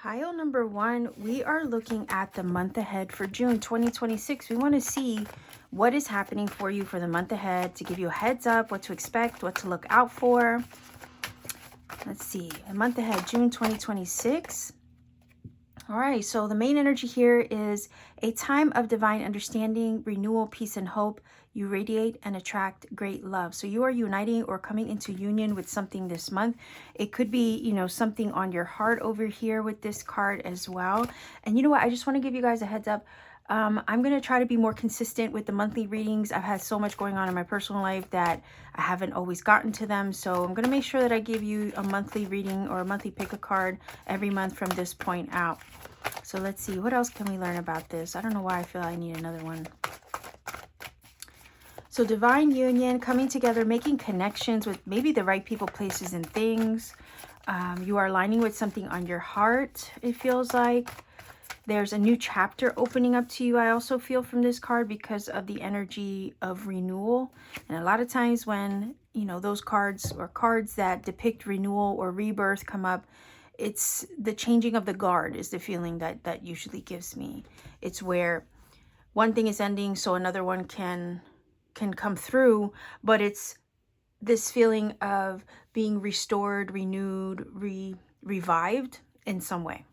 Pile number one, we are looking at the month ahead for June 2026. We want to see what is happening for you for the month ahead, to give you a heads up, what to expect, what to look out for. Let's see, a month ahead, June 2026. All right, so the main energy here is a time of divine understanding, renewal, peace, and hope. You radiate and attract great love. So you are uniting or coming into union with something this month. It could be, something on your heart over here with this card as well. And you know what? I just want to give you guys a heads up. I'm going to try to be more consistent with the monthly readings. I've had so much going on in my personal life that I haven't always gotten to them. So I'm going to make sure that I give you a monthly reading or a monthly pick a card every month from this point out. So let's see, what else can we learn about this? I don't know why I feel I need another one. So divine union, coming together, making connections with maybe the right people, places, and things. You are aligning with something on your heart, it feels like. There's a new chapter opening up to you, I also feel from this card, because of the energy of renewal. And a lot of times when, those cards or cards that depict renewal or rebirth come up, it's the changing of the guard is the feeling that usually gives me. It's where one thing is ending so another one can come through, but it's this feeling of being restored, renewed, revived in some way.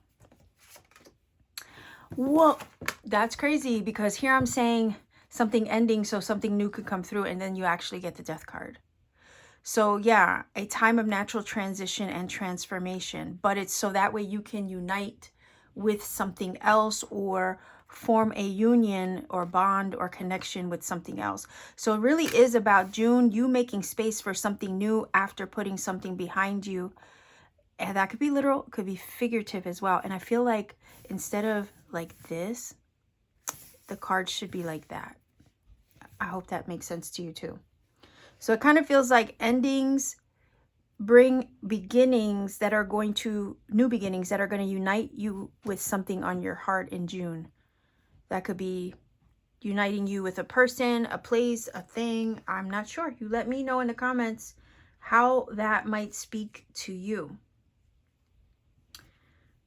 Well, that's crazy, because here I'm saying something ending so something new could come through, and then you actually get the death card. So yeah, a time of natural transition and transformation, but it's so that way you can unite with something else or form a union or bond or connection with something else. So it really is about June, you making space for something new after putting something behind you. And that could be literal, could be figurative as well. And I feel like instead of like this, the card should be like that. I hope that makes sense to you too. So it kind of feels like endings bring beginnings that are going to, new beginnings that are going to unite you with something on your heart in June. That could be uniting you with a person, a place, a thing. I'm not sure. You let me know in the comments how that might speak to you.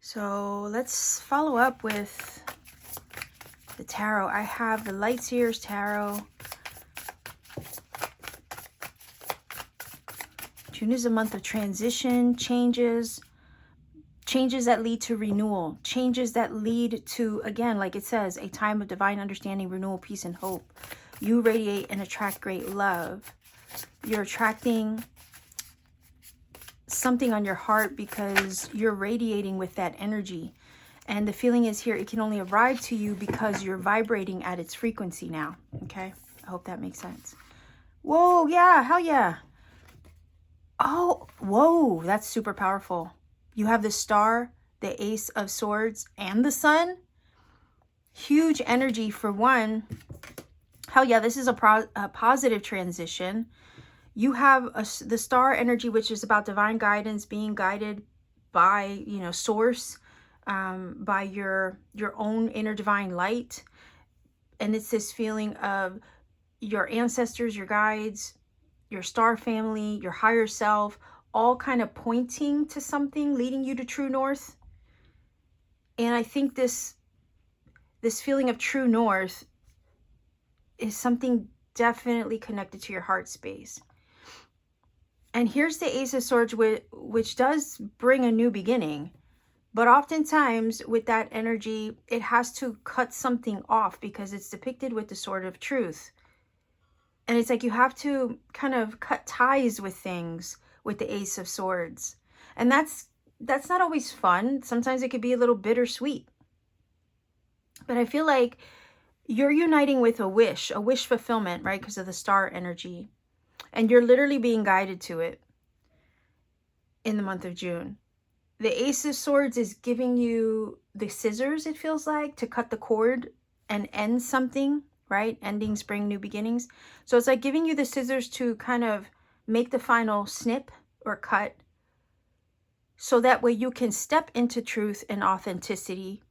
So let's follow up with the tarot. I have the Lightseers Tarot. June is a month of transition, changes that lead to renewal, changes that lead to, again, like it says, a time of divine understanding, renewal, peace, and hope. You radiate and attract great love. You're attracting something on your heart because you're radiating with that energy. And the feeling is here, it can only arrive to you because you're vibrating at its frequency now. Okay, I hope that makes sense. Whoa, yeah, hell yeah. Oh, whoa, that's super powerful. You have the Star, the Ace of Swords, and the Sun. Huge energy for one. Hell yeah, this is a positive transition. You have the Star energy, which is about divine guidance, being guided by, source, by your own inner divine light. And it's this feeling of your ancestors, your guides, your star family, your higher self, all kind of pointing to something, leading you to true north. And I think this feeling of true north is something definitely connected to your heart space. And here's the Ace of Swords, which does bring a new beginning. But oftentimes with that energy, it has to cut something off because it's depicted with the Sword of Truth. And it's like you have to kind of cut ties with things with the Ace of Swords. And that's not always fun. Sometimes it could be a little bittersweet. But I feel like you're uniting with a wish fulfillment, right? Because of the Star energy. And you're literally being guided to it in the month of June. The Ace of Swords is giving you the scissors, it feels like, to cut the cord and end something. Right? Endings bring new beginnings. So it's like giving you the scissors to kind of make the final snip or cut. So that way you can step into truth and authenticity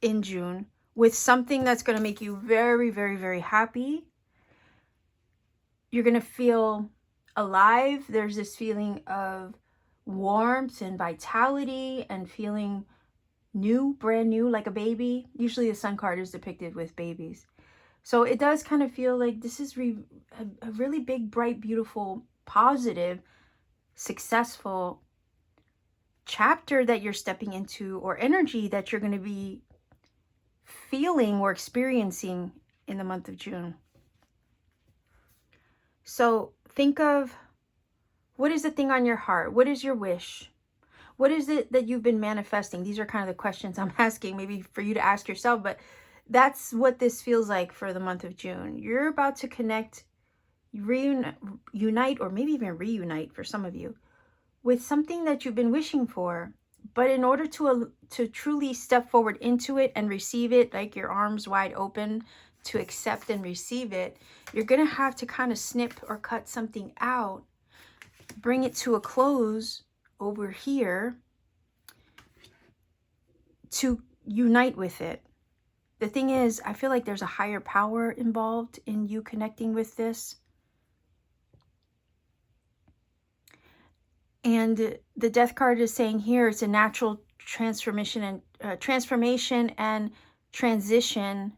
in June with something that's going to make you very, very, very happy. You're going to feel alive. There's this feeling of warmth and vitality and feeling new, brand new, like a baby. Usually the Sun card is depicted with babies. So it does kind of feel like this is a really big, bright, beautiful, positive, successful chapter that you're stepping into, or energy that you're going to be feeling or experiencing in the month of June. So think of, what is the thing on your heart? What is your wish? What is it that you've been manifesting? These are kind of the questions I'm asking, maybe for you to ask yourself, but that's what this feels like for the month of June. You're about to connect, reunite, or maybe even reunite for some of you, with something that you've been wishing for. But in order to truly step forward into it and receive it, like your arms wide open to accept and receive it, you're going to have to kind of snip or cut something out, bring it to a close over here to unite with it. The thing is, I feel like there's a higher power involved in you connecting with this. And the Death card is saying here, it's a natural transformation and transition.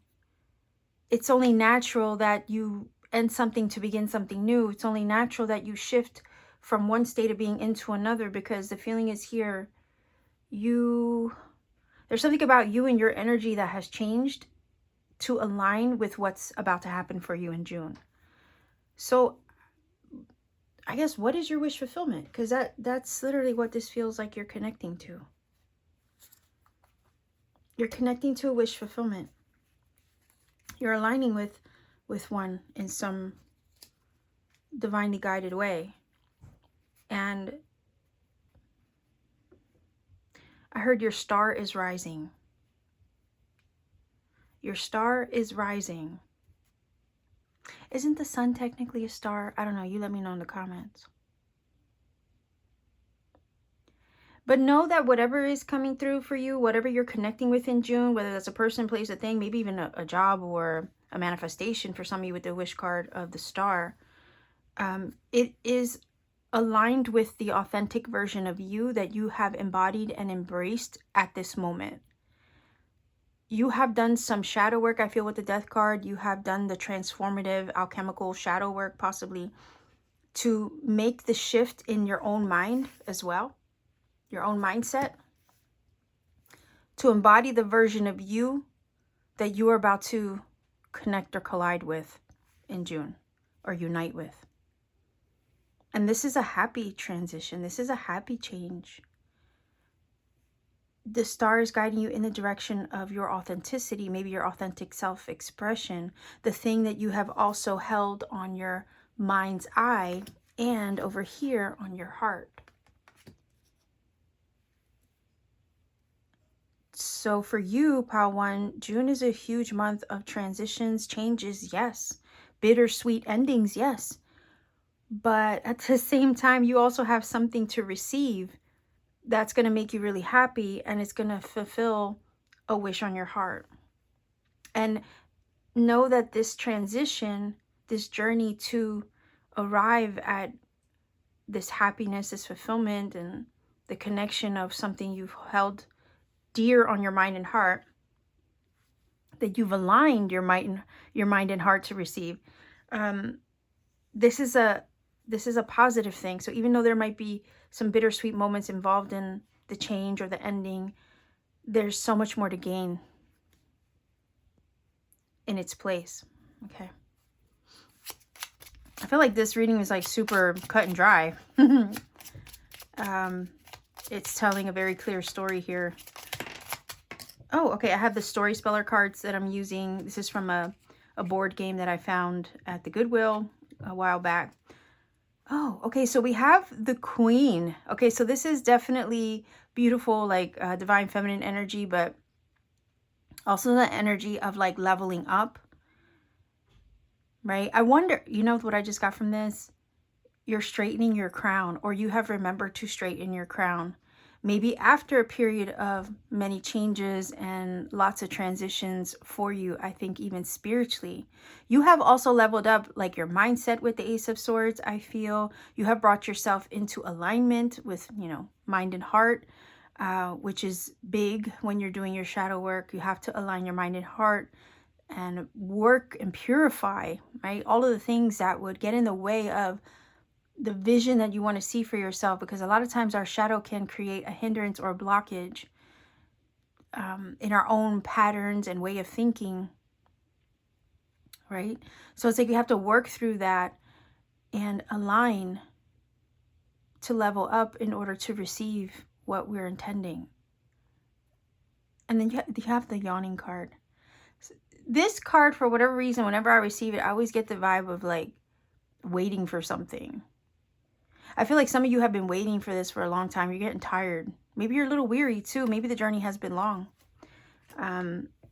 It's only natural that you end something to begin something new. It's only natural that you shift from one state of being into another, because the feeling is here, there's something about you and your energy that has changed to align with what's about to happen for you in June. So I guess, what is your wish fulfillment? Because that's literally what this feels like you're connecting to. You're connecting to a wish fulfillment. You're aligning with one in some divinely guided way. And I heard your star is rising. Your star is rising. Isn't the sun technically a star? I don't know. You let me know in the comments. But know that whatever is coming through for you, whatever you're connecting with in June, whether that's a person, place, a thing, maybe even a job or a manifestation for some of you with the wish card of the star, it is aligned with the authentic version of you that you have embodied and embraced at this moment. You have done some shadow work, I feel, with the Death card. You have done the transformative, alchemical shadow work, possibly, to make the shift in your own mind as well, your own mindset, to embody the version of you that you are about to connect or collide with in June, or unite with. And this is a happy transition. This is a happy change. The star is guiding you in the direction of your authenticity, maybe your authentic self-expression, the thing that you have also held on your mind's eye and over here on your heart. So for you, Pile 1, June is a huge month of transitions, changes, yes. Bittersweet endings, yes. But at the same time, you also have something to receive that's going to make you really happy, and it's going to fulfill a wish on your heart. And know that this transition, this journey to arrive at this happiness, this fulfillment, and the connection of something you've held dear on your mind and heart, that you've aligned your mind and heart to receive, this is a positive thing. So even though there might be some bittersweet moments involved in the change or the ending, there's so much more to gain in its place. Okay. I feel like this reading is like super cut and dry. It's telling a very clear story here. Oh, okay. I have the story speller cards that I'm using. This is from a board game that I found at the Goodwill a while back. Oh, okay. So we have the Queen. Okay, so this is definitely beautiful, like divine feminine energy, but also the energy of like leveling up, right? I wonder, you know what I just got from this? You're straightening your crown, or you have remembered to straighten your crown. Maybe after a period of many changes and lots of transitions for you, I think even spiritually, you have also leveled up like your mindset with the Ace of Swords. I feel you have brought yourself into alignment with, you know, mind and heart. which is big when you're doing your shadow work. You have to align your mind and heart and work and purify, right? All of the things that would get in the way of the vision that you want to see for yourself, because a lot of times our shadow can create a hindrance or a blockage in our own patterns and way of thinking, right? So it's like you have to work through that and align to level up in order to receive what we're intending. And then you have the yawning card. This card, for whatever reason, whenever I receive it, I always get the vibe of like waiting for something. I feel like some of you have been waiting for this for a long time. You're getting tired. Maybe you're a little weary too. Maybe the journey has been long.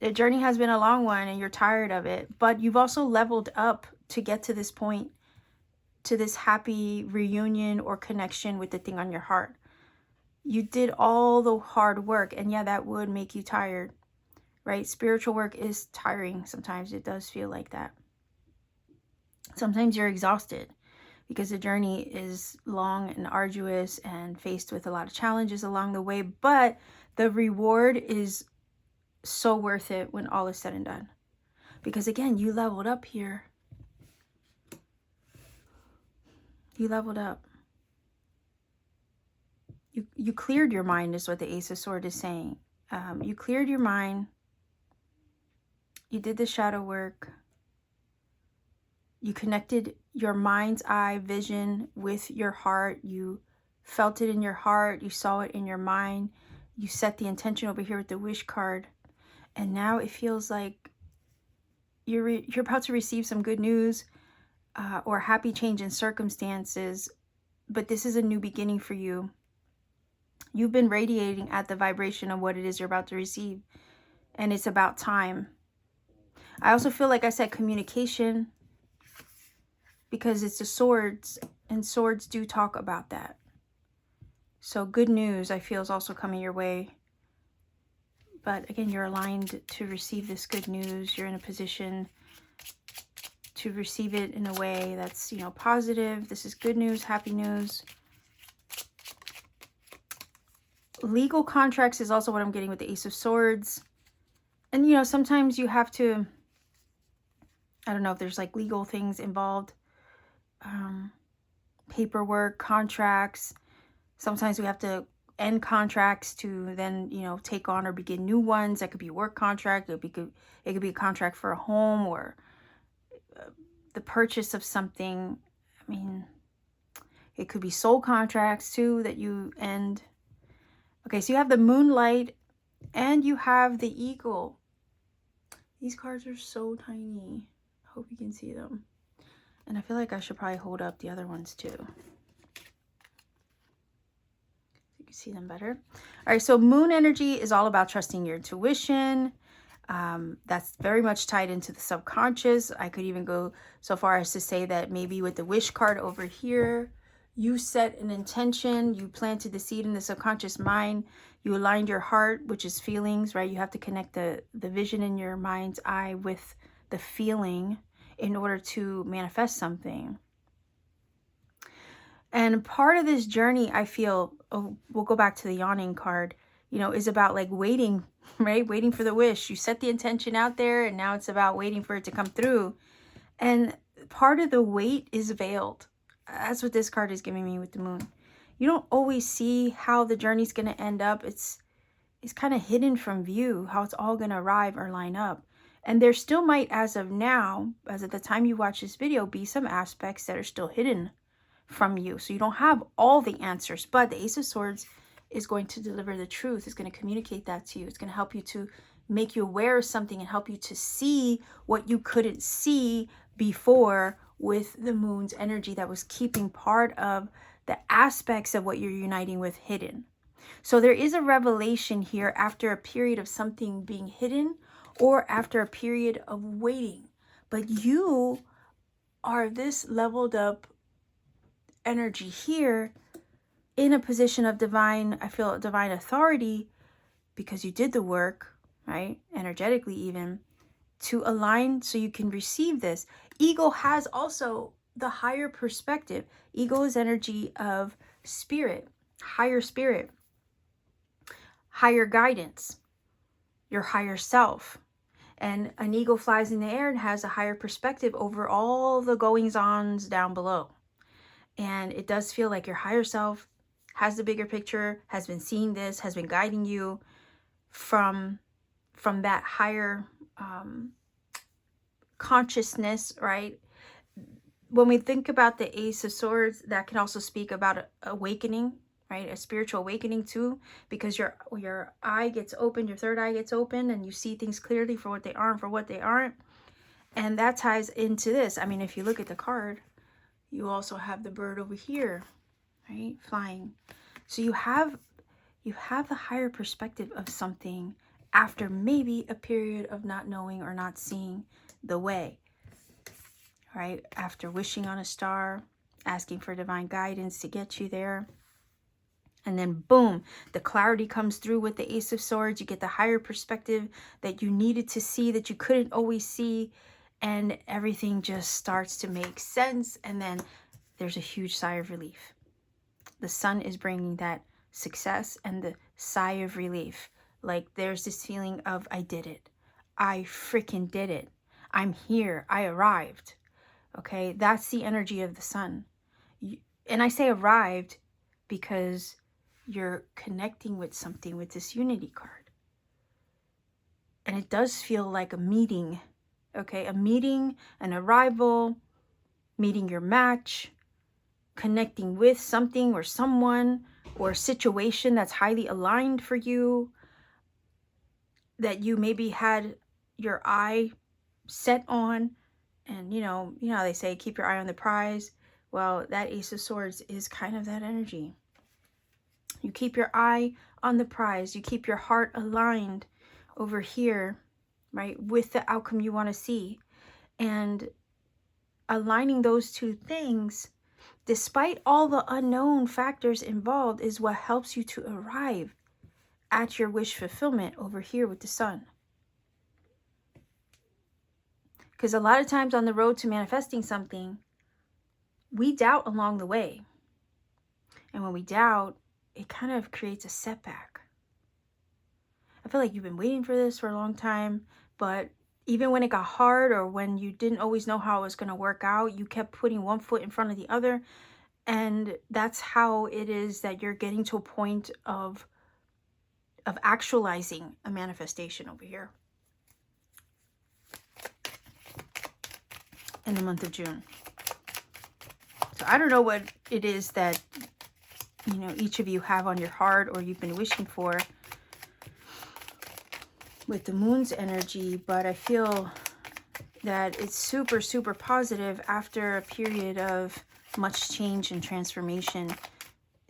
The journey has been a long one and you're tired of it. But you've also leveled up to get to this point, to this happy reunion or connection with the thing on your heart. You did all the hard work, and yeah, that would make you tired, right? Spiritual work is tiring. Sometimes it does feel like that. Sometimes you're exhausted because the journey is long and arduous and faced with a lot of challenges along the way, but the reward is so worth it when all is said and done. Because again, you leveled up here. You leveled up. You cleared your mind is what the Ace of Swords is saying. You cleared your mind. You did the shadow work. You connected your mind's eye vision with your heart. You felt it in your heart. You saw it in your mind. You set the intention over here with the wish card. And now it feels like you're about to receive some good news or happy change in circumstances. But this is a new beginning for you. You've been radiating at the vibration of what it is you're about to receive. And it's about time. I also feel like I said communication, because it's the swords, and swords do talk about that. So good news, I feel, is also coming your way. But again, you're aligned to receive this good news. You're in a position to receive it in a way that's, you know, positive. This is good news, happy news. Legal contracts is also what I'm getting with the Ace of Swords. And, you know, sometimes you have to, I don't know if there's like legal things involved. Paperwork, contracts. Sometimes we have to end contracts to then, you know, take on or begin new ones. That could be a work contract. It could be a contract for a home or the purchase of something. I mean, it could be soul contracts too that you end. Okay, so you have the Moonlight and you have the Eagle. These cards are so tiny. I hope you can see them. And I feel like I should probably hold up the other ones too, so you can see them better. All right, so moon energy is all about trusting your intuition. That's very much tied into the subconscious. I could even go so far as to say that maybe with the wish card over here, you set an intention, you planted the seed in the subconscious mind, you aligned your heart, which is feelings, right? You have to connect the vision in your mind's eye with the feeling in order to manifest something. And part of this journey, I feel, we'll go back to the yawning card, you know, is about like waiting, right? Waiting for the wish. You set the intention out there and now it's about waiting for it to come through. And part of the wait is veiled. That's what this card is giving me with the moon. You don't always see how the journey's going to end up. It's kind of hidden from view, how it's all going to arrive or line up. And there still might, as of now, as at the time you watch this video, be some aspects that are still hidden from you. So you don't have all the answers, but the Ace of Swords is going to deliver the truth. It's going to communicate that to you. It's going to help you to make you aware of something and help you to see what you couldn't see before with the moon's energy that was keeping part of the aspects of what you're uniting with hidden. So there is a revelation here after a period of something being hidden or after a period of waiting. But you are this leveled up energy here in a position of divine, I feel, divine authority, because you did the work, right? Energetically even, to align so you can receive this. Ego has also the higher perspective. Ego is energy of spirit, higher spirit. higher guidance, your higher self. And an eagle flies in the air and has a higher perspective over all the goings-ons down below. And it does feel like your higher self has the bigger picture, has been seeing this, has been guiding you from that higher consciousness, right? When we think about the Ace of Swords, that can also speak about awakening, right? A spiritual awakening too, because your eye gets open, your third eye gets open, and you see things clearly for what they are and for what they aren't. And that ties into this. I mean, if you look at the card, you also have the bird over here, right? Flying. So you have the higher perspective of something after maybe a period of not knowing or not seeing the way, right? After wishing on a star, asking for divine guidance to get you there. And then boom, the clarity comes through with the Ace of Swords. You get the higher perspective that you needed to see, that you couldn't always see. And everything just starts to make sense. And then there's a huge sigh of relief. The sun is bringing that success and the sigh of relief. Like there's this feeling of, I did it. I freaking did it. I'm here. I arrived. Okay, that's the energy of the sun. And I say arrived because you're connecting with something with this unity card. And it does feel like a meeting. Okay, a meeting, an arrival, meeting your match, connecting with something or someone or a situation that's highly aligned for you, that you maybe had your eye set on. And you know how they say keep your eye on the prize. Well, that Ace of Swords is kind of that energy. You keep your eye on the prize. You keep your heart aligned over here, right, with the outcome you want to see. And aligning those two things, despite all the unknown factors involved, is what helps you to arrive at your wish fulfillment over here with the sun. Because a lot of times on the road to manifesting something, we doubt along the way. And when we doubt, it kind of creates a setback. I feel like you've been waiting for this for a long time, but even when it got hard or when you didn't always know how it was going to work out, you kept putting one foot in front of the other. And that's how it is that you're getting to a point of actualizing a manifestation over here in the month of June. So I don't know what it is that, each of you have on your heart or you've been wishing for with the moon's energy, but I feel that it's super, super positive after a period of much change and transformation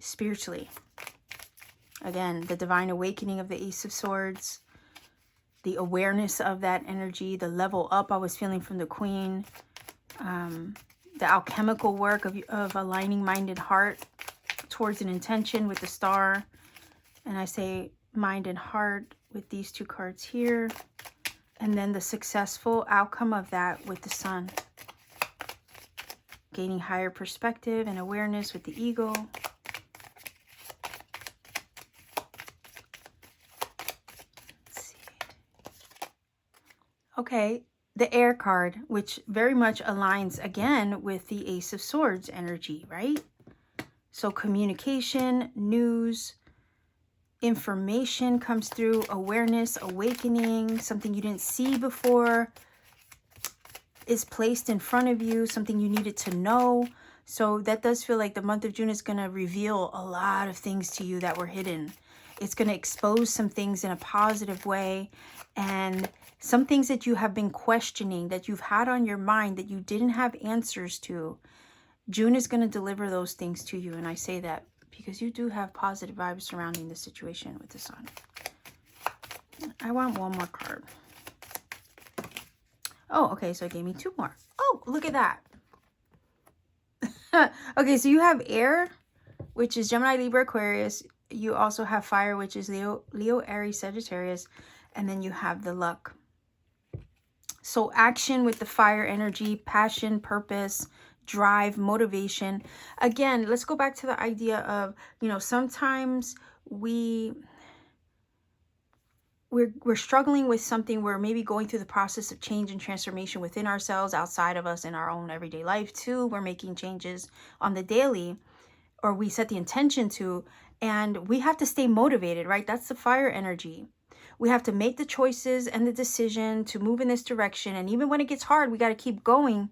spiritually. Again, the divine awakening of the Ace of Swords, the awareness of that energy, the level up I was feeling from the Queen, the alchemical work of aligning mind and heart towards an intention with the star. And I say mind and heart with these two cards here. And then the successful outcome of that with the sun. Gaining higher perspective and awareness with the eagle. Let's see. Okay, the air card, which very much aligns again with the Ace of Swords energy, right? So communication, news, information comes through, awareness, awakening, something you didn't see before is placed in front of you, something you needed to know. So that does feel like the month of June is going to reveal a lot of things to you that were hidden. It's going to expose some things in a positive way, and some things that you have been questioning, that you've had on your mind that you didn't have answers to. June is going to deliver those things to you, and I say that because you do have positive vibes surrounding the situation with the sun. I want one more card. Oh, okay, so it gave me two more. Oh, look at that. Okay, so you have air, which is Gemini, Libra, Aquarius. You also have fire, which is Leo, Aries, Sagittarius. And then you have the luck. So action with the fire energy, passion, purpose, drive, motivation. Again, let's go back to the idea of, sometimes we we're struggling with something, we're maybe going through the process of change and transformation within ourselves, outside of us, in our own everyday life too. We're making changes on the daily, or we set the intention to, and we have to stay motivated, right? That's the fire energy. We have to make the choices and the decision to move in this direction. And even when it gets hard, we got to keep going.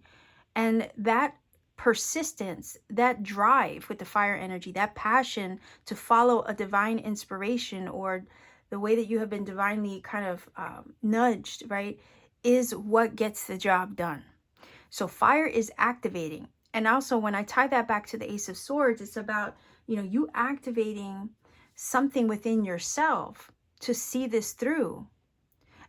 And that persistence, that drive with the fire energy, that passion to follow a divine inspiration, or the way that you have been divinely kind of nudged, right, is what gets the job done. So fire is activating. And also when I tie that back to the Ace of Swords, it's about, you activating something within yourself to see this through.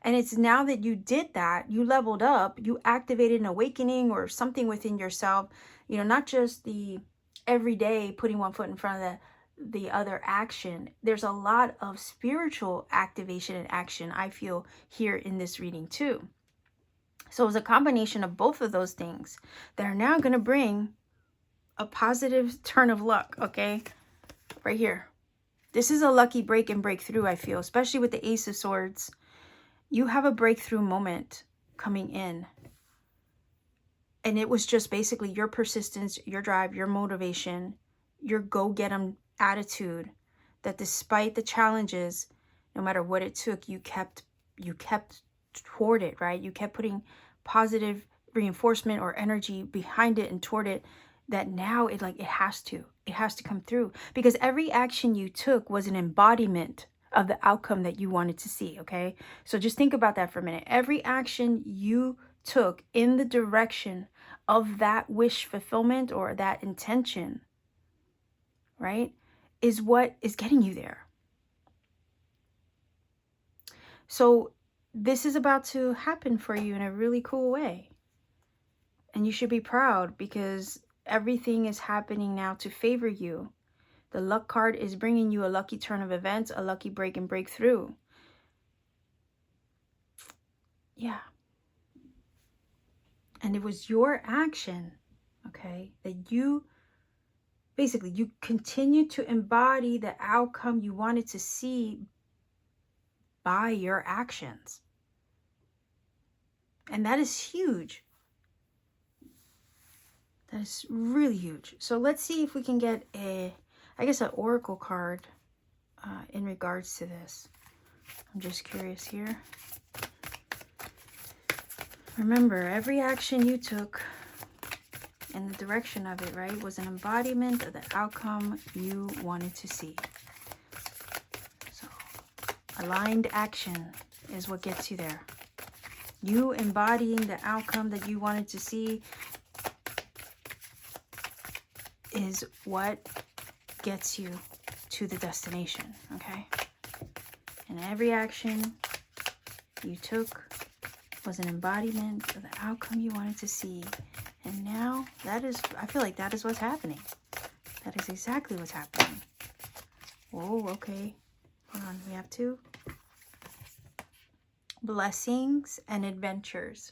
And it's now that you did that, you leveled up, you activated an awakening or something within yourself, not just the everyday putting one foot in front of the other action. There's a lot of spiritual activation and action, I feel, here in this reading too. So it's a combination of both of those things that are now going to bring a positive turn of luck, okay? Right here. This is a lucky break and breakthrough, I feel, especially with the Ace of Swords. You have a breakthrough moment coming in. And it was just basically your persistence, your drive, your motivation, your go-get-em attitude, that despite the challenges, no matter what it took, you kept toward it, right? You kept putting positive reinforcement or energy behind it and toward it, that now it has to come through, because every action you took was an embodiment of the outcome that you wanted to see, okay? So just think about that for a minute. Every action you took in the direction of that wish fulfillment or that intention, right, is what is getting you there. So this is about to happen for you in a really cool way. And you should be proud, because everything is happening now to favor you. The luck card is bringing you a lucky turn of events, a lucky break and breakthrough. Yeah. And it was your action, okay, that you continue to embody the outcome you wanted to see by your actions. And that is huge. That is really huge. So let's see if we can get an oracle card in regards to this. I'm just curious here. Remember, every action you took in the direction of it, right, was an embodiment of the outcome you wanted to see. So aligned action is what gets you there. You embodying the outcome that you wanted to see is what gets you to the destination, okay? And every action you took was an embodiment of the outcome you wanted to see. And now I feel like that is what's happening. That is exactly what's happening. Oh, okay. Hold on, we have two. Blessings and adventures.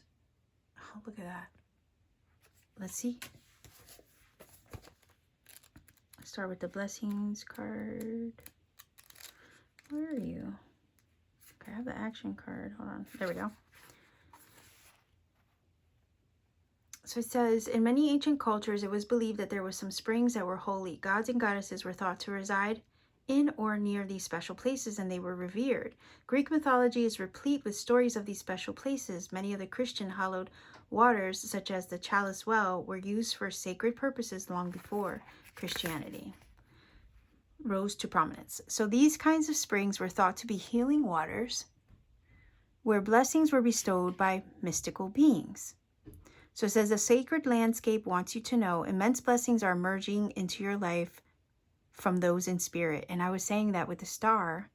Oh, look at that. Let's see. Start with the blessings card. Where are you? Okay, I have the action card. Hold on. There we go. So it says, in many ancient cultures, it was believed that there were some springs that were holy. Gods and goddesses were thought to reside in or near these special places, and they were revered. Greek mythology is replete with stories of these special places. Many of the Christian hallowed waters, such as the Chalice Well, were used for sacred purposes long before Christianity rose to prominence. So these kinds of springs were thought to be healing waters where blessings were bestowed by mystical beings. So it says, the sacred landscape wants you to know immense blessings are emerging into your life from those in spirit. And I was saying that with the star,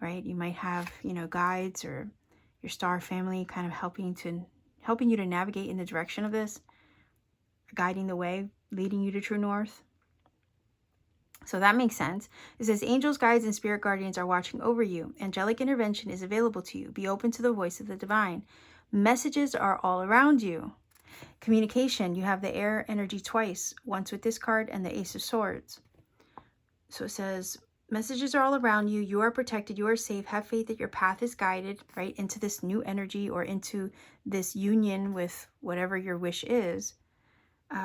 right? You might have, guides or your star family kind of helping you to navigate in the direction of this, guiding the way, leading you to true north. So that makes sense. It says, angels, guides, and spirit guardians are watching over you. Angelic intervention is available to you. Be open to the voice of the divine. Messages are all around you. Communication, you have the air energy twice, once with this card and the Ace of Swords. So it says, Messages are all around you. You are protected. You are safe. Have faith that your path is guided, right, into this new energy or into this union with whatever your wish is.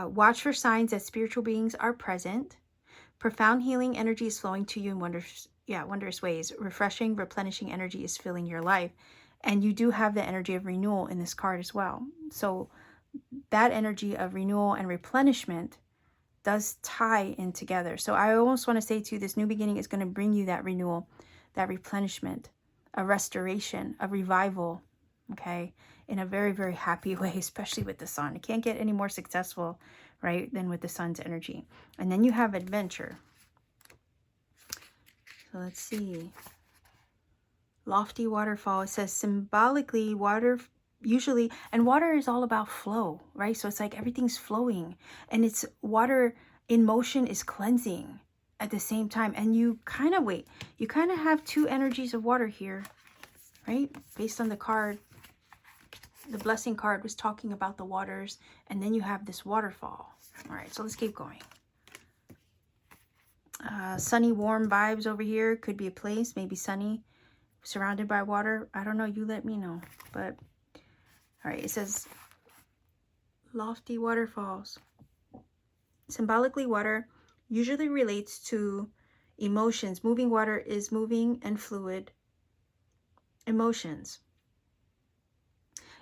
Watch for signs that spiritual beings are present. Profound healing energy is flowing to you in wondrous ways. Refreshing, replenishing energy is filling your life. And you do have the energy of renewal in this card as well. So that energy of renewal and replenishment does tie in together. So I almost want to say to you, this new beginning is going to bring you that renewal, that replenishment, a restoration, a revival, okay, in a very, very happy way, especially with the sun. It can't get any more successful, right, than with the sun's energy. And then you have adventure. So let's see. Lofty waterfall. It says symbolically water usually, and water is all about flow, right? So it's like everything's flowing, and it's water in motion is cleansing at the same time. And you kind of have two energies of water here, right? Based on the card, the blessing card was talking about the waters, and then you have this waterfall. All right, so let's keep going. Sunny, warm vibes over here. Could be a place, maybe sunny, surrounded by water. I don't know. You let me know. But all right, it says lofty waterfalls. Symbolically, water usually relates to emotions. Moving water is moving and fluid emotions.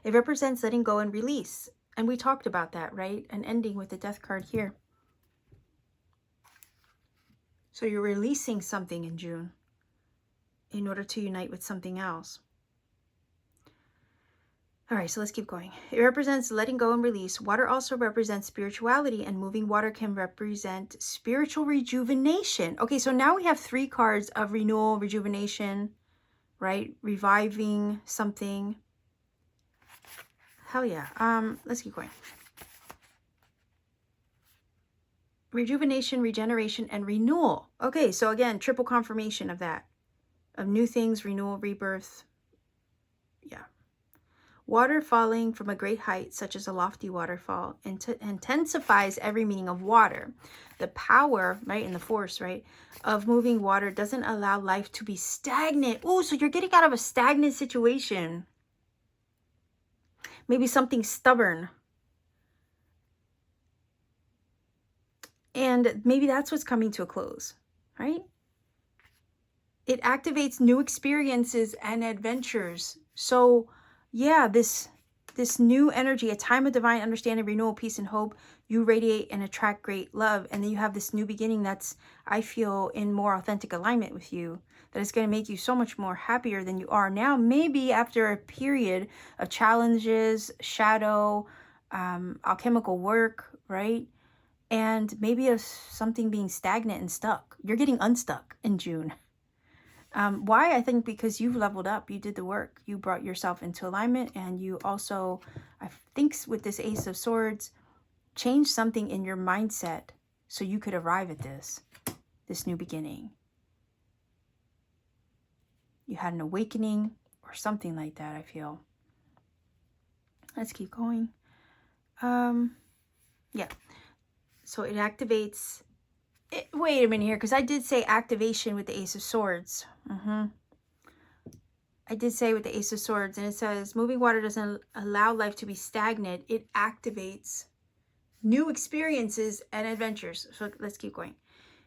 It represents letting go and release. And we talked about that, right? An ending with the death card here. So you're releasing something in June in order to unite with something else. All right, so let's keep going. It represents letting go and release. Water also represents spirituality, and moving water can represent spiritual rejuvenation. Okay, so now we have 3 cards of renewal, rejuvenation, right? Reviving something. Hell yeah. Let's keep going. Rejuvenation, regeneration, and renewal. Okay, so again, triple confirmation of that. Of new things, renewal, rebirth. Yeah. Water falling from a great height, such as a lofty waterfall, intensifies every meaning of water. The power, right, and the force, right, of moving water doesn't allow life to be stagnant. Oh, so you're getting out of a stagnant situation. Maybe something stubborn. And maybe that's what's coming to a close, right? It activates new experiences and adventures. So yeah, this new energy, a time of divine understanding, renewal, peace, and hope, you radiate and attract great love. And then you have this new beginning that's, I feel, in more authentic alignment with you, that is going to make you so much more happier than you are now. Maybe after a period of challenges, shadow, alchemical work, right? And maybe of something being stagnant and stuck. You're getting unstuck in June. Why? I think because you've leveled up. You did the work. You brought yourself into alignment. And you also, I think with this Ace of Swords, changed something in your mindset so you could arrive at this new beginning. You had an awakening or something like that, I feel. Let's keep going. Yeah. So it activates... wait a minute here, because I did say activation with the Ace of Swords. I did say with the Ace of Swords, and it says moving water doesn't allow life to be stagnant. It activates new experiences and adventures. So let's keep going.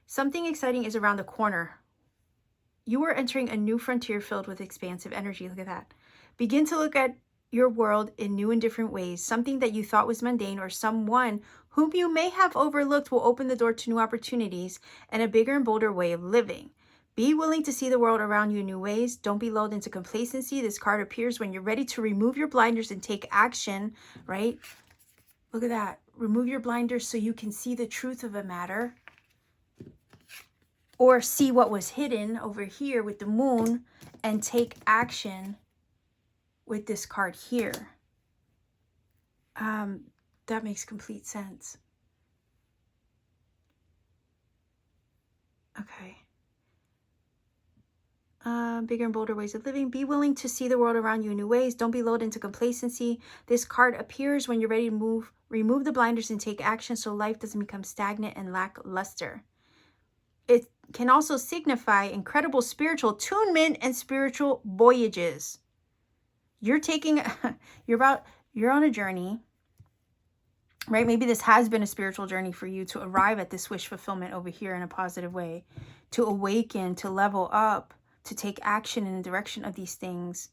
Something exciting is around the corner. You are entering a new frontier filled with expansive energy. Look at that. Begin to look at your world in new and different ways. Something that you thought was mundane or someone whom you may have overlooked will open the door to new opportunities and a bigger and bolder way of living. Be willing to see the world around you in new ways. Don't be lulled into complacency. This card appears when you're ready to remove your blinders and take action, right? Look at that. Remove your blinders so you can see the truth of a matter. Or see what was hidden over here with the moon and take action with this card here. That makes complete sense. Okay. Bigger and bolder ways of living. Be willing to see the world around you in new ways. Don't be lulled into complacency. This card appears when you're ready to remove the blinders and take action so life doesn't become stagnant and lackluster. it can also signify incredible spiritual attunement and spiritual voyages. You're taking, you're on a journey, right? Maybe this has been a spiritual journey for you to arrive at this wish fulfillment over here in a positive way, to awaken, to level up, to take action in the direction of these things.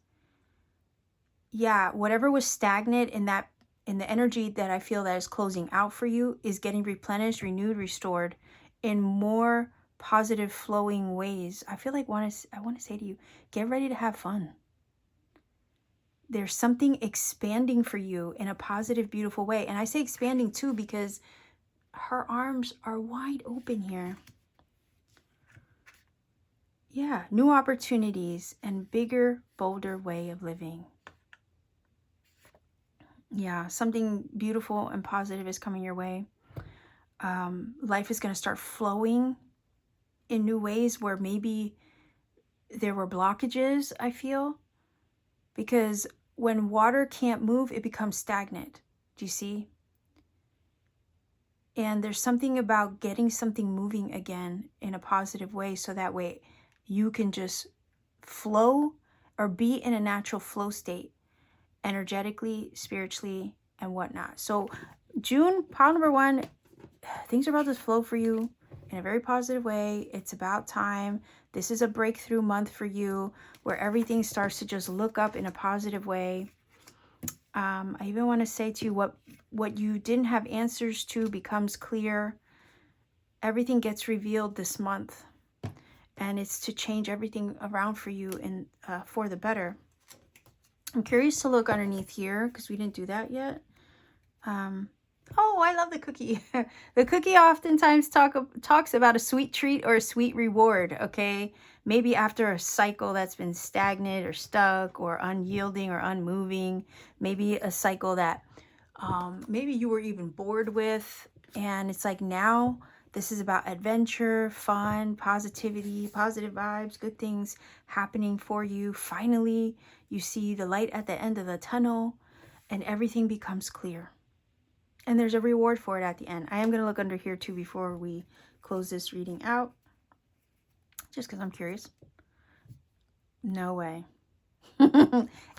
Yeah, whatever was stagnant in that, in the energy that I feel that is closing out for you is getting replenished, renewed, restored in more positive flowing ways. I feel like I want to say to you, get ready to have fun. There's something expanding for you in a positive, beautiful way. And I say expanding too because her arms are wide open here. Yeah, new opportunities and bigger, bolder way of living. Yeah, something beautiful and positive is coming your way. Life is going to start flowing in new ways where maybe there were blockages, I feel. Because when water can't move, it becomes stagnant. Do you see? And there's something about getting something moving again in a positive way, so that way you can just flow or be in a natural flow state, energetically, spiritually, and whatnot. So June, pile number 1, things are about to flow for you in a very positive way. It's about time. This is a breakthrough month for you where everything starts to just look up in a positive way. I even want to say to you, what you didn't have answers to becomes clear. Everything gets revealed this month, and it's to change everything around for you and for the better. I'm curious to look underneath here because we didn't do that yet. Oh, I love the cookie. The cookie oftentimes talks about a sweet treat or a sweet reward, okay? Maybe after a cycle that's been stagnant or stuck or unyielding or unmoving. Maybe a cycle that maybe you were even bored with. And it's like now this is about adventure, fun, positivity, positive vibes, good things happening for you. Finally, you see the light at the end of the tunnel and everything becomes clear. And there's a reward for it at the end. I am going to look under here too before we close this reading out. Just because I'm curious. No way.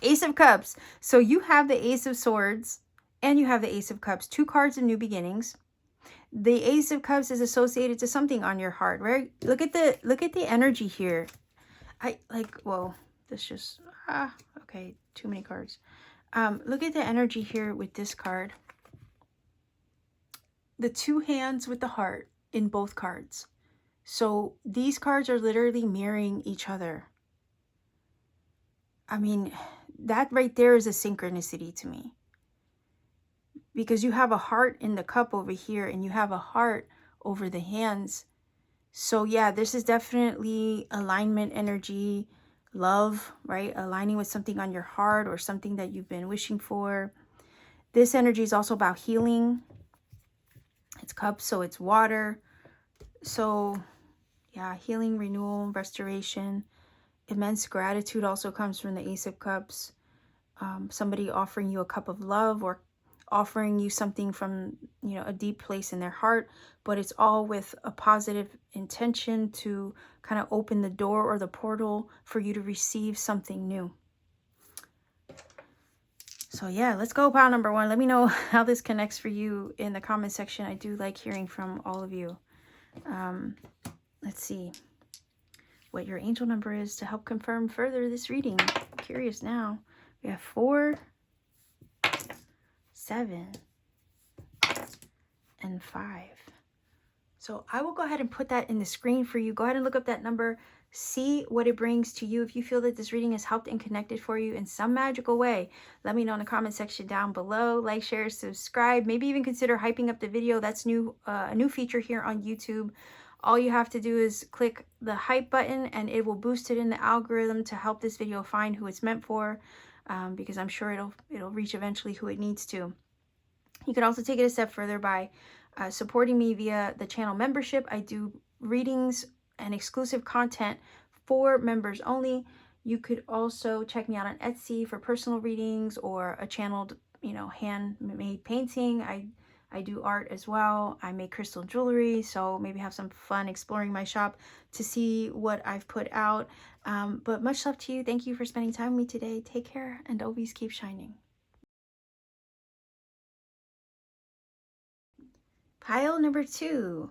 Ace of Cups. So you have the Ace of Swords and you have the Ace of Cups. 2 cards of new beginnings. The Ace of Cups is associated to something on your heart, right? Look at the energy here. Whoa, this just, okay, too many cards. Look at the energy here with this card. The 2 hands with the heart in both cards. So these cards are literally mirroring each other. I mean, that right there is a synchronicity to me. Because you have a heart in the cup over here and you have a heart over the hands. So yeah, this is definitely alignment energy, love, right? Aligning with something on your heart or something that you've been wishing for. This energy is also about healing. It's cups, so it's water. So yeah, healing, renewal, restoration. Immense gratitude also comes from the Ace of Cups. Somebody offering you a cup of love or offering you something from, you know, a deep place in their heart, but it's all with a positive intention to kind of open the door or the portal for you to receive something new. So yeah, let's go pile number 1. Let me know how this connects for you in the comment section. I do like hearing from all of you. Let's see what your angel number is to help confirm further this reading. I'm curious now. We have 4, 7, and 5. So I will go ahead and put that in the screen for you. Go ahead and look up that number. See what it brings to you. If you feel that this reading has helped and connected for you in some magical way, let me know in the comment section down below. Like, share, subscribe. Maybe even consider hyping up the video. That's new, a new feature here on YouTube. All you have to do is click the hype button and it will boost it in the algorithm to help this video find who it's meant for, because I'm sure it'll reach eventually who it needs to. You could also take it a step further by supporting me via the channel membership. I do readings and exclusive content for members only. You could also check me out on Etsy for personal readings or a channeled, you know, handmade painting. I I do art as well. I make crystal jewelry, so maybe have some fun exploring my shop to see what I've put out. But much love to you. Thank you for spending time with me today. Take care and always keep shining. Pile number 2.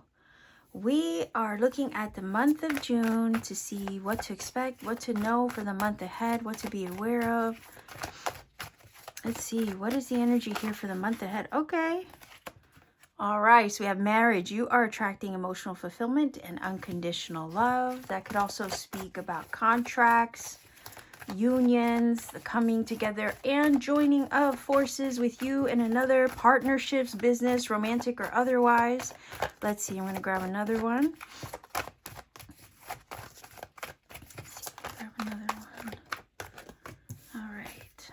We are looking at the month of June to see what to expect, what to know for the month ahead, what to be aware of. Let's see, what is the energy here for the month ahead? Okay. All right, so we have marriage. You are attracting emotional fulfillment and unconditional love. That could also speak about contracts, unions, the coming together and joining of forces with you and another, partnerships, business, romantic or otherwise. Let's see, I'm going to grab another one. All right.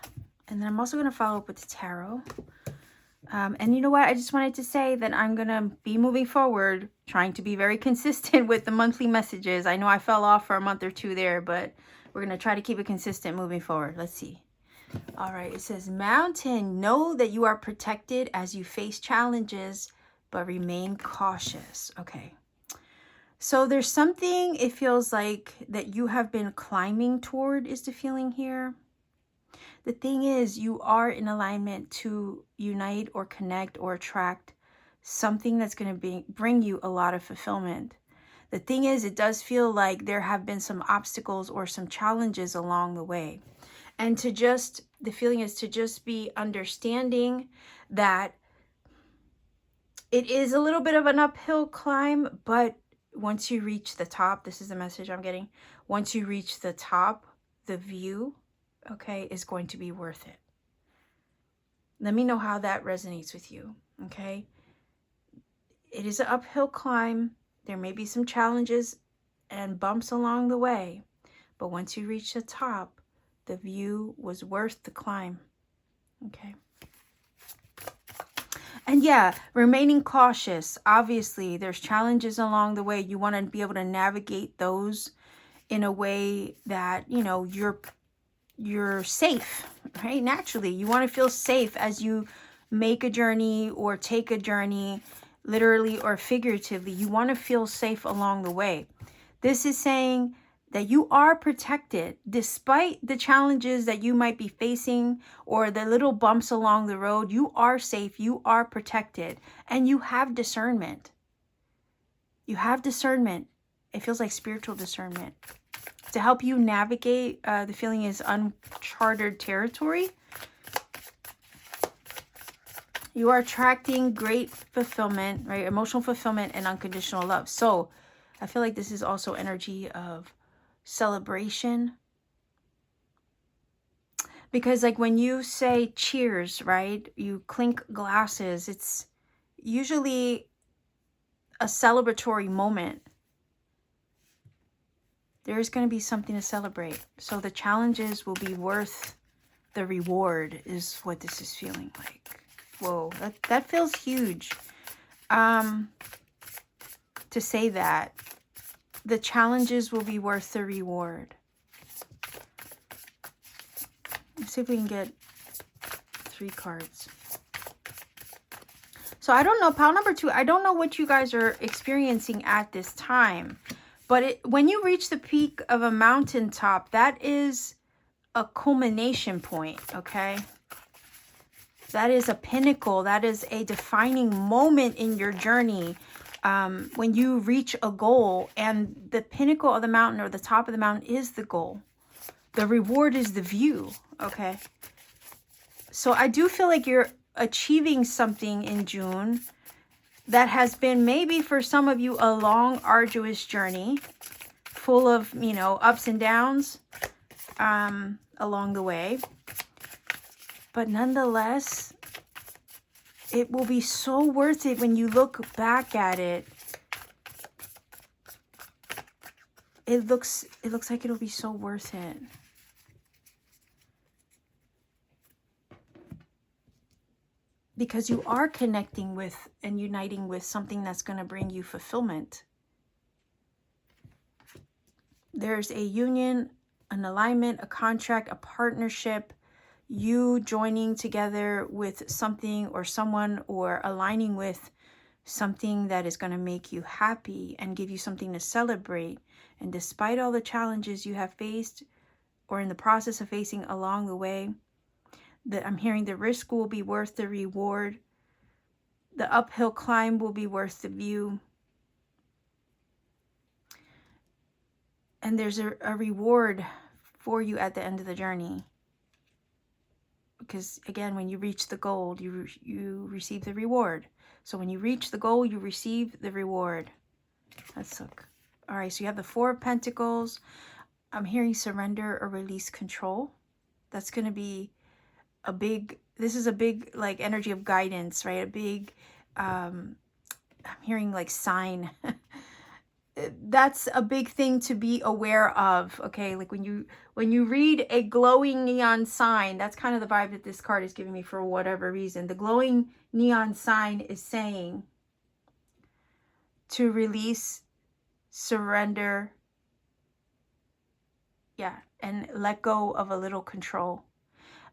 And then I'm also going to follow up with the tarot. And you know what? I just wanted to say that I'm going to be moving forward, trying to be very consistent with the monthly messages. I know I fell off for a month or two there, but we're going to try to keep it consistent moving forward. Let's see. All right. It says, Mountain, know that you are protected as you face challenges, but remain cautious. Okay. So there's something, it feels like, that you have been climbing toward is the feeling here. The thing is, you are in alignment to unite or connect or attract something that's going to bring you a lot of fulfillment. The thing is, it does feel like there have been some obstacles or some challenges along the way. And the feeling is to just be understanding that it is a little bit of an uphill climb, but once you reach the top, this is the message I'm getting. Once you reach the top, the view, okay, is going to be worth it. Let me know how that resonates with you, okay? It is an uphill climb. There may be some challenges and bumps along the way, but once you reach the top, the view was worth the climb, okay? And yeah, remaining cautious. Obviously, there's challenges along the way. You want to be able to navigate those in a way that, you know, you're safe, right? Naturally, you want to feel safe as you make a journey or take a journey, literally or figuratively. You want to feel safe along the way. This is saying that you are protected despite the challenges that you might be facing or the little bumps along the road. You are safe, you are protected, and you have discernment. You have discernment. It feels like spiritual discernment to help you navigate. The feeling is uncharted territory. You are attracting great fulfillment, right? Emotional fulfillment and unconditional love. So I feel like this is also energy of celebration. Because like when you say cheers, right? You clink glasses. It's usually a celebratory moment. There's going to be something to celebrate. So the challenges will be worth the reward is what this is feeling like. Whoa, that feels huge. To say that. The challenges will be worth the reward. Let's see if we can get 3 cards. So I don't know, pile number 2, I don't know what you guys are experiencing at this time. But when you reach the peak of a mountaintop, that is a culmination point, okay? That is a pinnacle. That is a defining moment in your journey. When you reach a goal and the pinnacle of the mountain or the top of the mountain is the goal. The reward is the view, okay? So I do feel like you're achieving something in June that has been maybe for some of you a long, arduous journey full of, you know, ups and downs along the way. But nonetheless, it will be so worth it when you look back at it. It looks like it'll be so worth it. Because you are connecting with and uniting with something that's going to bring you fulfillment. There's a union, an alignment, a contract, a partnership. you joining together with something or someone, or aligning with something that is going to make you happy and give you something to celebrate. And despite all the challenges you have faced or in the process of facing along the way, that I'm hearing the risk will be worth the reward. The uphill climb will be worth the view. And there's a reward for you at the end of the journey. Because again, when you reach the goal, you receive the reward. So when you reach the goal, you receive the reward. Let's look. All right, so you have the Four of Pentacles. I'm hearing surrender or release control. That's going to be a big, this is a big like energy of guidance, right? A big, I'm hearing like sign. That's a big thing to be aware of, okay? Like when you read a glowing neon sign, that's kind of the vibe that this card is giving me for whatever reason. The glowing neon sign is saying to release, surrender, yeah, and let go of a little control.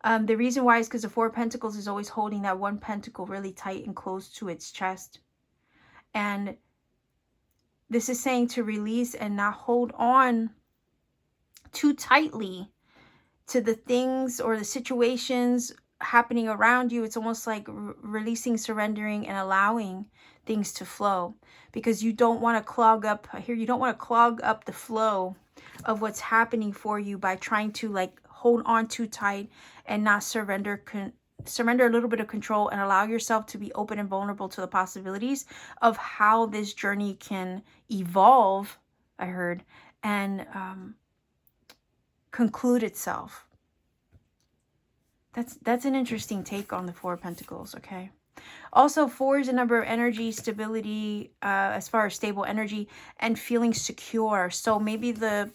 The reason why is because the Four of Pentacles is always holding that one pentacle really tight and close to its chest. And this is saying to release and not hold on too tightly to the things or the situations happening around you. It's almost like releasing, surrendering, and allowing things to flow, because you don't want to clog up here. You don't want to clog up the flow of what's happening for you by trying to like hold on too tight and not surrender a little bit of control, and allow yourself to be open and vulnerable to the possibilities of how this journey can evolve, I heard, and conclude itself. That's an interesting take on the Four of Pentacles, okay? Also, 4 is a number of energy, stability, as far as stable energy, and feeling secure. So maybe the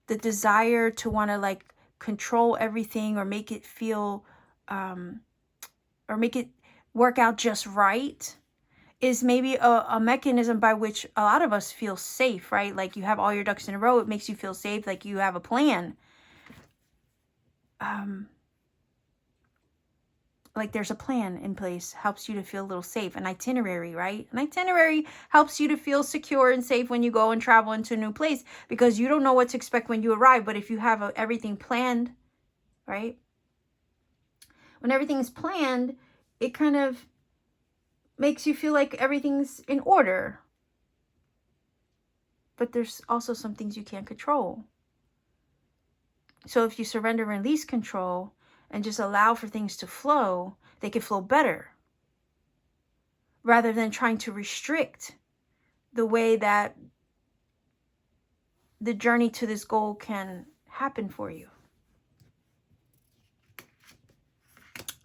desire to want to like control everything, or make it feel, or make it work out just right, is maybe a mechanism by which a lot of us feel safe, right? Like you have all your ducks in a row. It makes you feel safe, like you have a plan. Like there's a plan in place, helps you to feel a little safe. An itinerary, right? An itinerary helps you to feel secure and safe when you go and travel into a new place, because you don't know what to expect when you arrive. But if you have everything planned, right? When everything's planned, it kind of makes you feel like everything's in order. But there's also some things you can't control. So if you surrender and release control and just allow for things to flow, they can flow better, rather than trying to restrict the way that the journey to this goal can happen for you.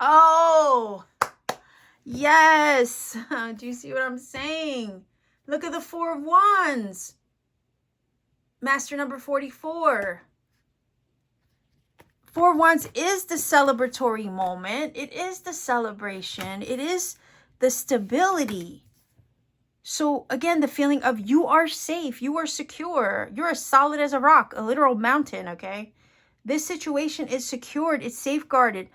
Oh, yes. Do you see what I'm saying? Look at the Four of Wands. Master number 44. Four of Wands is the celebratory moment. It is the celebration. It is the stability. So again, the feeling of you are safe, you are secure, you're as solid as a rock, a literal mountain, okay? This situation is secured, it's safeguarded.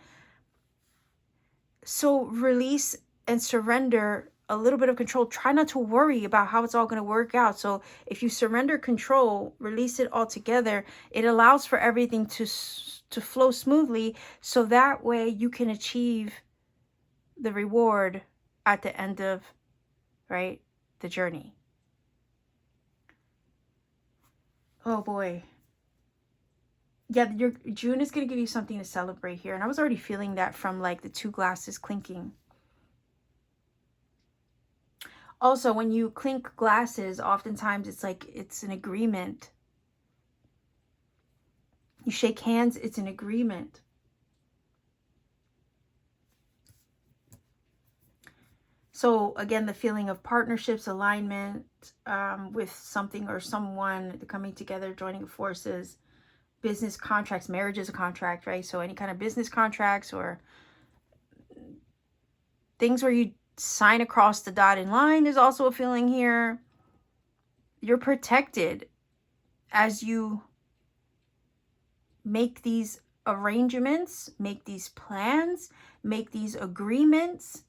So release and surrender a little bit of control. Try not to worry about how it's all going to work out. So if you surrender control, release it all together, it allows for everything to flow smoothly, so that way you can achieve the reward at the end of, right, the journey. Oh boy. Yeah, your June is going to give you something to celebrate here. And I was already feeling that from like the 2 glasses clinking. Also, when you clink glasses, oftentimes it's like it's an agreement. You shake hands, it's an agreement. So again, the feeling of partnerships, alignment with something or someone, coming together, joining forces, business contracts, marriage is a contract, right? So any kind of business contracts or things where you sign across the dotted line is also a feeling here. You're protected as you make these arrangements, make these plans, make these agreements,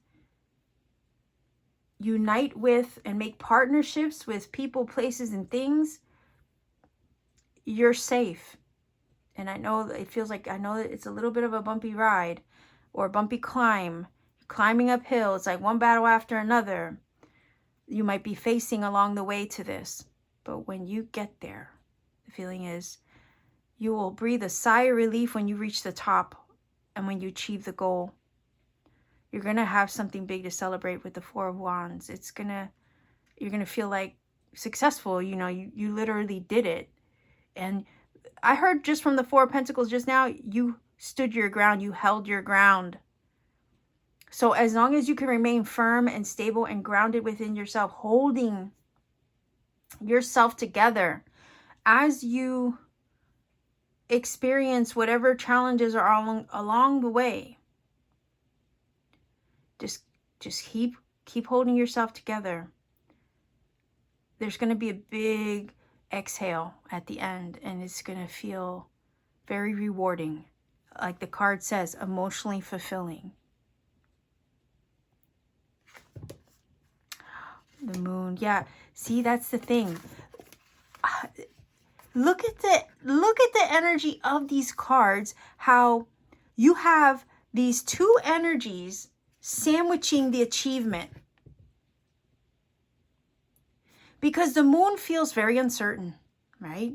unite with and make partnerships with people, places, and things, you're safe. And I know it feels like, I know that it's a little bit of a bumpy ride or a bumpy climb, climbing uphill. It's like one battle after another you might be facing along the way to this. But when you get there, the feeling is you will breathe a sigh of relief when you reach the top and when you achieve the goal. You're going to have something big to celebrate with the Four of Wands. You're going to feel like successful. You know, you literally did it. And I heard just from the Four of Pentacles just now, you stood your ground. You held your ground. So as long as you can remain firm and stable and grounded within yourself, holding yourself together as you experience whatever challenges are along the way, just keep holding yourself together. There's going to be a big exhale at the end, and it's going to feel very rewarding. Like the card says, emotionally fulfilling. The moon. Yeah. See, that's the thing. Look at the energy of these cards, how you have these two energies sandwiching the achievement. Because the moon feels very uncertain, right?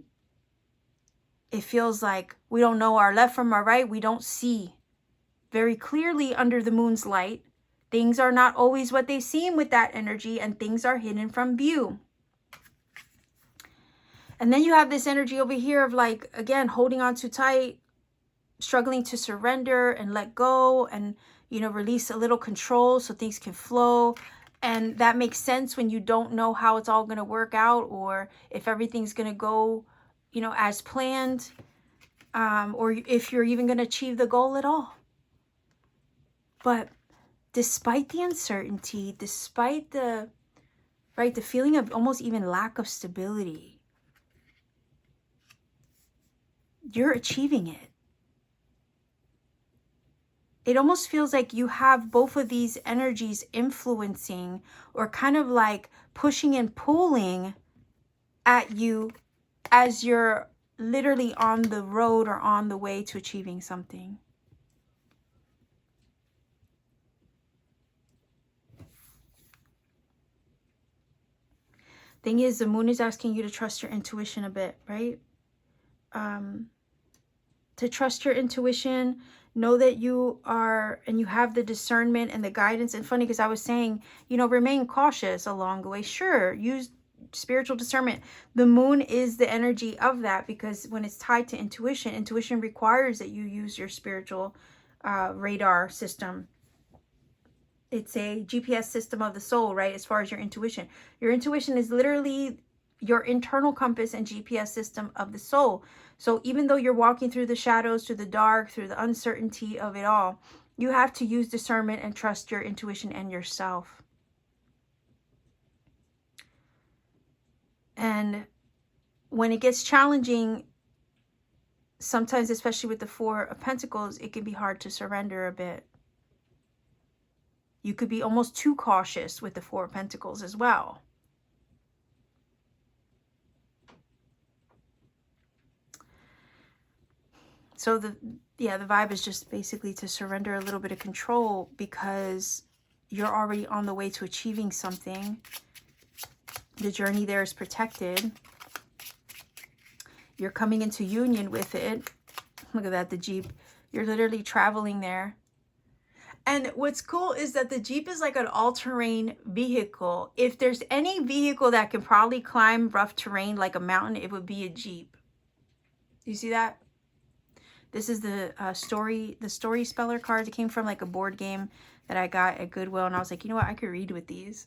It feels like we don't know our left from our right. We don't see very clearly under the moon's light. Things are not always what they seem with that energy, and things are hidden from view. And then you have this energy over here of like, again, holding on too tight, struggling to surrender and let go and, you know, release a little control so things can flow. And that makes sense when you don't know how it's all going to work out, or if everything's going to go, you know, as planned, or if you're even going to achieve the goal at all. But despite the uncertainty, despite the feeling of almost even lack of stability, you're achieving it. It almost feels like you have both of these energies influencing or kind of like pushing and pulling at you as you're literally on the road or on the way to achieving something. Thing is, the moon is asking you to trust your intuition a bit, right? To trust your intuition, know that you are, and you have the discernment and the guidance. And funny, because I was saying, you know, remain cautious along the way. Sure, use spiritual discernment. The moon is the energy of that, because when it's tied to intuition, intuition requires that you use your spiritual radar system. It's a GPS system of the soul, right? As far as your intuition. Your intuition is literally your internal compass and GPS system of the soul. So even though you're walking through the shadows, through the dark, through the uncertainty of it all, you have to use discernment and trust your intuition and yourself. And when it gets challenging, sometimes, especially with the Four of Pentacles, it can be hard to surrender a bit. You could be almost too cautious with the Four of Pentacles as well. So the vibe is just basically to surrender a little bit of control, because you're already on the way to achieving something. The journey there is protected. You're coming into union with it. Look at that, the Jeep. You're literally traveling there. And what's cool is that the Jeep is like an all-terrain vehicle. If there's any vehicle that can probably climb rough terrain like a mountain, it would be a Jeep. You see that? This is the story speller cards. It came from like a board game that I got at Goodwill, and I was like, you know what, I could read with these.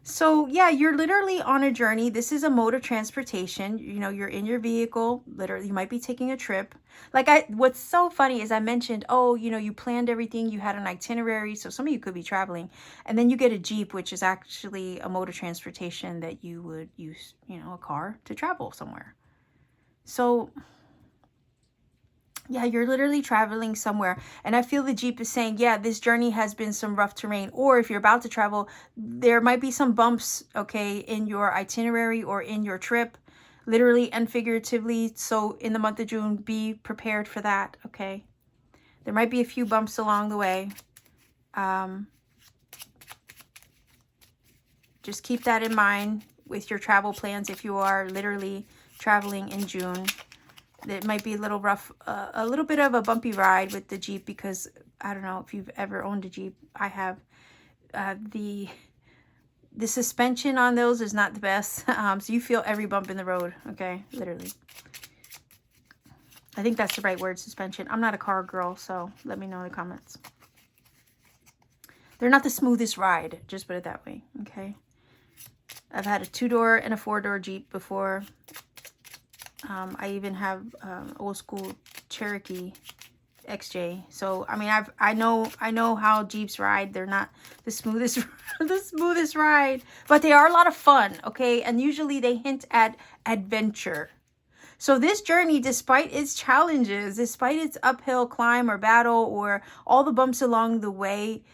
So yeah, you're literally on a journey. This is a mode of transportation. You know, you're in your vehicle. Literally, you might be taking a trip. Like what's so funny is I mentioned, oh, you know, you planned everything. You had an itinerary. So some of you could be traveling. And then you get a Jeep, which is actually a mode of transportation that you would use, you know, a car to travel somewhere. So Yeah, you're literally traveling somewhere. And I feel the Jeep is saying, yeah, this journey has been some rough terrain. Or if you're about to travel, there might be some bumps, okay, in your itinerary or in your trip, literally and figuratively. So in the month of June, be prepared for that, okay? There might be a few bumps along the way. Just keep that in mind with your travel plans if you are literally traveling in June. It might be a little rough, a little bit of a bumpy ride with the Jeep because I don't know if you've ever owned a Jeep. I have. The suspension on those is not the best. So you feel every bump in the road, okay? Literally. I think that's the right word, suspension. I'm not a car girl, so let me know in the comments. They're not the smoothest ride, just put it that way, okay? I've had a 2-door and a 4-door Jeep before. I even have old school Cherokee XJ. So I mean, I know how Jeeps ride. They're not the smoothest the smoothest ride, but they are a lot of fun, okay? And usually they hint at adventure. So this journey, despite its challenges, despite its uphill climb or battle or all the bumps along the way,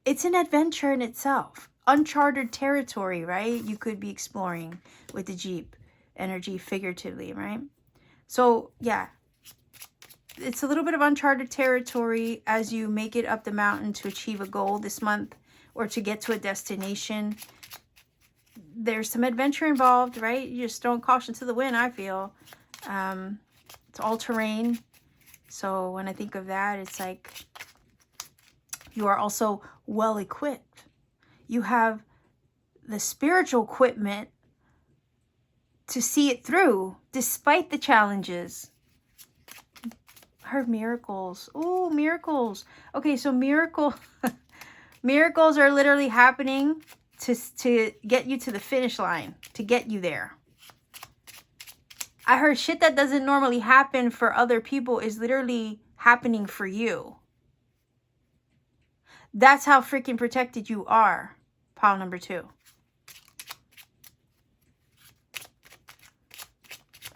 it's an adventure in itself. Uncharted territory, right? You could be exploring with the Jeep energy figuratively, right? So yeah, it's a little bit of uncharted territory as you make it up the mountain to achieve a goal this month or to get to a destination. There's some adventure involved, right? You're just throwing caution to the wind, I feel. It's all terrain. So when I think of that, it's like you are also well equipped. You have the spiritual equipment to see it through despite the challenges. I heard miracles. Oh, miracles. Okay, so miracles are literally happening to get you to the finish line, to get you there. I heard shit that doesn't normally happen for other people is literally happening for you. That's how freaking protected you are. Pile number 2.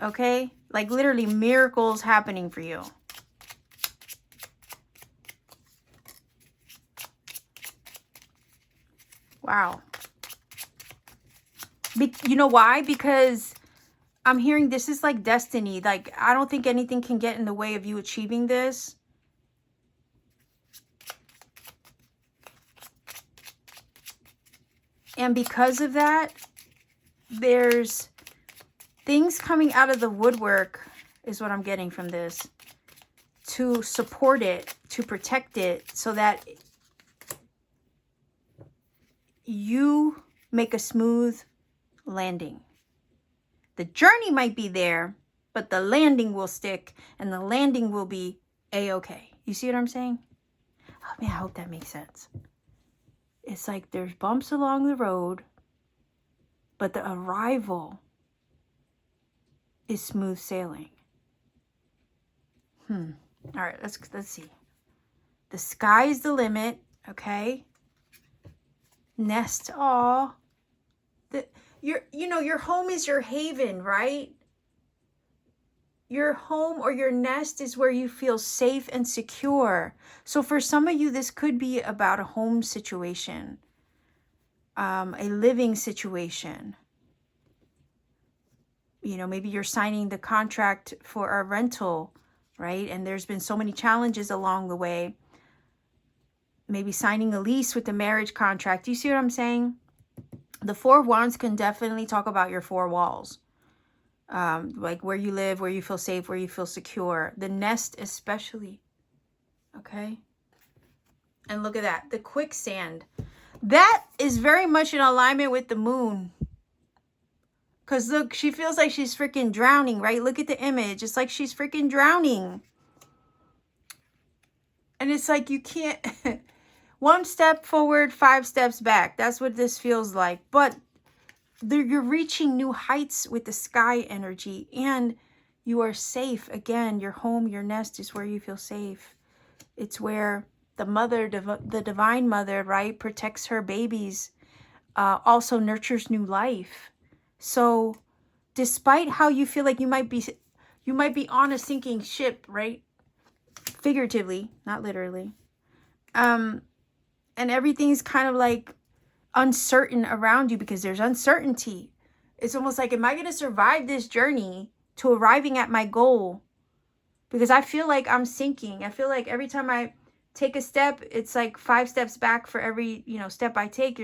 Okay? Like literally miracles happening for you. Wow. You know why? Because I'm hearing this is like destiny. Like, I don't think anything can get in the way of you achieving this. And because of that, there's things coming out of the woodwork, is what I'm getting from this, to support it, to protect it, so that you make a smooth landing. The journey might be there, but the landing will stick, and the landing will be a-okay. You see what I'm saying? Oh man, I hope that makes sense. It's like there's bumps along the road, but the arrival is smooth sailing. All right, let's see. The sky is the limit, okay? Nest, your home is your haven, right? Your home or your nest is where you feel safe and secure. So for some of you, this could be about a home situation, a living situation. You know, maybe you're signing the contract for a rental, right? And there's been so many challenges along the way. Maybe signing a lease with the marriage contract. Do you see what I'm saying? The 4 of Wands can definitely talk about your 4 walls. Like where you live, where you feel safe, where you feel secure. The nest especially. Okay? And look at that. The quicksand. That is very much in alignment with the moon. Because look, she feels like she's freaking drowning, right? Look at the image. It's like she's freaking drowning. And it's like you can't... 1 step forward, 5 steps back. That's what this feels like. But you're reaching new heights with the sky energy. And you are safe. Again, your home, your nest is where you feel safe. It's where the mother, the divine mother, right, protects her babies. Also nurtures new life. So despite how you feel like you might be You might be on a sinking ship, right? Figuratively, not literally. And everything's kind of like uncertain around you because there's uncertainty. It's almost like, am I going to survive this journey to arriving at my goal? Because I feel like I'm sinking. I feel like every time I take a step, it's like 5 steps back for every, step I take.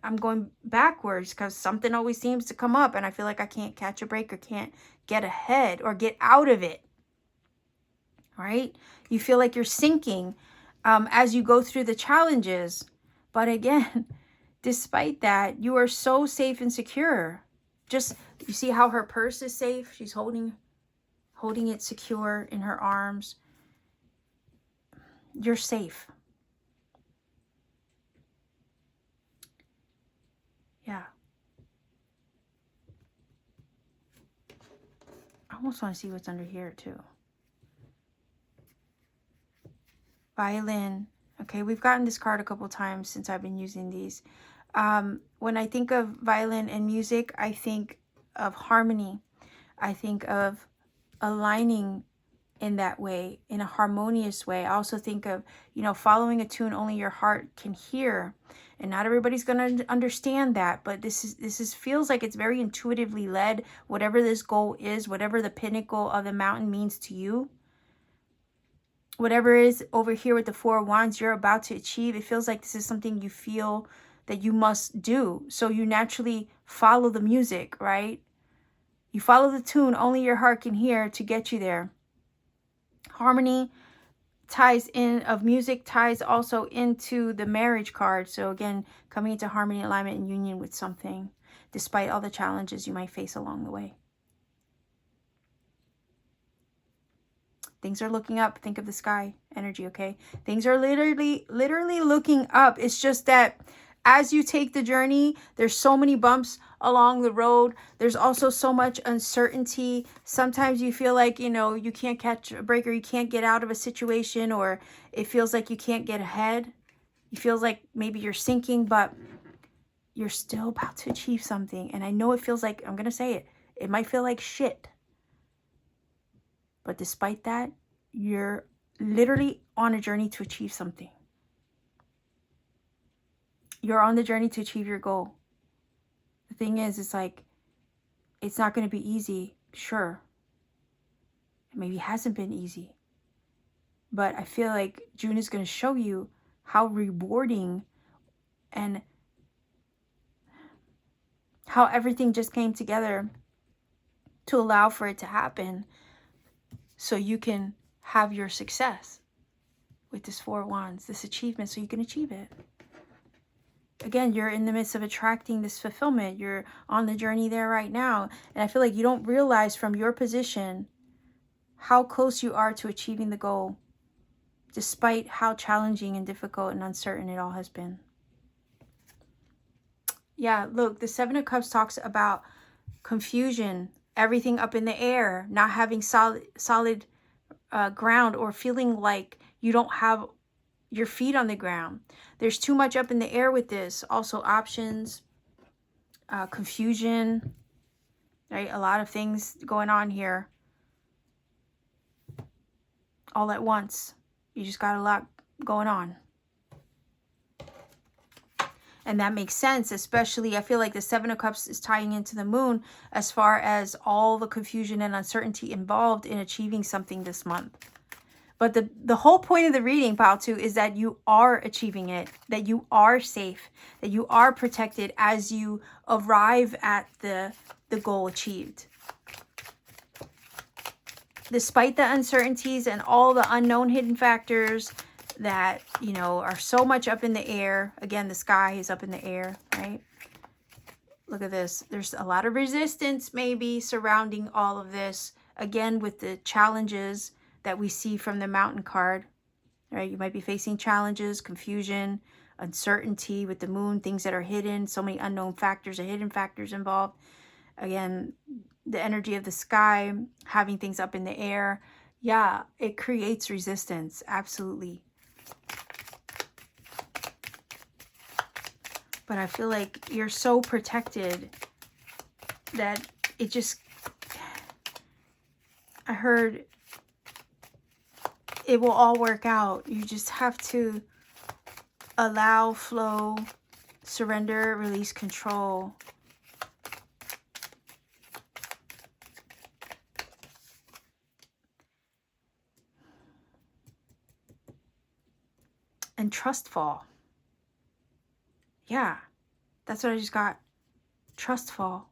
I'm going backwards because something always seems to come up and I feel like I can't catch a break or can't get ahead or get out of it. Right? You feel like you're sinking as you go through the challenges. But again, despite that, you are so safe and secure. Just, you see how her purse is safe? She's holding it secure in her arms. You're safe. Yeah. I almost want to see what's under here too. Violin. Okay, we've gotten this card a couple times since I've been using these. When I think of violin and music, I think of harmony. I think of aligning in that way, in a harmonious way. I also think of, following a tune only your heart can hear. And not everybody's going to understand that, but this feels like it's very intuitively led. Whatever this goal is, whatever the pinnacle of the mountain means to you, whatever is over here with the 4 of Wands you're about to achieve, it feels like this is something you feel that you must do. So you naturally follow the music, right? You follow the tune only your heart can hear to get you there. Harmony ties in of music ties also into the marriage card. So again, coming into harmony, alignment, and union with something, despite all the challenges you might face along the way. Things are looking up. Think of the sky energy, okay? Things are literally looking up. It's just that as you take the journey, there's so many bumps along the road. There's also so much uncertainty. Sometimes you feel like, you can't catch a break or you can't get out of a situation, or it feels like you can't get ahead. It feels like maybe you're sinking, but you're still about to achieve something. And I know it feels like, I'm going to say it, it might feel like shit. But despite that, you're literally on a journey to achieve something. You're on the journey to achieve your goal. The thing is, it's like, it's not going to be easy. Sure. Maybe it hasn't been easy. But I feel like June is going to show you how rewarding and how everything just came together to allow for it to happen. So you can have your success with this 4 of Wands, this achievement, so you can achieve it. Again, you're in the midst of attracting this fulfillment. You're on the journey there right now. And I feel like you don't realize from your position how close you are to achieving the goal, despite how challenging and difficult and uncertain it all has been. Yeah, look, the 7 of Cups talks about confusion, everything up in the air, not having solid ground, or feeling like you don't have your feet on the ground. There's too much up in the air with this. Also options, confusion, right? A lot of things going on here all at once. You just got a lot going on. And that makes sense, especially I feel like the 7 of Cups is tying into the moon as far as all the confusion and uncertainty involved in achieving something this month. But the whole point of the reading, Pile 2, is that you are achieving it, that you are safe, that you are protected as you arrive at the goal achieved. Despite the uncertainties and all the unknown hidden factors that, are so much up in the air. Again, the sky is up in the air, right? Look at this. There's a lot of resistance maybe surrounding all of this. Again, with the challenges that we see from the mountain card, right? You might be facing challenges, confusion, uncertainty with the moon, things that are hidden, so many unknown factors or hidden factors involved. Again, the energy of the sky, having things up in the air. Yeah, it creates resistance. Absolutely. But I feel like you're so protected that it just, I heard it will all work out. You just have to allow, flow, surrender, release, control. And trust fall. Yeah, that's what I just got. Trust fall.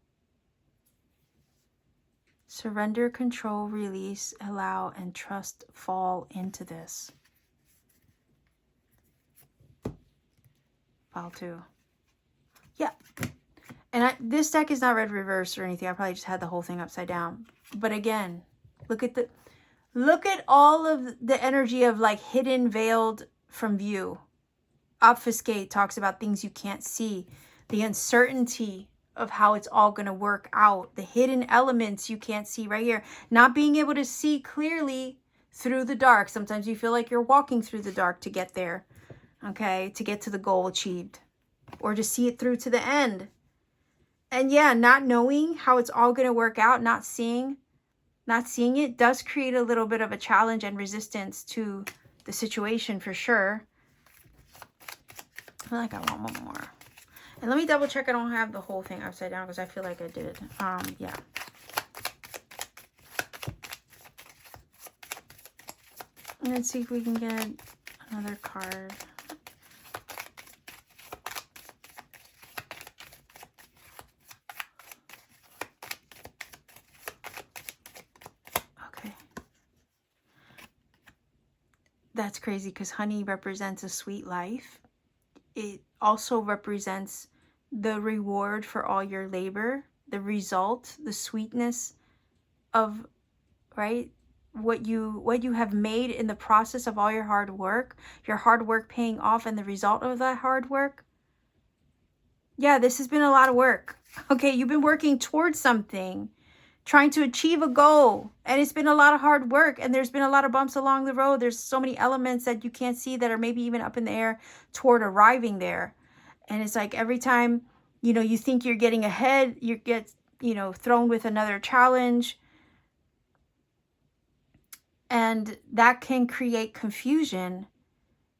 Surrender, control, release, allow, and trust fall into this. File 2. Yeah. And this deck is not read reverse or anything. I probably just had the whole thing upside down. But again, look at all of the energy of like hidden, veiled from view. Obfuscate talks about things you can't see. The uncertainty of how it's all going to work out. The hidden elements you can't see right here. Not being able to see clearly through the dark. Sometimes you feel like you're walking through the dark to get there. Okay, to get to the goal achieved. Or to see it through to the end. And yeah, not knowing how it's all going to work out, not seeing it does create a little bit of a challenge and resistance to the situation for sure. I feel like I want one more. And let me double check I don't have the whole thing upside down because I feel like I did. Yeah. Let's see if we can get another card. That's crazy because honey represents a sweet life. It also represents the reward for all your labor, the result, the sweetness of, right, what you have made in the process of all your hard work paying off, and the result of that hard work. Yeah, this has been a lot of work. Okay, you've been working towards something, trying to achieve a goal, and it's been a lot of hard work, and there's been a lot of bumps along the road. There's so many elements that you can't see that are maybe even up in the air toward arriving there. And it's like every time, you think you're getting ahead, you get, thrown with another challenge. And that can create confusion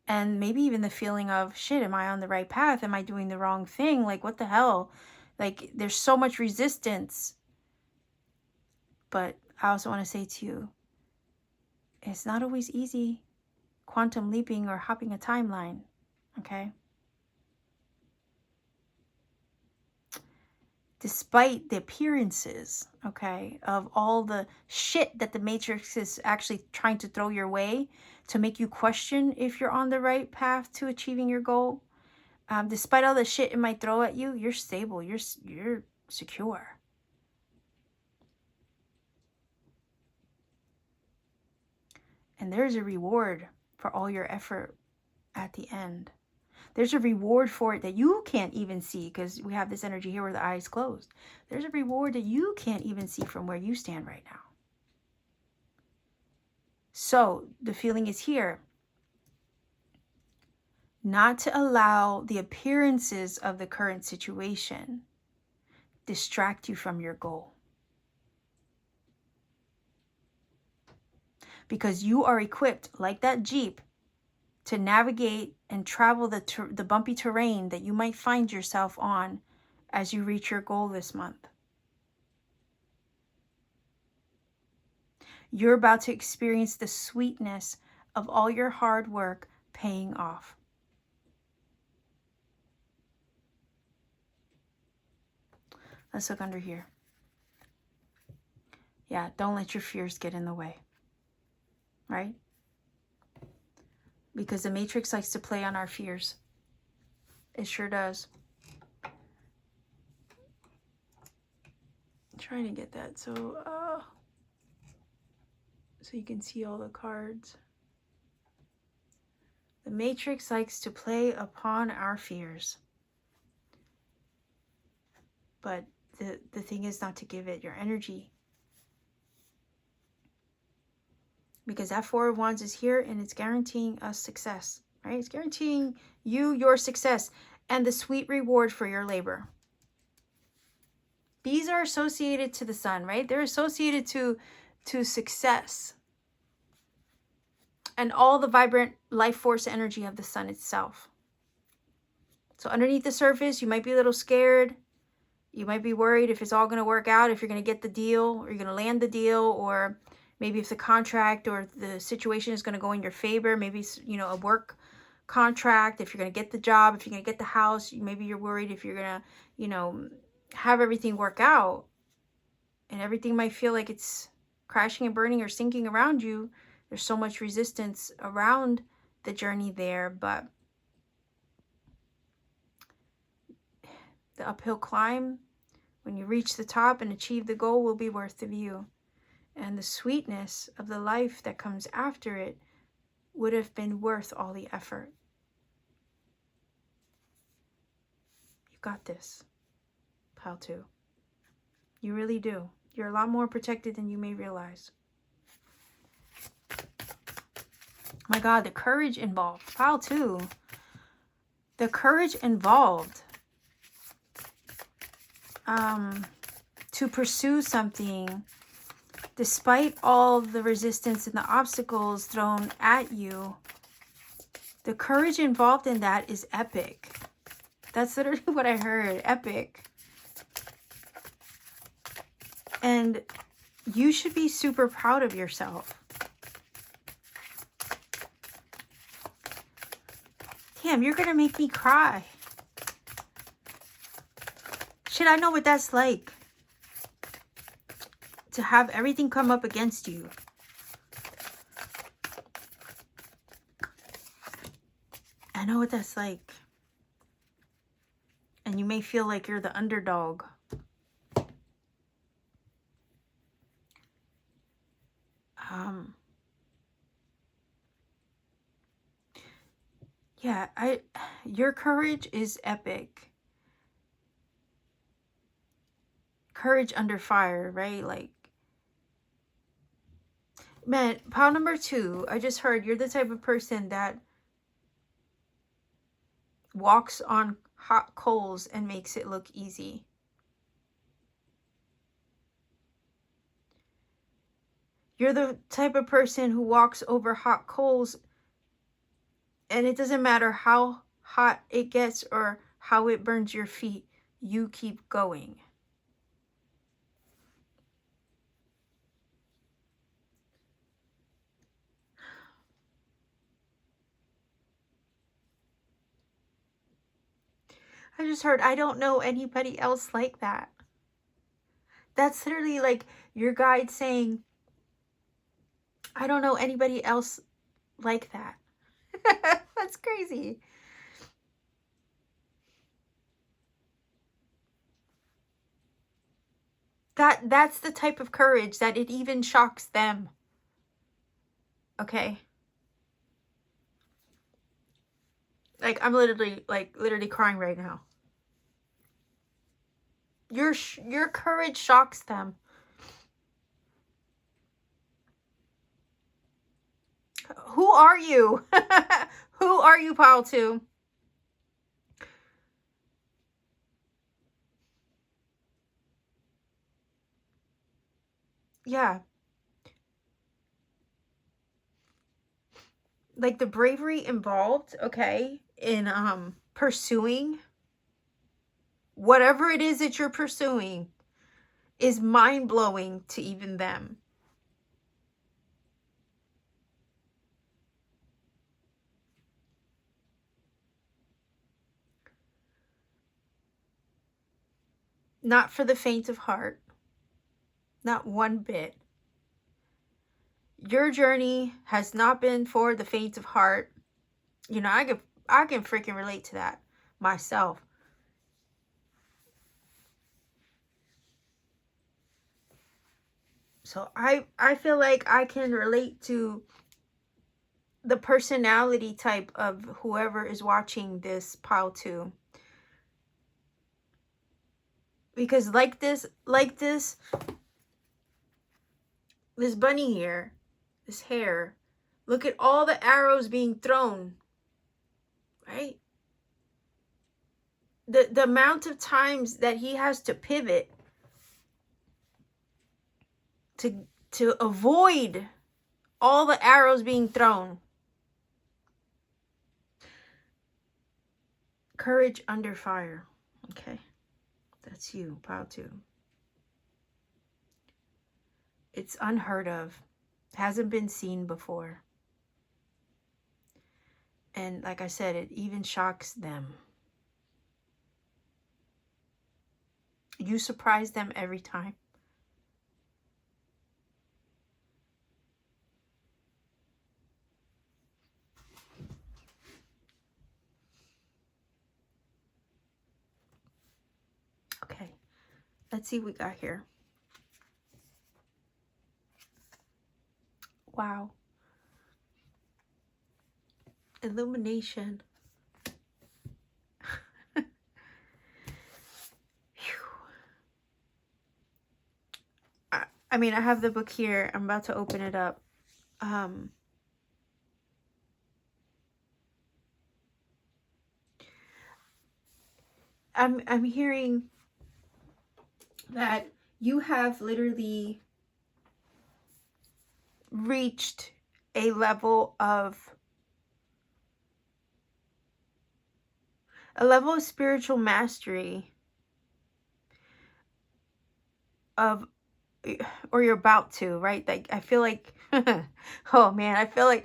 and maybe even the feeling of, shit, am I on the right path? Am I doing the wrong thing? Like, what the hell? Like, there's so much resistance. But I also want to say to you, it's not always easy quantum leaping or hopping a timeline, okay? Despite the appearances, okay, of all the shit that the Matrix is actually trying to throw your way to make you question if you're on the right path to achieving your goal, despite all the shit it might throw at you, you're stable, you're secure. And there's a reward for all your effort at the end. There's a reward for it that you can't even see because we have this energy here where the eyes closed. There's a reward that you can't even see from where you stand right now. So the feeling is here. Not to allow the appearances of the current situation distract you from your goal. Because you are equipped, like that Jeep, to navigate and travel the bumpy terrain that you might find yourself on as you reach your goal this month. You're about to experience the sweetness of all your hard work paying off. Let's look under here. Yeah, don't let your fears get in the way. Right? Because the Matrix likes to play on our fears. It sure does. I'm trying to get that so you can see all the cards. The Matrix likes to play upon our fears. But the thing is not to give it your energy. Because that Four of Wands is here and it's guaranteeing us success, right? It's guaranteeing you your success and the sweet reward for your labor. These are associated to the sun, right? They're associated to to success and all the vibrant life force energy of the sun itself. So underneath the surface, you might be a little scared. You might be worried if it's all going to work out, if you're going to get the deal, or you're going to land the deal, or maybe if the contract or the situation is going to go in your favor. Maybe it's, you know, a work contract, if you're going to get the job, if you're going to get the house. Maybe you're worried if you're going to, you know, have everything work out, and everything might feel like it's crashing and burning or sinking around you. There's so much resistance around the journey there, but the uphill climb, when you reach the top and achieve the goal, will be worth the view. And the sweetness of the life that comes after it would have been worth all the effort. You got this, pile 2. You really do. You're a lot more protected than you may realize. My God, the courage involved. Pile 2. The courage involved to pursue something despite all the resistance and the obstacles thrown at you. The courage involved in that is epic. That's literally what I heard. Epic. And you should be super proud of yourself. Damn, you're gonna make me cry. Shit, I know what that's like. To have everything come up against you. I know what that's like. And you may feel like you're the underdog. Yeah, your courage is epic. Courage under fire, right? Like, man, pile number 2, I just heard you're the type of person that walks on hot coals and makes it look easy. You're the type of person who walks over hot coals, and it doesn't matter how hot it gets or how it burns your feet, you keep going. I just heard, I don't know anybody else like that. That's literally like your guide saying, I don't know anybody else like that. That's crazy. That's the type of courage that it even shocks them. Okay? Like, I'm literally crying right now. Your courage shocks them. Who are you? Who are you, pile 2? Yeah. Like, the bravery involved, okay, in pursuing whatever it is that you're pursuing is mind-blowing to even them. Not for the faint of heart. Not one bit. Your journey has not been for the faint of heart. You know, I can freaking relate to that myself. So I feel like I can relate to the personality type of whoever is watching this pile 2. Because like this bunny here, this hair, look at all the arrows being thrown, right? The amount of times that he has to pivot to to avoid all the arrows being thrown. Courage under fire. Okay. That's you, pile 2. It's unheard of. Hasn't been seen before. And like I said, it even shocks them. You surprise them every time. Okay, let's see what we got here. Wow. Illumination. I mean, I have the book here. I'm about to open it up. I'm hearing that you have literally reached a level of spiritual mastery of, or you're about to, right? Like, I feel like, oh man, I feel like,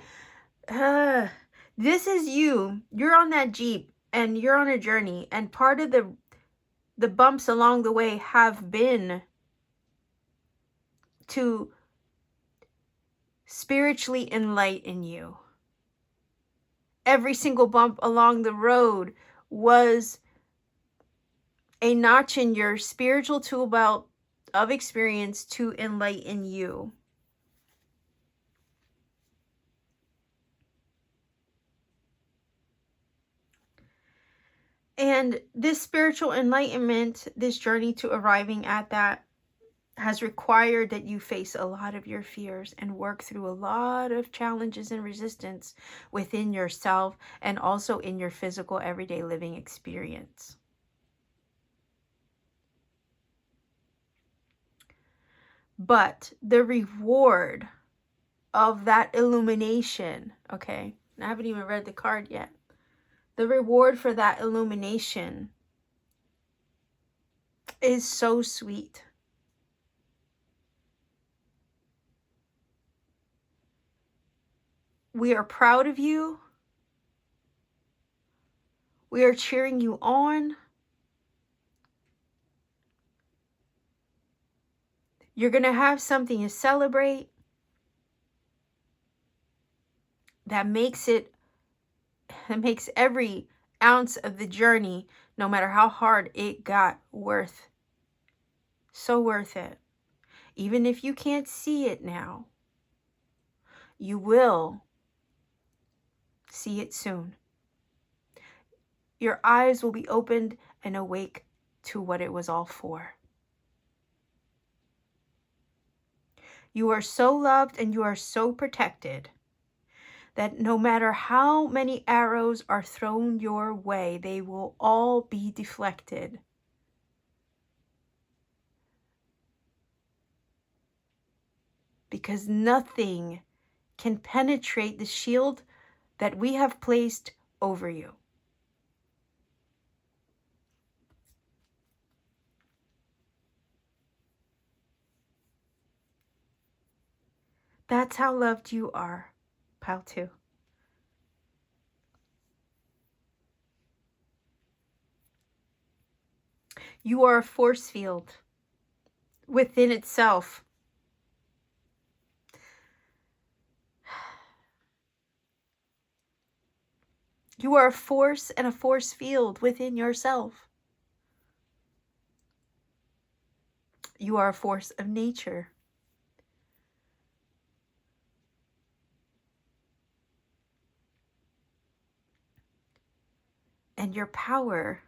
this is you. You're on that Jeep and you're on a journey, and part of the bumps along the way have been to spiritually enlighten you. Every single bump along the road was a notch in your spiritual tool belt of experience to enlighten you. And this spiritual enlightenment, this journey to arriving at that, has required that you face a lot of your fears and work through a lot of challenges and resistance within yourself and also in your physical everyday living experience. But the reward of that illumination, okay, I haven't even read the card yet. The reward for that illumination is so sweet. We are proud of you. We are cheering you on. You're going to have something to celebrate that makes every ounce of the journey, no matter how hard it got, so worth it. Even if you can't see it now, you will see it soon. Your eyes will be opened and awake to what it was all for. You are so loved and you are so protected that no matter how many arrows are thrown your way, they will all be deflected. Because nothing can penetrate the shield that we have placed over you. That's how loved you are, pile 2. You are a force field within itself. You are a force and a force field within yourself. You are a force of nature. And your power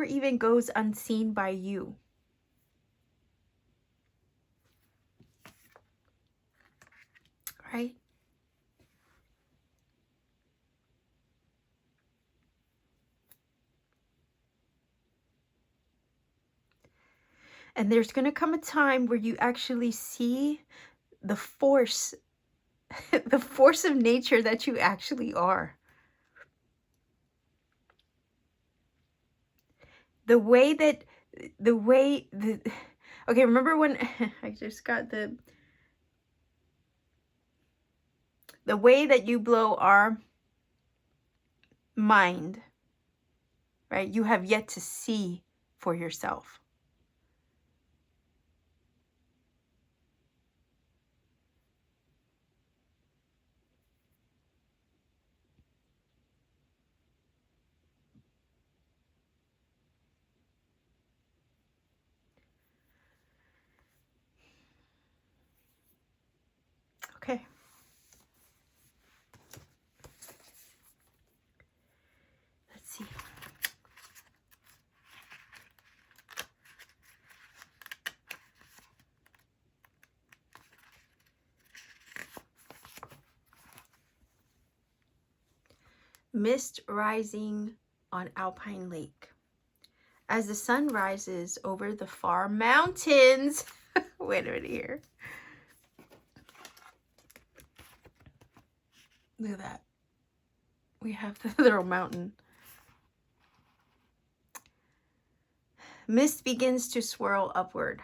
even goes unseen by you. Right? And there's going to come a time where you actually see the force, the force of nature that you actually are. The way, okay, remember when I just got the way that you blow our mind, right? You have yet to see for yourself. Okay. Let's see. Mist rising on Alpine Lake. As the sun rises over the far mountains. Wait a minute here. Look at that. We have the little mountain. Mist begins to swirl upward,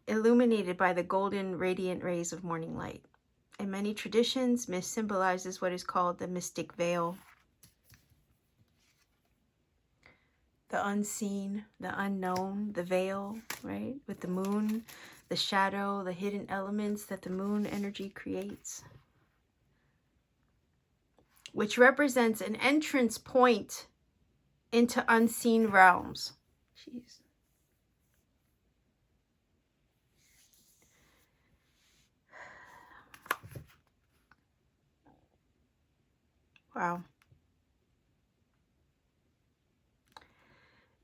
illuminated by the golden, radiant rays of morning light. In many traditions, mist symbolizes what is called the mystic veil. The unseen, the unknown, the veil, right? With the moon, the shadow, the hidden elements that the moon energy creates, which represents an entrance point into unseen realms. Jeez. Wow.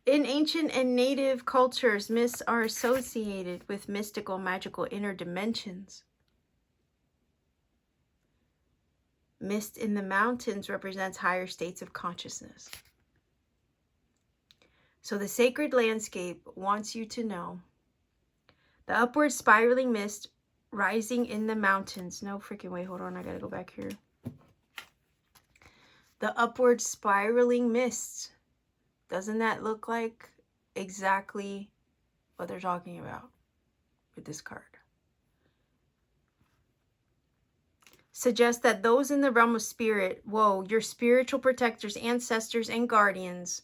In ancient and native cultures, mists are associated with mystical, magical inner dimensions. Mist in the mountains represents higher states of consciousness. So the sacred landscape wants you to know the upward spiraling mist rising in the mountains. No freaking way. Hold on. I got to go back here. The upward spiraling mist. Doesn't that look like exactly what they're talking about with this card? Suggests that those in the realm of spirit, whoa, your spiritual protectors, ancestors, and guardians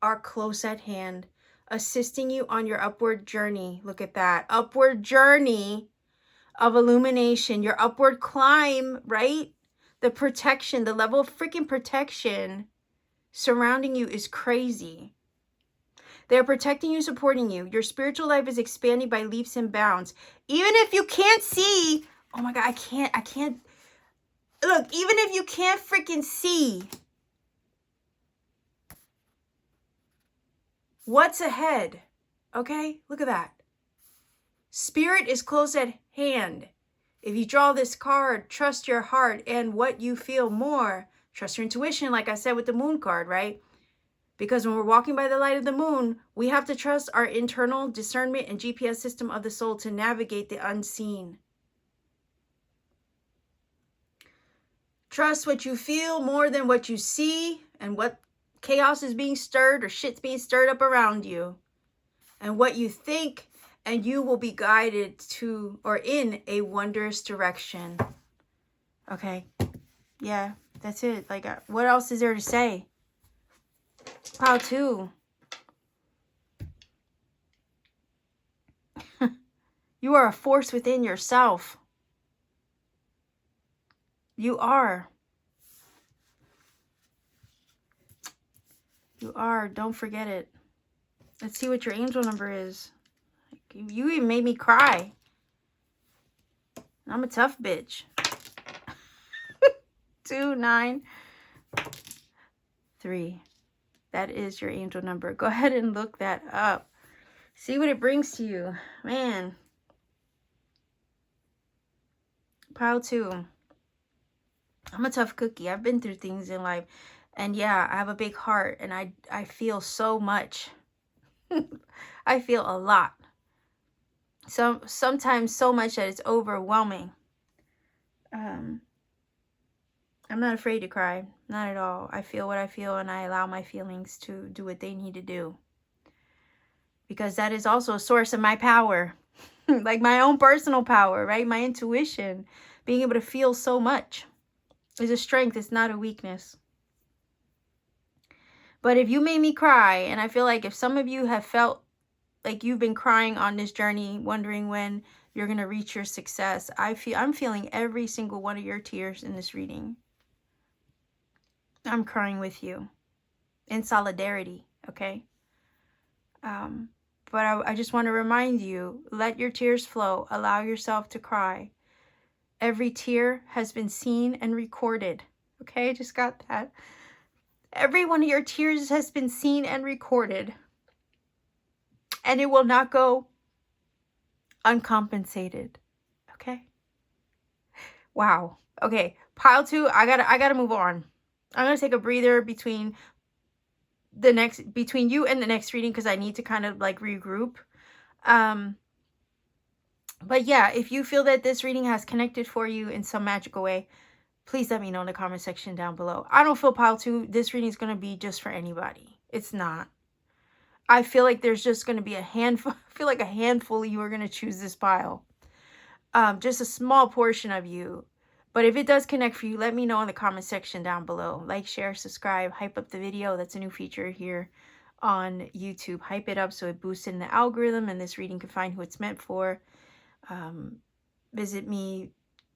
are close at hand, assisting you on your upward journey. Look at that. Upward journey of illumination. Your upward climb, right? The protection, the level of freaking protection surrounding you is crazy. They're protecting you, supporting you. Your spiritual life is expanding by leaps and bounds. Even if you can't see, oh my God, I can't. Look, even if you can't freaking see what's ahead, okay? Look at that. Spirit is close at hand. If you draw this card, trust your heart and what you feel more. Trust your intuition, like I said with the moon card, right? Because when we're walking by the light of the moon, we have to trust our internal discernment and GPS system of the soul to navigate the unseen. Trust what you feel more than what you see and what chaos is being stirred or shit's being stirred up around you. And what you think, and you will be guided to or in a wondrous direction. Okay. Yeah, that's it. Like, what else is there to say? How to? You are a force within yourself. You are. You are. Don't forget it. Let's see what your angel number is. You even made me cry. I'm a tough bitch. 2, 9, 3. That is your angel number. Go ahead and look that up. See what it brings to you. Man. Pile 2. I'm a tough cookie. I've been through things in life. And yeah, I have a big heart. And I feel so much. I feel a lot. Sometimes so much that it's overwhelming. I'm not afraid to cry. Not at all. I feel what I feel, and I allow my feelings to do what they need to do. Because that is also a source of my power. Like my own personal power, right? My intuition. Being able to feel so much is a strength. It's not a weakness. But if you made me cry, and I feel like if some of you have felt like you've been crying on this journey, wondering when you're going to reach your success, I'm feeling every single one of your tears in this reading. I'm crying with you in solidarity, okay? But I just want to remind you, let your tears flow. Allow yourself to cry. Every tear has been seen and recorded, okay? Just got that. Every one of your tears has been seen and recorded. And it will not go uncompensated, okay? Wow. Okay, pile 2, I gotta move on. I'm gonna take a breather between you and the next reading, because I need to kind of like regroup. But yeah, if you feel that this reading has connected for you in some magical way, please let me know in the comment section down below. I don't feel pile 2, this reading is gonna be just for anybody. It's not. I feel like there's just gonna be a handful. I feel like a handful of you are gonna choose this pile. Just a small portion of you. But if it does connect for you, let me know in the comment section down below. Like, share, subscribe, hype up the video. That's a new feature here on YouTube. Hype it up so it boosts in the algorithm and this reading can find who it's meant for. Visit me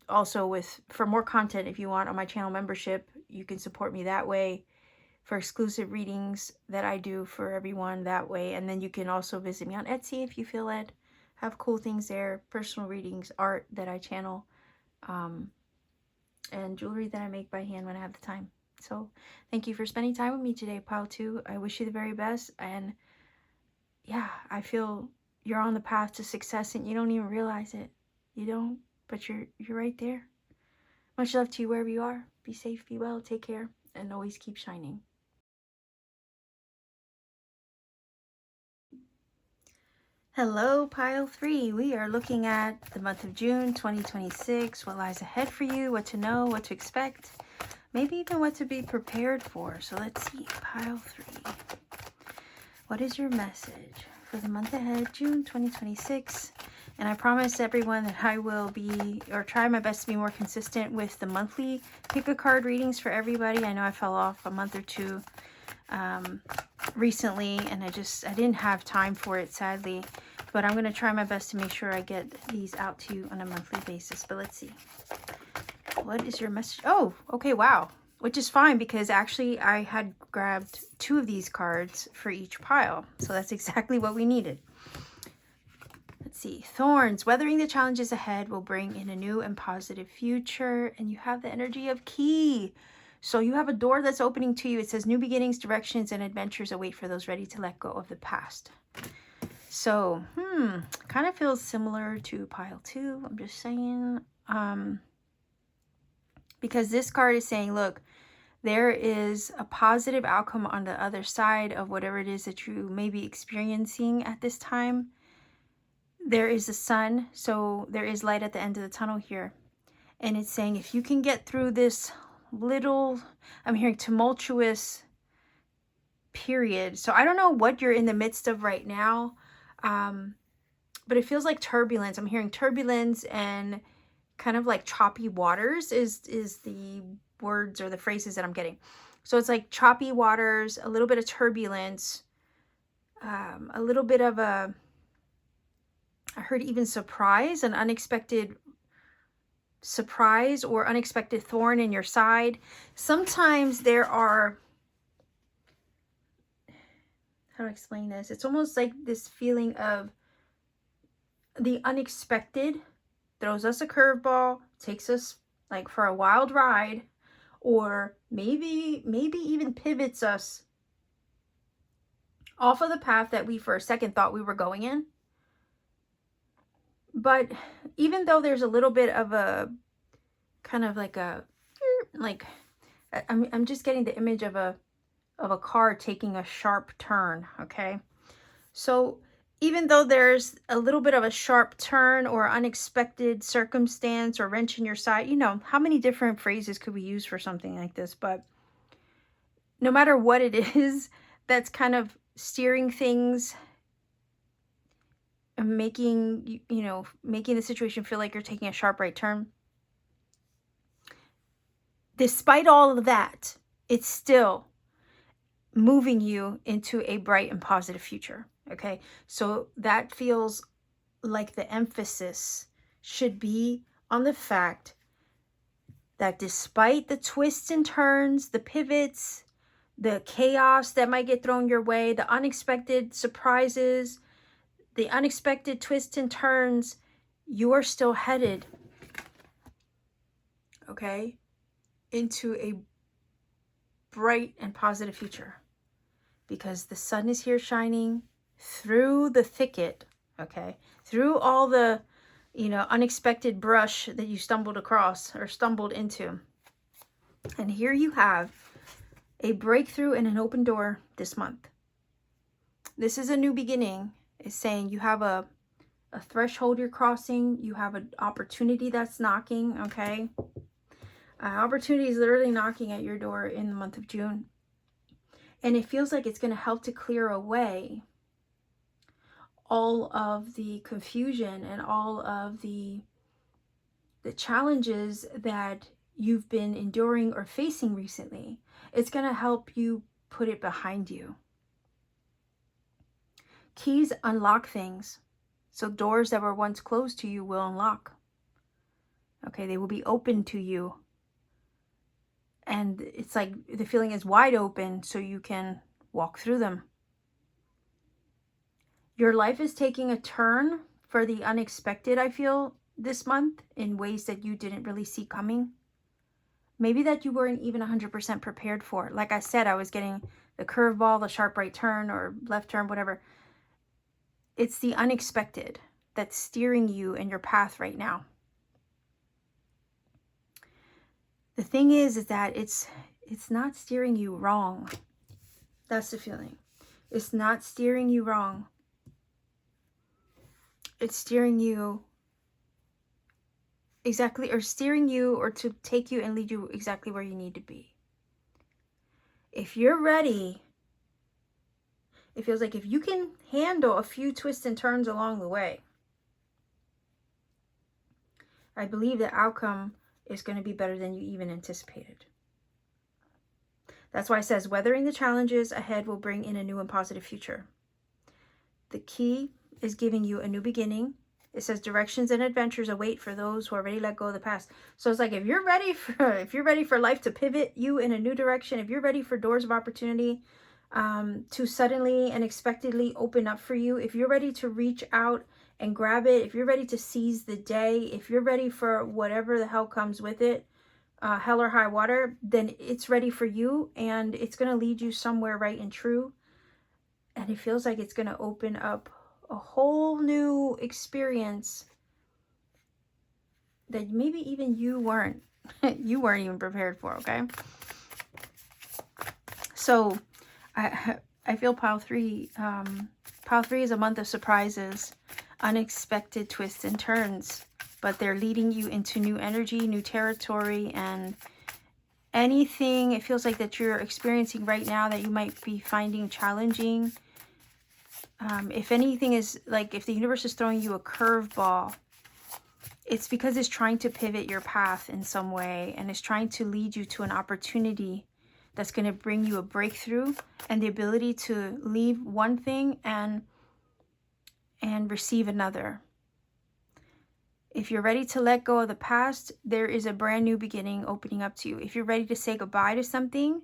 also for more content if you want on my channel membership. You can support me that way for exclusive readings that I do for everyone that way. And then you can also visit me on Etsy if you feel led. Have cool things there, personal readings, art that I channel, and jewelry that I make by hand when I have the time. So thank you for spending time with me today, pile 2. I wish you the very best. And yeah, I feel you're on the path to success and you don't even realize it. You don't, but you're right there. Much love to you wherever you are. Be safe, be well, take care, and always keep shining. Hello, pile 3. We are looking at the month of June 2026. What lies ahead for you, what to know, what to expect, maybe even what to be prepared for. So let's see, pile 3. What is your message for the month ahead, June 2026? And I promise everyone that I will be, or try my best to be more consistent with the monthly pick a card readings for everybody. I know I fell off a month or two recently, and I didn't have time for it, sadly. But I'm going to try my best to make sure I get these out to you on a monthly basis. But let's see. What is your message? Oh, okay, wow. Which is fine, because actually I had grabbed 2 of these cards for each pile. So that's exactly what we needed. Let's see. Thorns. Weathering the challenges ahead will bring in a new and positive future. And you have the energy of key. So you have a door that's opening to you. It says new beginnings, directions, and adventures await for those ready to let go of the past. So, kind of feels similar to pile 2. I'm just saying, because this card is saying, look, there is a positive outcome on the other side of whatever it is that you may be experiencing at this time. There is a sun, so there is light at the end of the tunnel here. And it's saying if you can get through this little, I'm hearing tumultuous period. So I don't know what you're in the midst of right now, but it feels like turbulence. I'm hearing turbulence and kind of like choppy waters is the words or the phrases that I'm getting. So it's like choppy waters, a little bit of turbulence, a little bit of I heard even surprise, an unexpected surprise or unexpected thorn in your side. Sometimes there are, how do I explain this? It's almost like this feeling of the unexpected throws us a curveball, takes us like for a wild ride, or maybe even pivots us off of the path that we for a second thought we were going in. But even though there's a little bit of a kind of like a, like, I'm just getting the image of a car taking a sharp turn, okay? So even though there's a little bit of a sharp turn or unexpected circumstance or wrench in your side, you know, how many different phrases could we use for something like this? But no matter what it is that's kind of steering things and making, you know, making the situation feel like you're taking a sharp right turn, despite all of that, it's still moving you into a bright and positive future. Okay, so that feels like the emphasis should be on the fact that despite the twists and turns, the pivots, the chaos that might get thrown your way, the unexpected surprises, the unexpected twists and turns, you are still headed, okay, into a bright and positive future, because the sun is here shining through the thicket, okay, through all the, you know, unexpected brush that you stumbled across or stumbled into. And here you have a breakthrough and an open door this month. This is a new beginning. It's saying you have a threshold you're crossing. You have an opportunity that's knocking, okay? Opportunity is literally knocking at your door in the month of June. And it feels like it's going to help to clear away all of the confusion and all of the challenges that you've been enduring or facing recently. It's going to help you put it behind you. Keys unlock things. So doors that were once closed to you will unlock. Okay, they will be open to you. And it's like the feeling is wide open so you can walk through them. Your life is taking a turn for the unexpected, I feel, this month in ways that you didn't really see coming. Maybe that you weren't even 100% prepared for. Like I said, I was getting the curveball, the sharp right turn or left turn, whatever. It's the unexpected that's steering you in your path right now. The thing is that it's not steering you wrong. That's the feeling. It's not steering you wrong. It's steering you exactly, or steering you, or to take you and lead you exactly where you need to be. If you're ready, it feels like if you can handle a few twists and turns along the way, I believe the outcome is going to be better than you even anticipated. That's why it says weathering the challenges ahead will bring in a new and positive future. The key is giving you a new beginning. It says directions and adventures await for those who already let go of the past. So it's like if you're ready for life to pivot you in a new direction, if you're ready for doors of opportunity to suddenly and unexpectedly open up for you, if you're ready to reach out and grab it, if you're ready to seize the day, if you're ready for whatever the hell comes with it, hell or high water, then it's ready for you, and it's going to lead you somewhere right and true. And it feels like it's going to open up a whole new experience that maybe even you weren't even prepared for, okay? So I feel pile 3 is a month of surprises, unexpected twists and turns, but they're leading you into new energy, new territory, and anything it feels like that you're experiencing right now that you might be finding challenging. If anything is like, if the universe is throwing you a curveball, it's because it's trying to pivot your path in some way, and it's trying to lead you to an opportunity that's going to bring you a breakthrough and the ability to leave one thing and receive another. If you're ready to let go of the past, there is a brand new beginning opening up to you. If you're ready to say goodbye to something,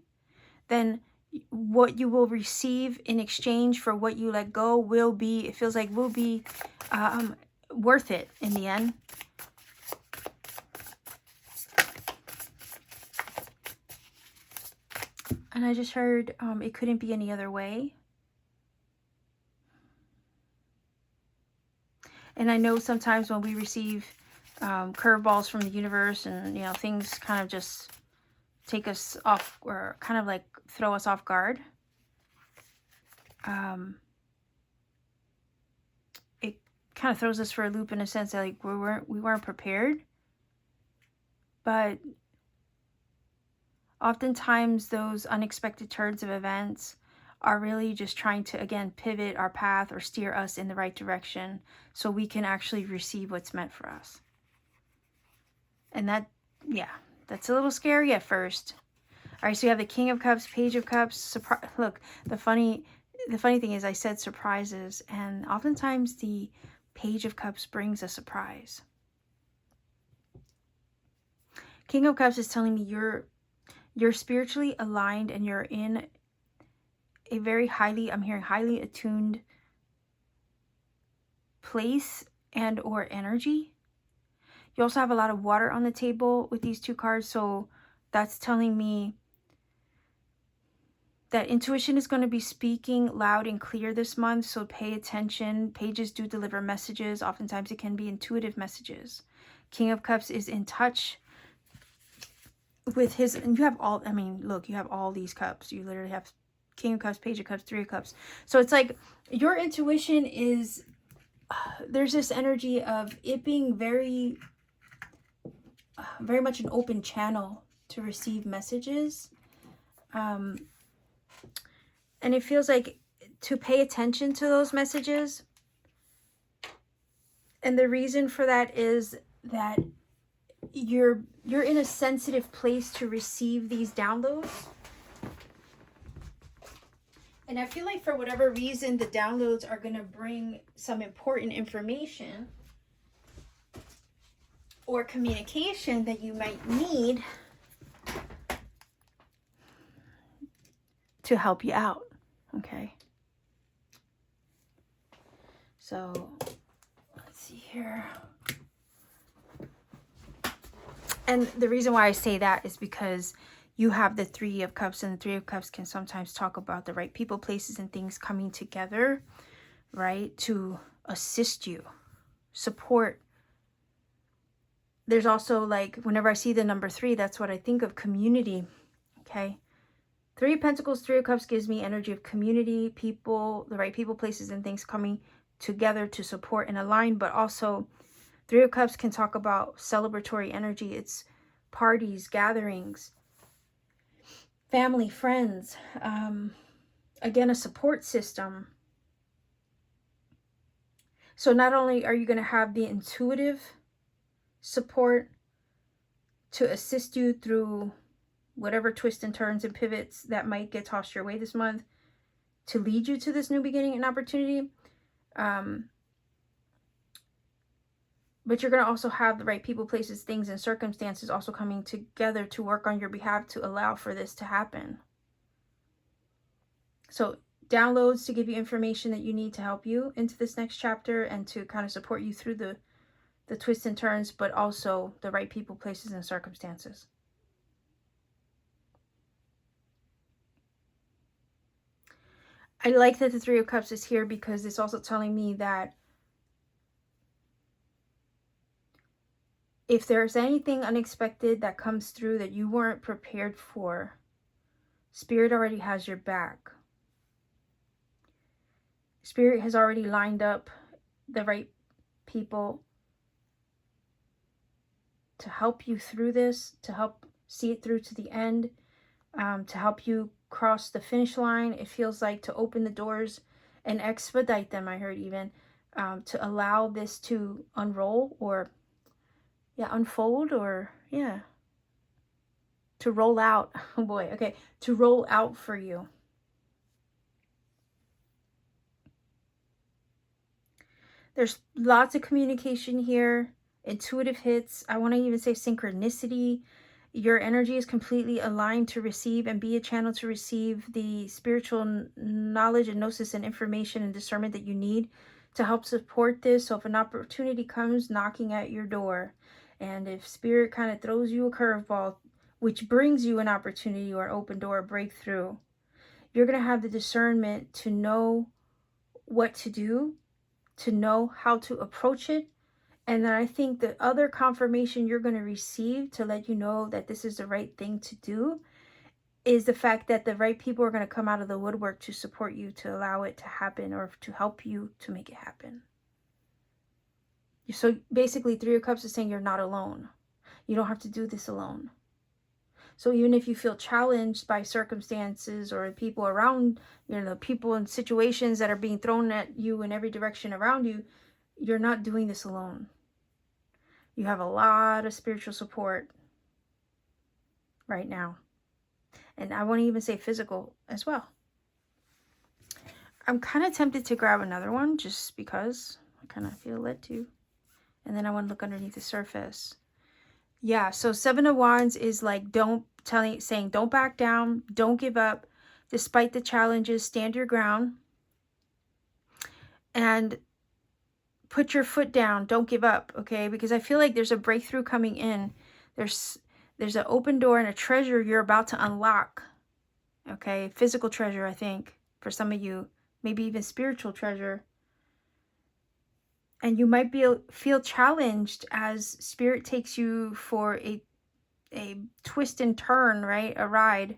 then what you will receive in exchange for what you let go will be, it feels like will be worth it in the end. And I just heard it couldn't be any other way. And I know sometimes when we receive curveballs from the universe, and, you know, things kind of just take us off, or kind of like throw us off guard. kind of throws us for a loop in a sense that like we weren't prepared. But oftentimes those unexpected turns of events are really just trying to, again, pivot our path or steer us in the right direction so we can actually receive what's meant for us. And that, yeah, that's a little scary at first. All right, so you have the King of Cups, Page of Cups. Look, the funny thing is I said surprises, and oftentimes the Page of Cups brings a surprise. King of Cups is telling me you're spiritually aligned and you're in a very I'm hearing highly attuned place and or energy. You also have a lot of water on the table with these two cards, so that's telling me that intuition is going to be speaking loud and clear this month, so pay attention. Pages do deliver messages. Oftentimes it can be intuitive messages. King of Cups is in touch with his, and you have all, I mean, look, you have all these cups. You literally have King of Cups, Page of Cups, Three of Cups. So it's like your intuition is, there's this energy of it being very much an open channel to receive messages. And it feels like to pay attention to those messages. And the reason for that is that you're in a sensitive place to receive these downloads. And I feel like for whatever reason, the downloads are going to bring some important information or communication that you might need to help you out. Okay. So let's see here. And the reason why I say that is because you have the Three of Cups, and the Three of Cups can sometimes talk about the right people, places, and things coming together, right, to assist you, support. There's also, like, whenever I see the number 3, that's what I think of, community, okay? Three of Pentacles, Three of Cups gives me energy of community, people, the right people, places, and things coming together to support and align, but also Three of Cups can talk about celebratory energy. It's parties, gatherings, family, friends, again, a support system. So not only are you going to have the intuitive support to assist you through whatever twists and turns and pivots that might get tossed your way this month to lead you to this new beginning and opportunity, but you're going to also have the right people, places, things, and circumstances also coming together to work on your behalf to allow for this to happen. So downloads to give you information that you need to help you into this next chapter and to kind of support you through the twists and turns, but also the right people, places, and circumstances. I like that the Three of Cups is here because it's also telling me that if there's anything unexpected that comes through that you weren't prepared for, Spirit already has your back. Spirit has already lined up the right people to help you through this, to help see it through to the end, to help you cross the finish line. It feels like to open the doors and expedite them, I heard even, to allow this to unroll or unfold, or to roll out. Oh boy, okay, to roll out for you. There's lots of communication here, intuitive hits. I want to even say synchronicity. Your energy is completely aligned to receive and be a channel to receive the spiritual knowledge and gnosis and information and discernment that you need to help support this. So if an opportunity comes knocking at your door, and if Spirit kind of throws you a curveball, which brings you an opportunity or open door, breakthrough, you're going to have the discernment to know what to do, to know how to approach it. And then I think the other confirmation you're going to receive to let you know that this is the right thing to do is the fact that the right people are going to come out of the woodwork to support you, to allow it to happen, or to help you to make it happen. So basically, Three of Cups is saying you're not alone. You don't have to do this alone. So even if you feel challenged by circumstances or people around, people and situations that are being thrown at you in every direction around you, you're not doing this alone. You have a lot of spiritual support right now. And I want to even say physical as well. I'm kind of tempted to grab another one just because I kind of feel led to. And then I want to look underneath the surface. Yeah, so Seven of Wands is like saying don't back down, don't give up. Despite the challenges, stand your ground. And put your foot down, don't give up, okay? Because I feel like there's a breakthrough coming in. There's an open door and a treasure you're about to unlock. Okay, physical treasure, I think, for some of you, maybe even spiritual treasure. And you might feel challenged as Spirit takes you for a twist and turn, right? A ride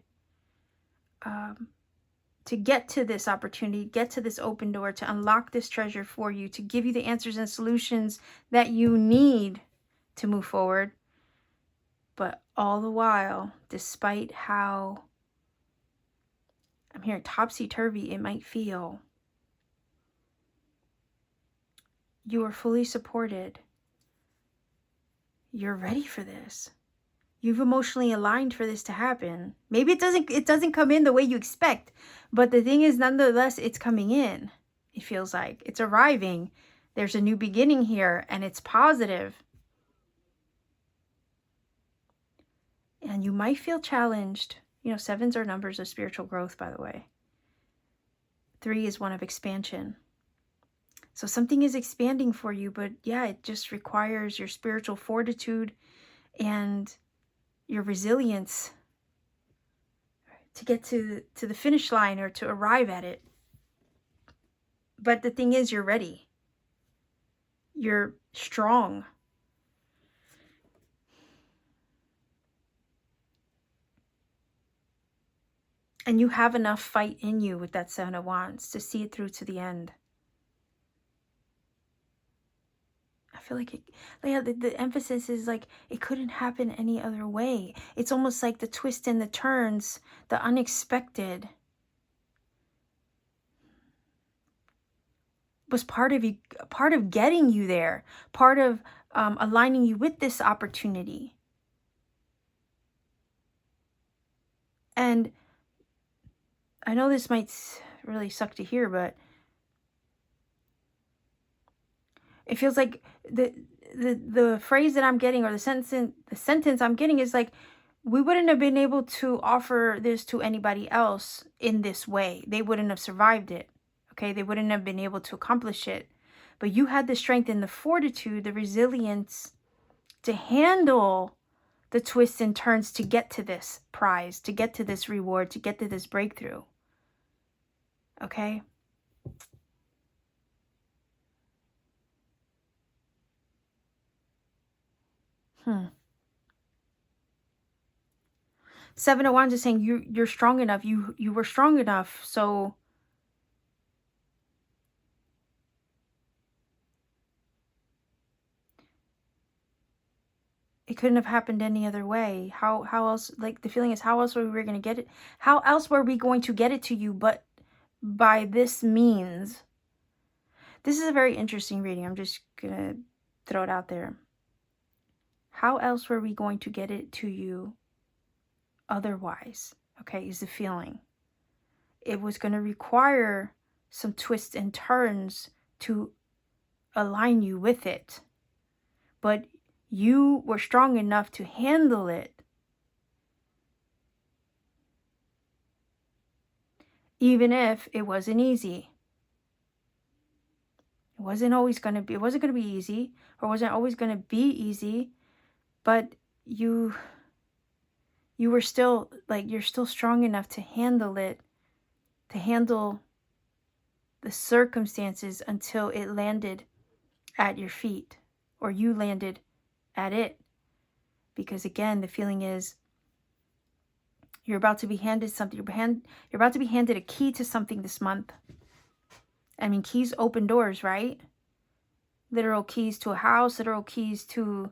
to get to this opportunity, get to this open door, to unlock this treasure for you, to give you the answers and solutions that you need to move forward. But all the while, despite how, I'm hearing topsy-turvy it might feel, you are fully supported. You're ready for this. You've emotionally aligned for this to happen. Maybe it doesn't come in the way you expect, but the thing is, nonetheless, it's coming in. It feels like it's arriving. There's a new beginning here, and it's positive. And you might feel challenged. Sevens are numbers of spiritual growth, by the way. 3 is one of expansion. So something is expanding for you, but yeah, it just requires your spiritual fortitude and your resilience to get to the finish line or to arrive at it. But the thing is, you're ready. You're strong. And you have enough fight in you with that Seven of Wands to see it through to the end. I feel like the emphasis is like it couldn't happen any other way. It's almost like the twists and the turns, the unexpected was part of getting you there, part of aligning you with this opportunity. And I know this might really suck to hear, but it feels like the phrase that I'm getting, or the sentence I'm getting, is like, we wouldn't have been able to offer this to anybody else in this way. They wouldn't have survived it. Okay, they wouldn't have been able to accomplish it. But you had the strength and the fortitude, the resilience to handle the twists and turns to get to this prize, to get to this reward, to get to this breakthrough. Okay? Seven of Wands is saying you're strong enough. You were strong enough. So it couldn't have happened any other way. How else? Like, the feeling is, how else were we going to get it? How else were we going to get it to you but by this means? This is a very interesting reading. I'm just going to throw it out there. How else were we going to get it to you otherwise? Okay, is the feeling. It was going to require some twists and turns to align you with it. But you were strong enough to handle it. Even if it wasn't easy. It wasn't going to be easy, or wasn't always going to be easy, but you were still, like, you're still strong enough to handle it, to handle the circumstances until it landed at your feet, or you landed at it. Because again, the feeling is you're about to be handed something. You're about to be handed a key to something this month. I mean, keys open doors, right? literal keys to a house, literal keys to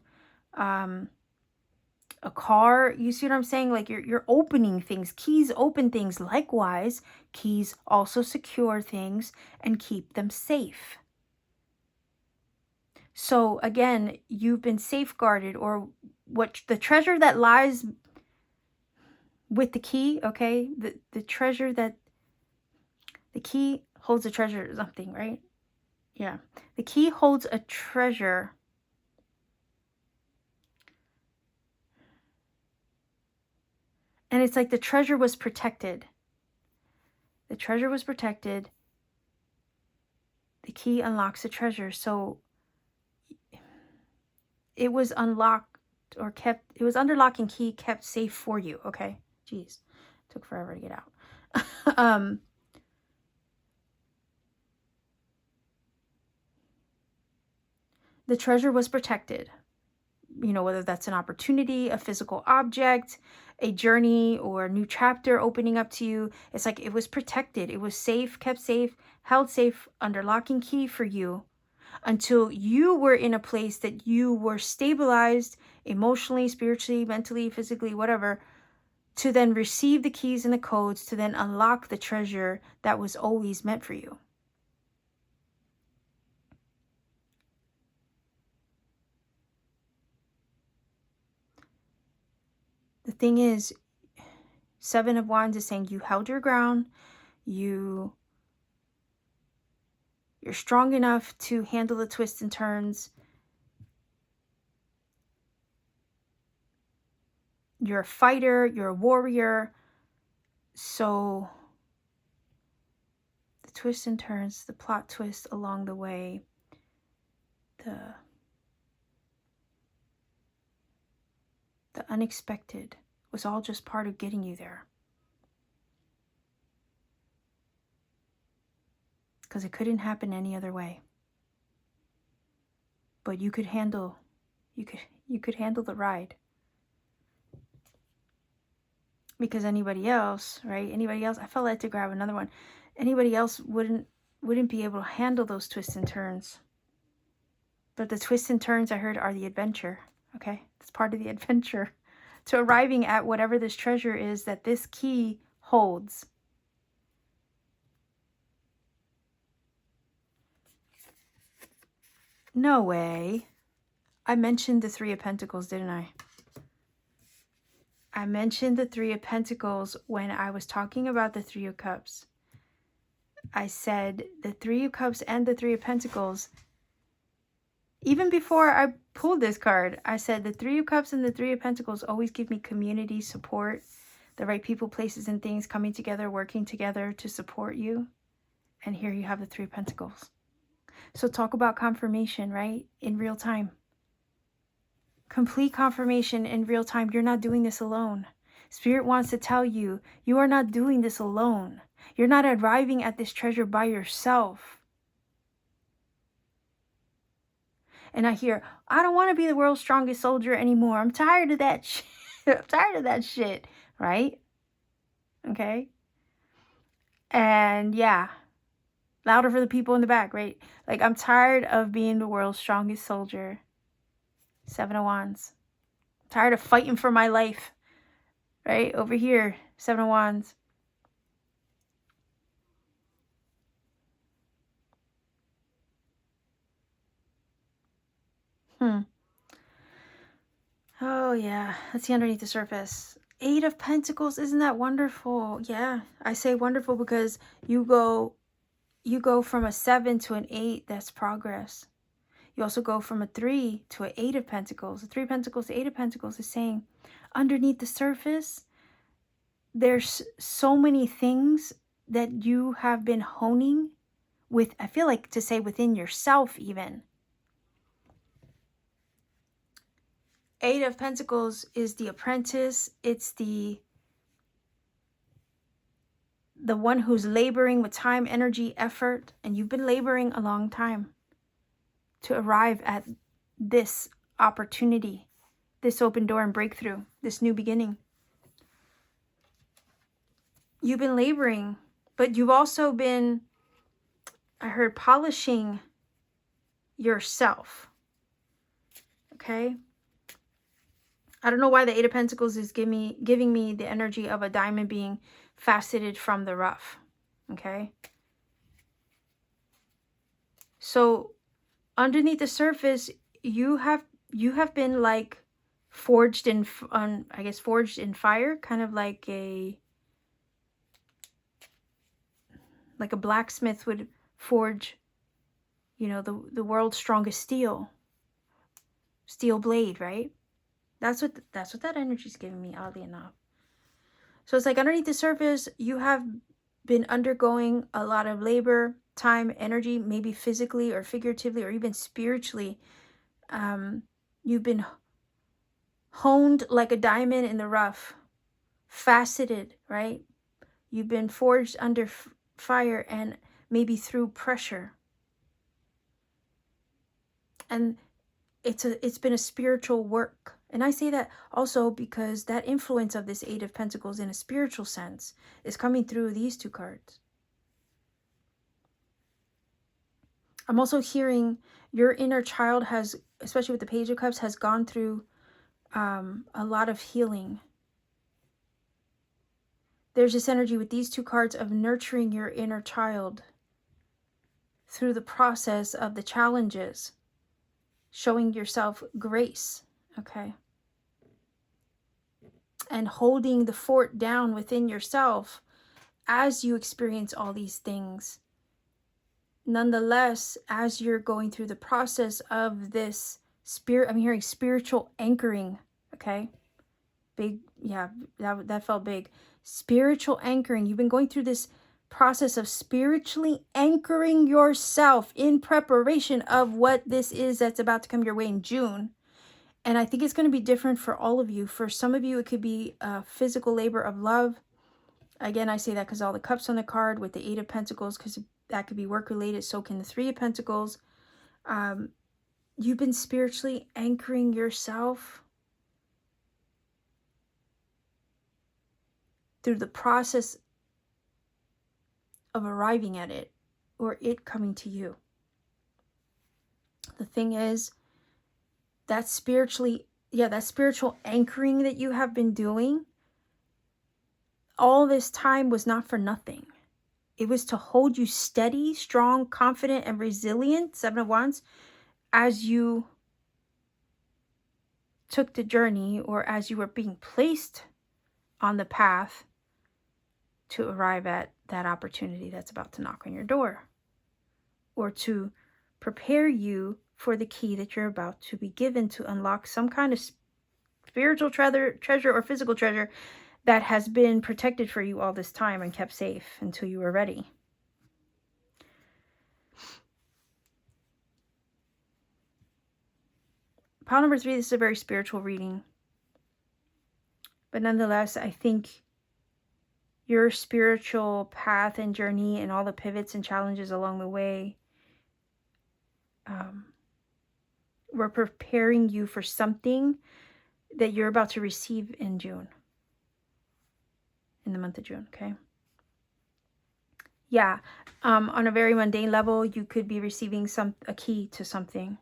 a car. You see what I'm saying? Like you're opening things. Keys open things. Likewise, keys also secure things and keep them safe. So again, you've been safeguarded, or what the treasure that lies with the key, okay? The treasure that the key holds a treasure or something, right? Yeah. The key holds a treasure. And it's like the treasure was protected. The treasure was protected. The key unlocks the treasure. So it was unlocked or kept, it was under lock and key, kept safe for you, okay? Jeez, took forever to get out. The treasure was protected. You know, whether that's an opportunity, a physical object, a journey, or a new chapter opening up to you. It's like it was protected. It was safe, kept safe, held safe under lock and key for you until you were in a place that you were stabilized emotionally, spiritually, mentally, physically, whatever, to then receive the keys and the codes to then unlock the treasure that was always meant for you. The thing is, Seven of Wands is saying you held your ground. You're strong enough to handle the twists and turns. You're a fighter. You're a warrior. So the twists and turns, the plot twist along the way, the unexpected was all just part of getting you there. Because it couldn't happen any other way. But you could handle, you could handle the ride. Because anybody else, right? Anybody else, I felt led to grab another one. Anybody else wouldn't be able to handle those twists and turns. But the twists and turns I heard are the adventure. Okay, it's part of the adventure to arriving at whatever this treasure is that this key holds. No way. I mentioned the Three of Pentacles, didn't I? I mentioned the Three of Pentacles when I was talking about the Three of Cups. I said the Three of Cups and the Three of Pentacles. Even before I pulled this card, I said the Three of Cups and the Three of Pentacles always give me community support. The right people, places, and things coming together, working together to support you. And here you have the Three of Pentacles. So talk about confirmation, right? In real time. Complete confirmation in real time. You're not doing this alone. Spirit wants to tell you, you are not doing this alone. You're not arriving at this treasure by yourself. And I hear, I don't want to be the world's strongest soldier anymore. I'm tired of that shit. I'm tired of that shit, right? Okay? And yeah, louder for the people in the back, right? Like, I'm tired of being the world's strongest soldier. Seven of Wands. I'm tired of fighting for my life, right? Over here, Seven of Wands. Oh, yeah. Let's see underneath the surface. Eight of Pentacles. Isn't that wonderful? Yeah. I say wonderful because you go from a 7 to an 8. That's progress. You also go from a 3 to an 8 of Pentacles. The 3 of Pentacles to 8 of Pentacles is saying underneath the surface, there's so many things that you have been honing with, I feel like to say within yourself even. 8 of Pentacles is the apprentice. It's the one who's laboring with time, energy, effort, and you've been laboring a long time to arrive at this opportunity, this open door and breakthrough, this new beginning. You've been laboring, but you've also been, I heard, polishing yourself. Okay? I don't know why the Eight of Pentacles is giving me the energy of a diamond being faceted from the rough. Okay? So underneath the surface, you have been like forged in I guess forged in fire, kind of like a blacksmith would forge, you know, the world's strongest steel blade, right? That's what that energy is giving me, oddly enough. So it's like underneath the surface, you have been undergoing a lot of labor, time, energy, maybe physically or figuratively or even spiritually. You've been honed like a diamond in the rough, faceted, right? You've been forged under fire and maybe through pressure. And it's been a spiritual work. And I say that also because that influence of this Eight of Pentacles in a spiritual sense is coming through these two cards. I'm also hearing your inner child has, especially with the Page of Cups, has gone through a lot of healing. There's this energy with these two cards of nurturing your inner child through the process of the challenges, showing yourself grace, okay? And holding the fort down within yourself as you experience all these things. Nonetheless, as you're going through the process of this spirit, I'm hearing spiritual anchoring, okay? Big, yeah, that felt big. Spiritual anchoring. You've been going through this process of spiritually anchoring yourself in preparation of what this is that's about to come your way in June. And I think it's going to be different for all of you. For some of you, it could be a physical labor of love. Again, I say that because all the cups on the card with the Eight of Pentacles, because that could be work related. So can the Three of Pentacles. You've been spiritually anchoring yourself through the process of arriving at it, or it coming to you. The thing is, that spiritual anchoring that you have been doing all this time was not for nothing. It was to hold you steady, strong, confident, and resilient, Seven of Wands, as you took the journey, or as you were being placed on the path to arrive at that opportunity that's about to knock on your door, or to prepare you for the key that you're about to be given to unlock some kind of spiritual treasure or physical treasure that has been protected for you all this time and kept safe until you were ready. Pile number 3, this is a very spiritual reading. But nonetheless, I think your spiritual path and journey and all the pivots and challenges along the way were preparing you for something that you're about to receive in June. In the month of June, okay? Yeah, on a very mundane level, you could be receiving a key to something.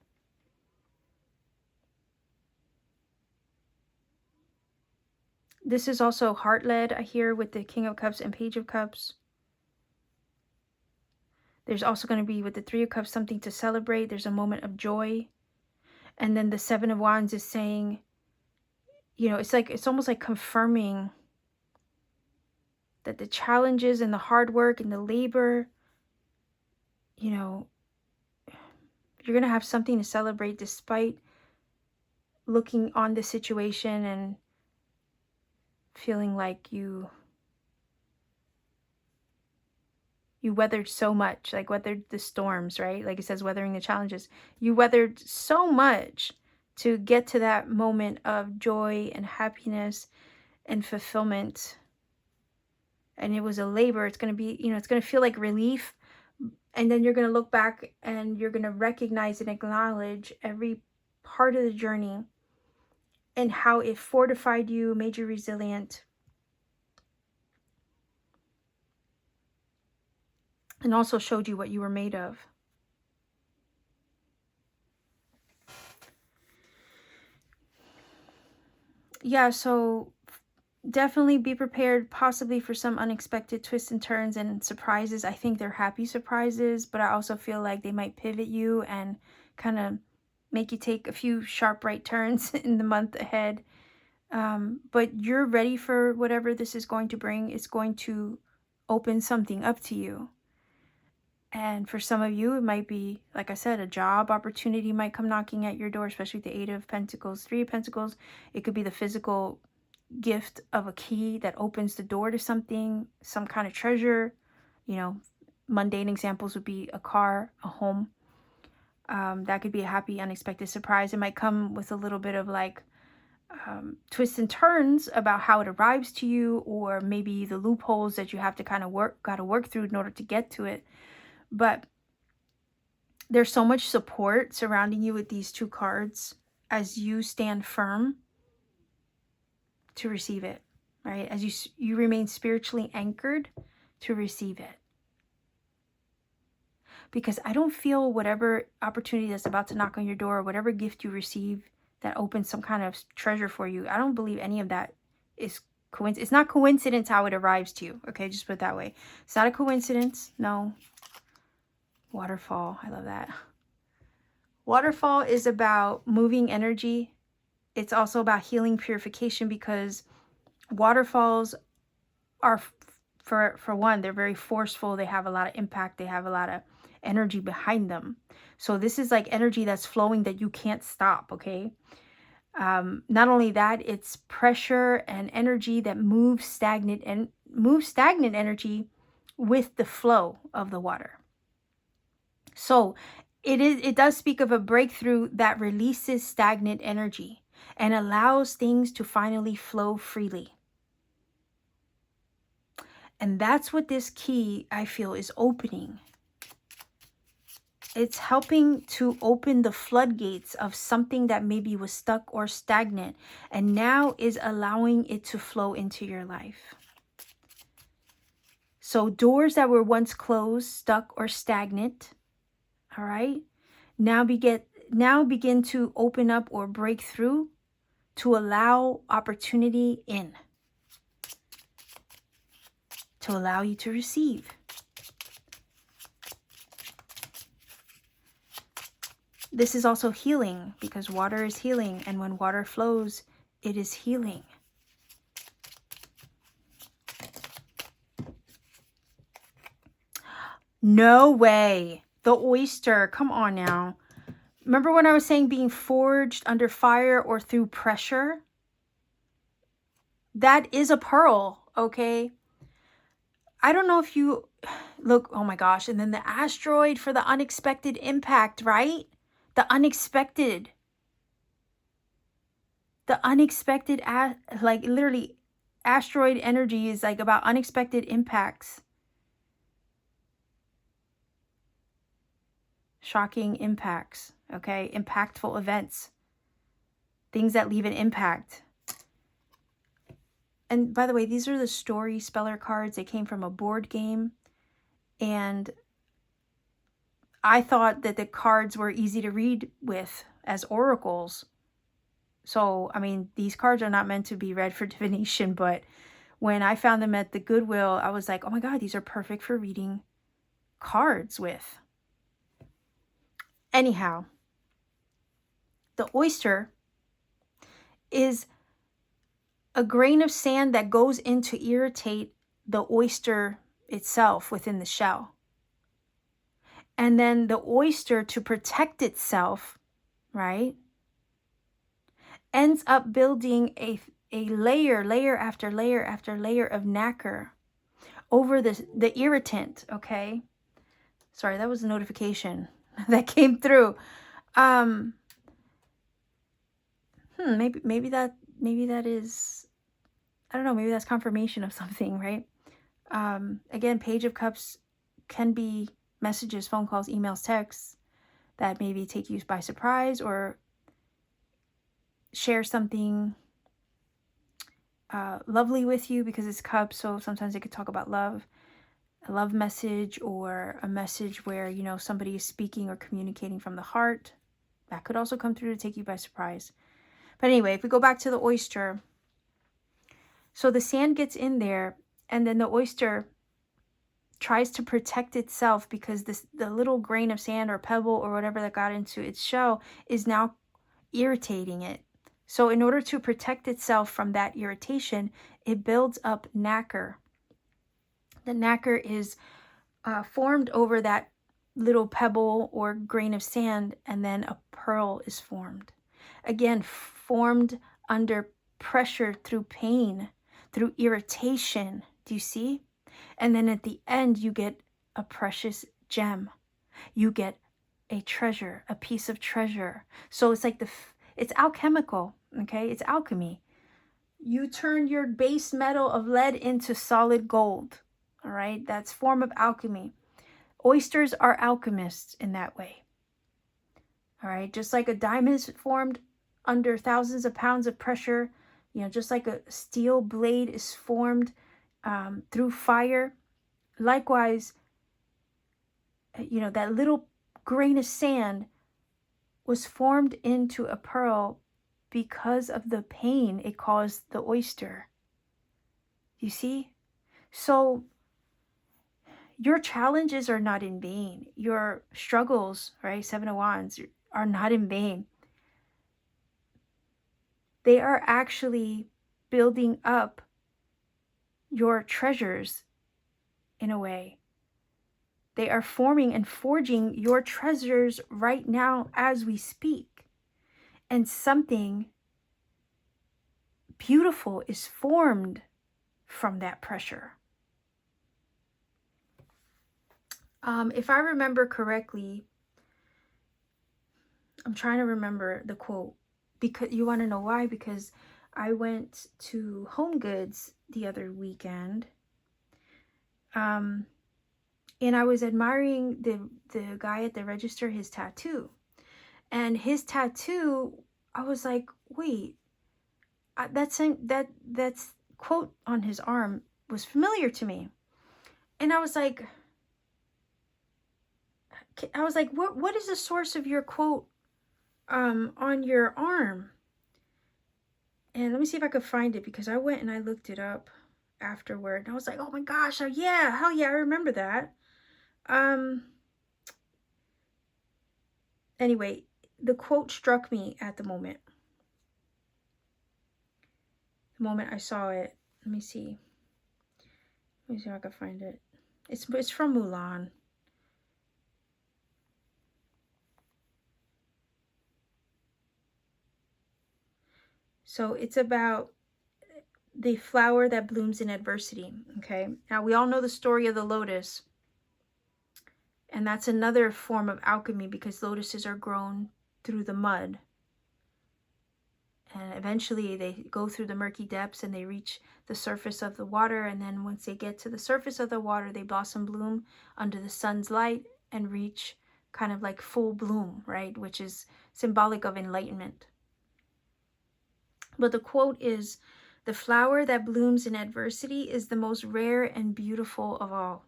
This is also heart-led, I hear, with the King of Cups and Page of Cups. There's also going to be, with the Three of Cups, something to celebrate. There's a moment of joy. And then the Seven of Wands is saying, you know, it's almost like confirming that the challenges and the hard work and the labor, you know, you're going to have something to celebrate despite looking on the situation and feeling like you weathered so much, like weathered the storms, right? Like it says, weathering the challenges. You weathered so much to get to that moment of joy and happiness and fulfillment. And it was a labor. It's going to be, you know, it's going to feel like relief. And then you're going to look back and you're going to recognize and acknowledge every part of the journey and how it fortified you, made you resilient, and also showed you what you were made of. Yeah, so definitely be prepared possibly for some unexpected twists and turns and surprises. I think they're happy surprises, but I also feel like they might pivot you and kind of make you take a few sharp right turns in the month ahead. But you're ready for whatever this is going to bring. It's going to open something up to you. And for some of you, it might be, like I said, a job opportunity might come knocking at your door, especially with the Eight of Pentacles, Three of Pentacles. It could be the physical gift of a key that opens the door to something, some kind of treasure. You know, mundane examples would be a car, a home. That could be a happy, unexpected surprise. It might come with a little bit of like twists and turns about how it arrives to you, or maybe the loopholes that you have to kind of work through in order to get to it. But there's so much support surrounding you with these two cards as you stand firm to receive it, right? As you remain spiritually anchored to receive it. Because I don't feel whatever opportunity that's about to knock on your door, or whatever gift you receive that opens some kind of treasure for you, I don't believe any of that is coincidence. It's not coincidence how it arrives to you, okay? Just put it that way. It's not a coincidence, no. Waterfall, I love that. Waterfall is about moving energy. It's also about healing, purification, because waterfalls are, for one, they're very forceful. They have a lot of impact. They have a lot of energy behind them. So this is like energy that's flowing that you can't stop, okay? Not only that, it's pressure and energy that moves stagnant energy with the flow of the water. So it does speak of a breakthrough that releases stagnant energy and allows things to finally flow freely. And that's what this key, I feel, is opening. It's helping to open the floodgates of something that maybe was stuck or stagnant, and now is allowing it to flow into your life. So doors that were once closed, stuck, or stagnant, all right, now begin to open up or break through to allow opportunity in, to allow you to receive. This is also healing, because water is healing, and when water flows, it is healing. No way. The oyster, come on now. Remember when I was saying being forged under fire or through pressure? That is a pearl, okay? I don't know if you look, oh my gosh, and then the asteroid for the unexpected impact, right? The unexpected, like literally asteroid energy is like about unexpected impacts. Shocking impacts, okay? Impactful events. Things that leave an impact. And by the way, these are the story speller cards. They came from a board game. And I thought that the cards were easy to read with as oracles. So, I mean, these cards are not meant to be read for divination, but when I found them at the Goodwill, I was like, oh my God, these are perfect for reading cards with. Anyhow, the oyster is a grain of sand that goes in to irritate the oyster itself within the shell. And then the oyster, to protect itself, right, ends up building a layer after layer after layer of nacre over the irritant, okay? Sorry, that was a notification that came through. Maybe that is, I don't know, maybe that's confirmation of something, right? Again, Page of Cups can be messages, phone calls, emails, texts that maybe take you by surprise or share something lovely with you, because it's cups, so sometimes they could talk about love, a love message, or a message where, you know, somebody is speaking or communicating from the heart. That could also come through to take you by surprise. But anyway, if we go back to the oyster, So the sand gets in there, and then the oyster tries to protect itself because the little grain of sand or pebble or whatever that got into its shell is now irritating it. So in order to protect itself from that irritation, it builds up nacre. The nacre is formed over that little pebble or grain of sand, and then a pearl is formed. Again, formed under pressure through pain, through irritation. Do you see? And then at the end, you get a precious gem. You get a treasure, a piece of treasure. So it's like it's alchemical, okay? It's alchemy. You turn your base metal of lead into solid gold, all right? That's form of alchemy. Oysters are alchemists in that way, all right? Just like a diamond is formed under thousands of pounds of pressure, just like a steel blade is formed through fire. Likewise, that little grain of sand was formed into a pearl because of the pain it caused the oyster. You see? So your challenges are not in vain. Your struggles, right, Seven of Wands, are not in vain. They are actually building up your treasures in a way. They are forming and forging your treasures right now as we speak. And something beautiful is formed from that pressure. If I remember correctly, I'm trying to remember the quote. Because you want to know why? Because I went to Home Goods the other weekend. And I was admiring the guy at the register, his tattoo. And his tattoo, I was like, wait, that's quote on his arm was familiar to me. And I was like, what is the source of your quote on your arm? And let me see if I could find it, because I went and I looked it up afterward. And I was like, oh my gosh, yeah, hell yeah, I remember that. Anyway, the quote struck me at the moment. The moment I saw it. Let me see. Let me see if I can find it. It's from Mulan. So it's about the flower that blooms in adversity. Okay. Now we all know the story of the lotus. And that's another form of alchemy, because lotuses are grown through the mud. And eventually they go through the murky depths and they reach the surface of the water. And then once they get to the surface of the water, they blossom, bloom under the sun's light and reach kind of like full bloom, right? Which is symbolic of enlightenment. But the quote is, the flower that blooms in adversity is the most rare and beautiful of all.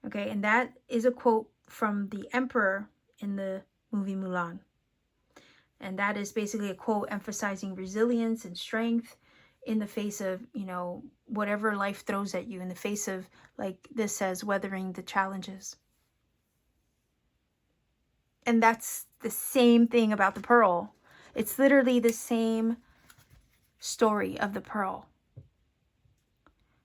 Okay, and that is a quote from the emperor in the movie Mulan. And that is basically a quote emphasizing resilience and strength in the face of, whatever life throws at you, in the face of, like this says, weathering the challenges. And that's the same thing about the pearl. It's literally the same story of the pearl.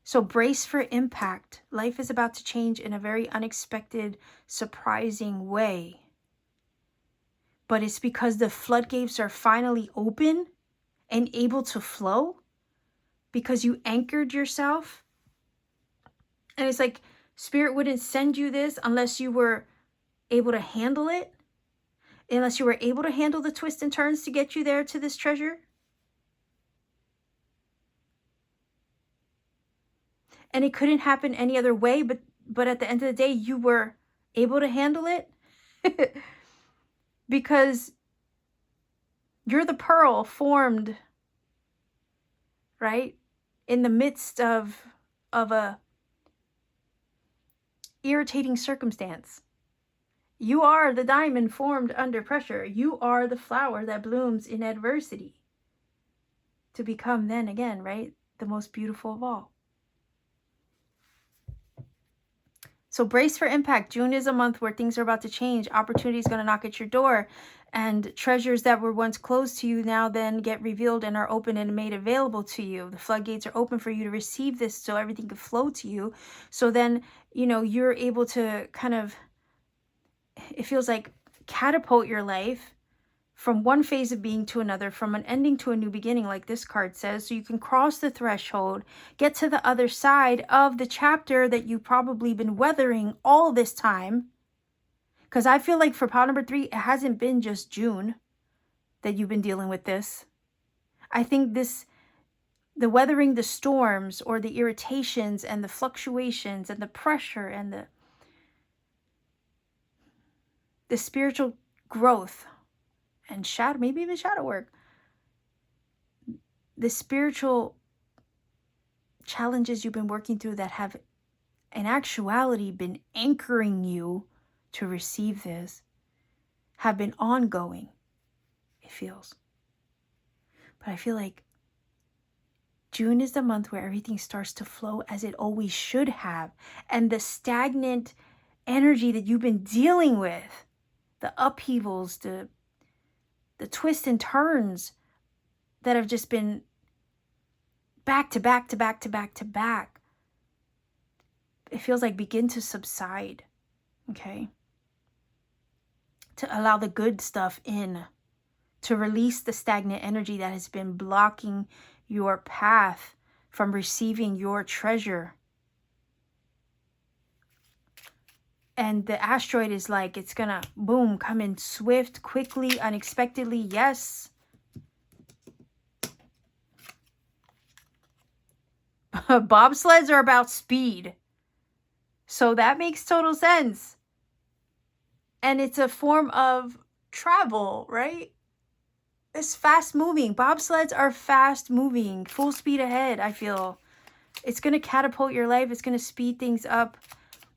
So brace for impact. Life is about to change in a very unexpected, surprising way. But it's because the floodgates are finally open and able to flow, because you anchored yourself. And it's like Spirit wouldn't send you this unless you were able to handle it, unless you were able to handle the twists and turns to get you there to this treasure. And it couldn't happen any other way, but at the end of the day, you were able to handle it because you're the pearl formed, right, in the midst of a irritating circumstance. You are the diamond formed under pressure. You are the flower that blooms in adversity to become then again, right, the most beautiful of all. So brace for impact. June is a month where things are about to change. Opportunity is going to knock at your door. And treasures that were once closed to you now then get revealed and are open and made available to you. The floodgates are open for you to receive this so everything can flow to you. So then, you know, you're able to kind of, it feels like, catapult your life from one phase of being to another, from an ending to a new beginning, like this card says, so you can cross the threshold, get to the other side of the chapter that you've probably been weathering all this time. Because I feel like for pile number 3, it hasn't been just June that you've been dealing with this. I think the weathering the storms or the irritations and the fluctuations and the pressure and the spiritual growth and shadow, maybe even shadow work, the spiritual challenges you've been working through that have in actuality been anchoring you to receive this have been ongoing, it feels. But I feel like June is the month where everything starts to flow as it always should have. And the stagnant energy that you've been dealing with, the upheavals, the twists and turns that have just been back to back to back to back to back, it feels like begin to subside, okay? To allow the good stuff in, to release the stagnant energy that has been blocking your path from receiving your treasure. And the asteroid is like, it's gonna, boom, come in swift, quickly, unexpectedly. Yes. Bobsleds are about speed. So that makes total sense. And it's a form of travel, right? It's fast moving. Bobsleds are fast moving, full speed ahead, I feel. It's going to catapult your life. It's going to speed things up.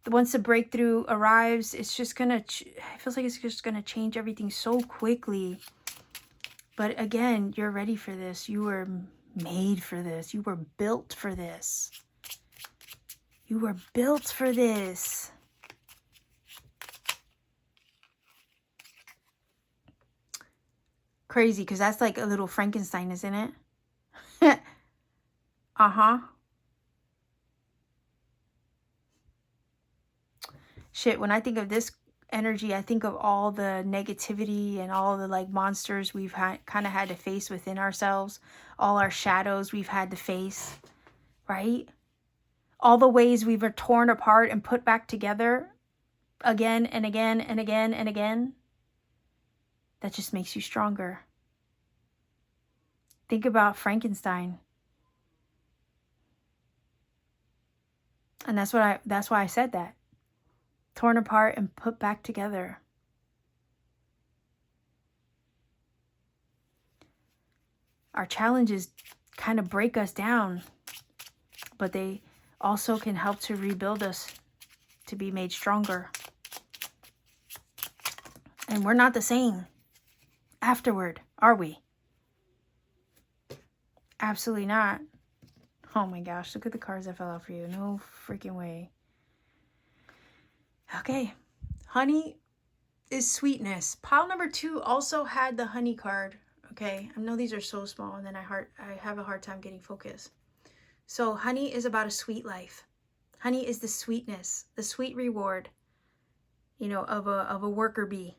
Once the breakthrough arrives, it's just going to, it feels like it's just going to change everything so quickly. But again, you're ready for this. You were made for this. You were built for this. You were built for this. Crazy, because that's like a little Frankenstein, isn't it? Uh-huh. Shit, when I think of this energy, I think of all the negativity and all the like monsters we've kind of had to face within ourselves. All our shadows we've had to face, right? All the ways we were torn apart and put back together again and again and again and again. That just makes you stronger. Think about Frankenstein. And that's why I said that. Torn apart and put back together. Our challenges kind of break us down, but they also can help to rebuild us to be made stronger. And we're not the same afterward, are we? Absolutely not. Oh my gosh, look at the cards that fell out for you. No freaking way. Okay, honey is sweetness. Pile number 2 also had the honey card. Okay, I know these are so small and then I have a hard time getting focused. So honey is about a sweet life. Honey is the sweetness, the sweet reward, you know, of a worker bee.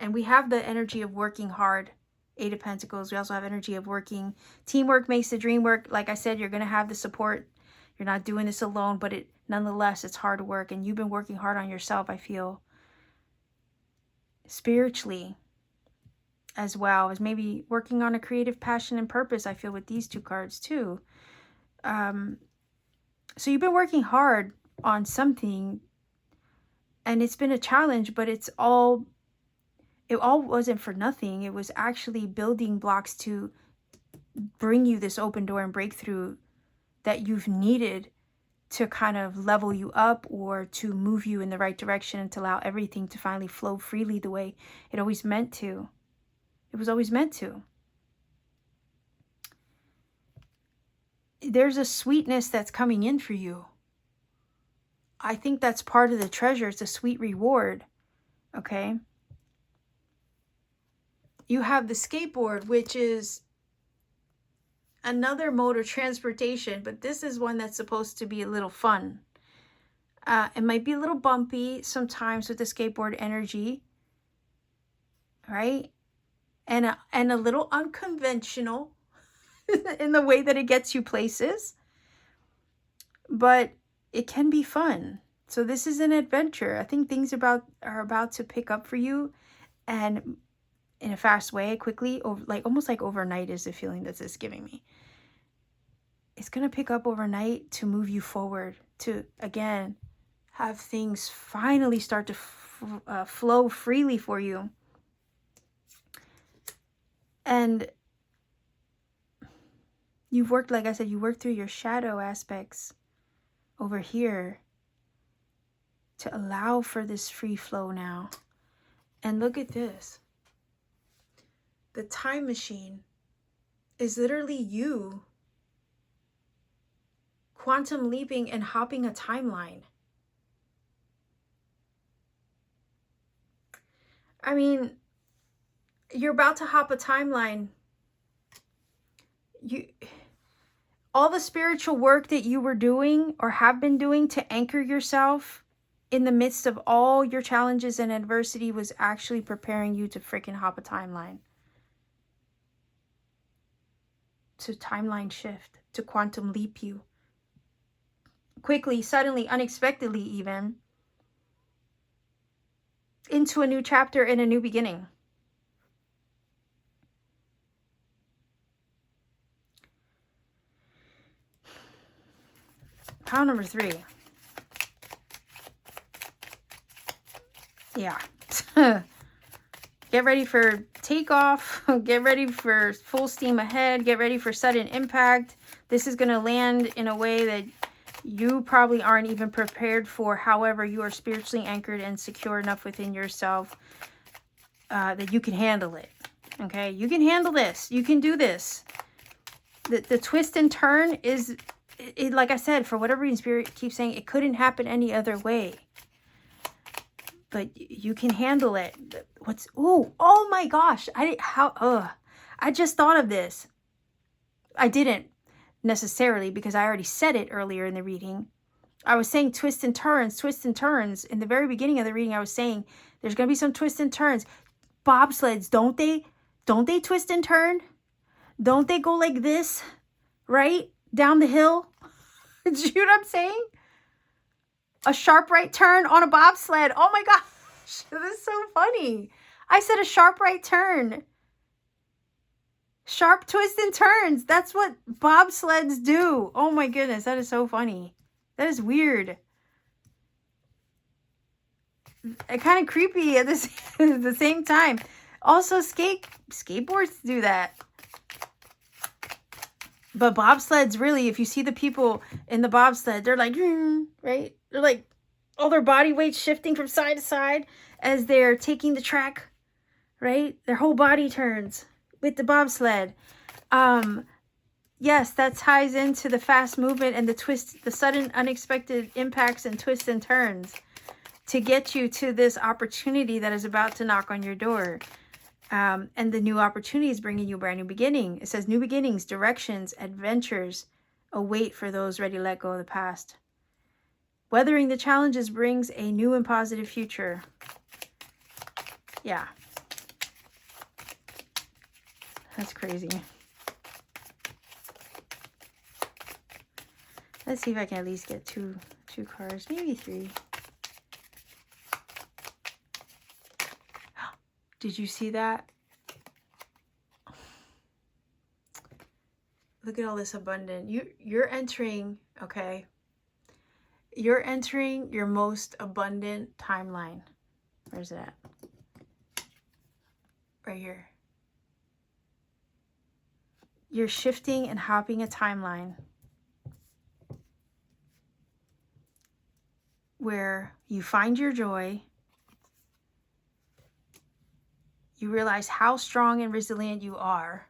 And we have the energy of working hard. 8 of Pentacles. We also have energy of working. Teamwork makes the dream work. Like I said, you're going to have the support. You're not doing this alone, but nonetheless, it's hard work. And you've been working hard on yourself, I feel. Spiritually as well as maybe working on a creative passion and purpose, I feel, with these 2 cards too. So you've been working hard on something and it's been a challenge, but it all wasn't for nothing. It was actually building blocks to bring you this open door and breakthrough that you've needed to kind of level you up or to move you in the right direction and to allow everything to finally flow freely the way it always meant to. It was always meant to. there's a sweetness that's coming in for you. I think that's part of the treasure. It's a sweet reward. Okay. You have the skateboard, which is another mode of transportation, but this is one that's supposed to be a little fun. It might be a little bumpy sometimes with the skateboard energy, right? And a little unconventional in the way that it gets you places, but it can be fun. So this is an adventure. I think things are about to pick up for you, and in a fast way, quickly, almost like overnight is the feeling that this is giving me. It's going to pick up overnight to move you forward, to, again, have things finally start to flow freely for you. And you've worked, like I said, you worked through your shadow aspects over here to allow for this free flow now. And look at this. The time machine is literally you quantum leaping and hopping a timeline. I mean, you're about to hop a timeline. All the spiritual work that you were doing or have been doing to anchor yourself in the midst of all your challenges and adversity was actually preparing you to freaking hop a timeline. To timeline shift, to quantum leap you. Quickly, suddenly, unexpectedly even, into a new chapter and a new beginning. Pile number 3. Yeah. Get ready for takeoff. Get ready for full steam ahead. Get ready for sudden impact. This is going to land in a way that you probably aren't even prepared for. However, you are spiritually anchored and secure enough within yourself that you can handle it. Okay? You can handle this. You can do this. The twist and turn is, like I said, for whatever reason, Spirit keeps saying it couldn't happen any other way. But you can handle it. Oh my gosh. I just thought of this. I didn't necessarily because I already said it earlier in the reading. I was saying twists and turns. In the very beginning of the reading, I was saying there's going to be some twists and turns. Bobsleds, don't they twist and turn? Don't they go like this, right? Down the hill? Do you know what I'm saying? A sharp right turn on a bobsled. Oh my gosh, this is so funny. I said a sharp right turn. Sharp twists and turns. That's what bobsleds do. Oh my goodness, that is so funny. That is weird. And kind of creepy at the same time. Also, skateboards do that. But bobsleds, really, if you see the people in the bobsled, they're like, right? They're like, all their body weight shifting from side to side as they're taking the track, right? Their whole body turns with the bobsled. Yes, that ties into the fast movement and the sudden unexpected impacts and twists and turns to get you to this opportunity that is about to knock on your door. And the new opportunity is bringing you a brand new beginning. It says new beginnings, directions, adventures await for those ready to let go of the past. Weathering the challenges brings a new and positive future. Yeah. That's crazy. Let's see if I can at least get two cards, maybe 3. Did you see that? Look at all this abundance. You're entering, okay? You're entering your most abundant timeline. Where's it at? Right here. You're shifting and hopping a timeline where you find your joy. You realize how strong and resilient you are.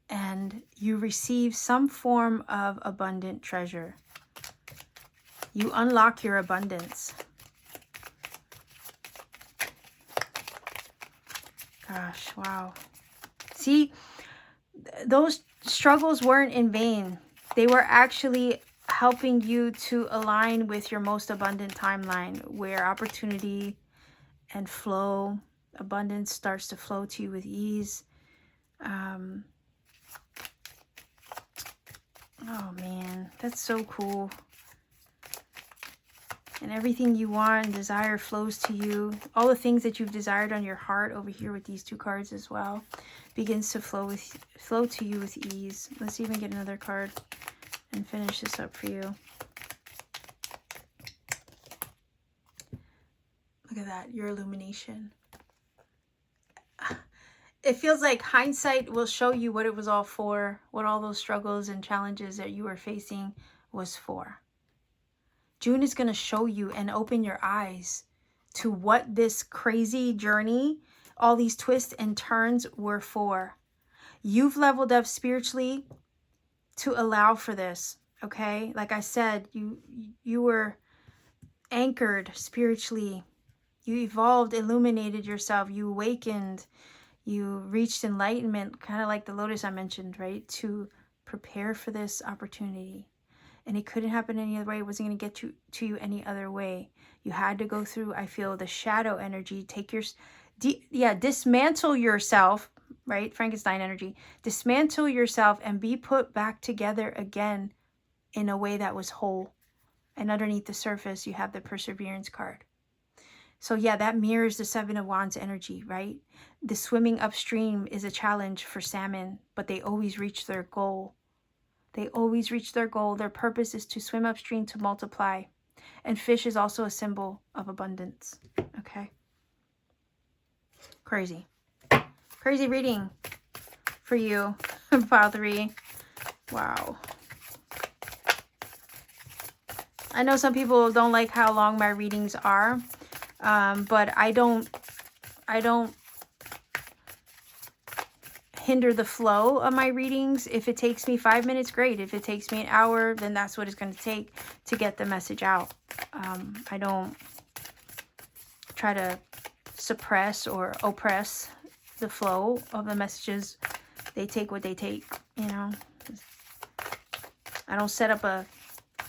And and you receive some form of abundant treasure. You unlock your abundance. Gosh, wow. See, those struggles weren't in vain. They were actually helping you to align with your most abundant timeline, where opportunity and flow, abundance starts to flow to you with ease. Oh man, that's so cool. And everything you want and desire flows to you. All the things that you've desired on your heart over here with these two cards as well begins to flow to you with ease. Let's even get another card and finish this up for you. Look at that, your illumination. It feels like hindsight will show you what it was all for, what all those struggles and challenges that you were facing was for. June is going to show you and open your eyes to what this crazy journey, all these twists and turns were for. You've leveled up spiritually to allow for this, okay? Like I said, you were anchored spiritually. You evolved, illuminated yourself. You awakened. You reached enlightenment, kind of like the lotus I mentioned, right? To prepare for this opportunity. And it couldn't happen any other way. It wasn't going to get to you any other way. You had to go through, I feel, the shadow energy. Take your, dismantle yourself, right? Frankenstein energy. Dismantle yourself and be put back together again in a way that was whole. And underneath the surface, you have the Perseverance card. So yeah, that mirrors the Seven of Wands energy, right? The swimming upstream is a challenge for salmon, but they always reach their goal. They always reach their goal. Their purpose is to swim upstream to multiply. And fish is also a symbol of abundance. Okay. Crazy. Crazy reading for you, Pile 3. Wow. I know some people don't like how long my readings are, but I don't hinder the flow of my readings. If it takes me 5 minutes, great. If it takes me an hour, then that's what it's going to take to get the message out. I don't try to suppress or oppress the flow of the messages. They take what they take, you know. I don't set up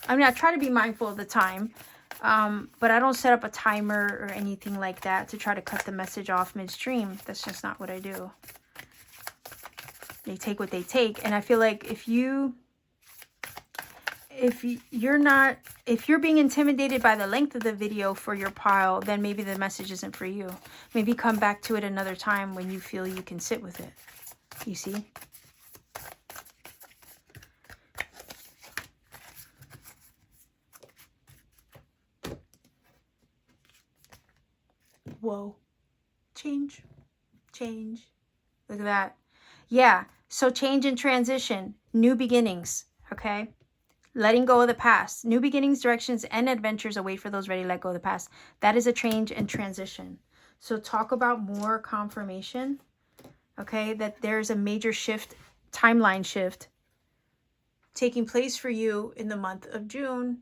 I try to be mindful of the time, but I don't set up a timer or anything like that to try to cut the message off midstream. That's just not what I do. They take what they take. And I feel like if you're being intimidated by the length of the video for your pile, then maybe the message isn't for you. Maybe come back to it another time when you feel you can sit with it. You see? Whoa. Change. Change. Look at that. Yeah. So change and transition. New beginnings. Okay? Letting go of the past. New beginnings, directions, and adventures await for those ready to let go of the past. That is a change and transition. So talk about more confirmation. Okay? That there's a major shift, timeline shift, taking place for you in the month of June.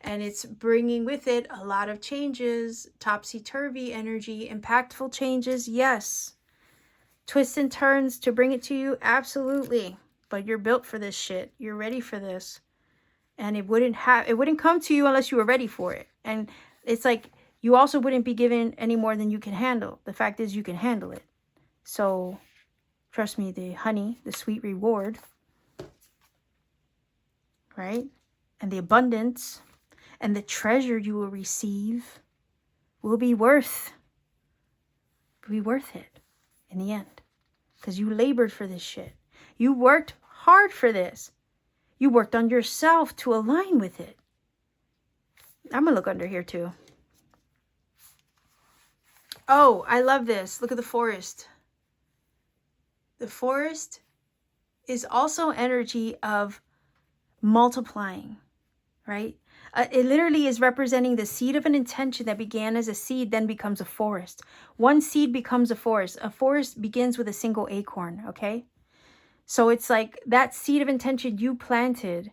And it's bringing with it a lot of changes, topsy-turvy energy, impactful changes, yes. Twists and turns to bring it to you, absolutely. But you're built for this shit. You're ready for this. And it wouldn't come to you unless you were ready for it. And it's like you also wouldn't be given any more than you can handle. The fact is you can handle it. So trust me, the honey, the sweet reward, right? And the abundance and the treasure you will receive will be worth it in the end. Because you labored for this shit. You worked hard for this. You worked on yourself to align with it. I'm going to look under here too. Oh, I love this. Look at the forest. The forest is also energy of multiplying, right? It literally is representing the seed of an intention that began as a seed, then becomes a forest. One seed becomes a forest. A forest begins with a single acorn, okay? So it's like that seed of intention you planted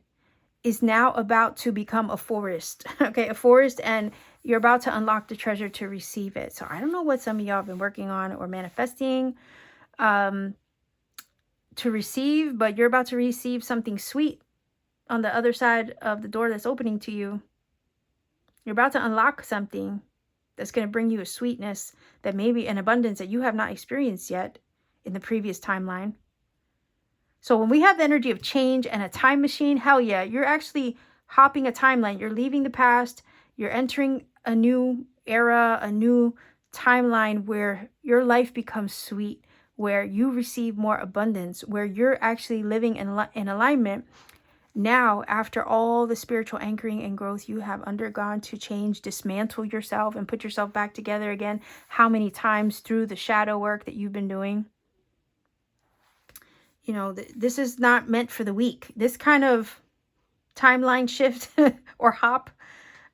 is now about to become a forest. Okay, a forest, and you're about to unlock the treasure to receive it. So I don't know what some of y'all have been working on or manifesting to receive, but you're about to receive something sweet on the other side of the door that's opening to you. You're about to unlock something that's going to bring you a sweetness, that maybe an abundance that you have not experienced yet in the previous timeline. So when we have the energy of change and a time machine, hell yeah, you're actually hopping a timeline. You're leaving the past. You're entering a new era, a new timeline where your life becomes sweet, where you receive more abundance, where you're actually living in alignment. Now, after all the spiritual anchoring and growth you have undergone to change, dismantle yourself and put yourself back together again, how many times through the shadow work that you've been doing? You know, this is not meant for the weak. This kind of timeline shift or hop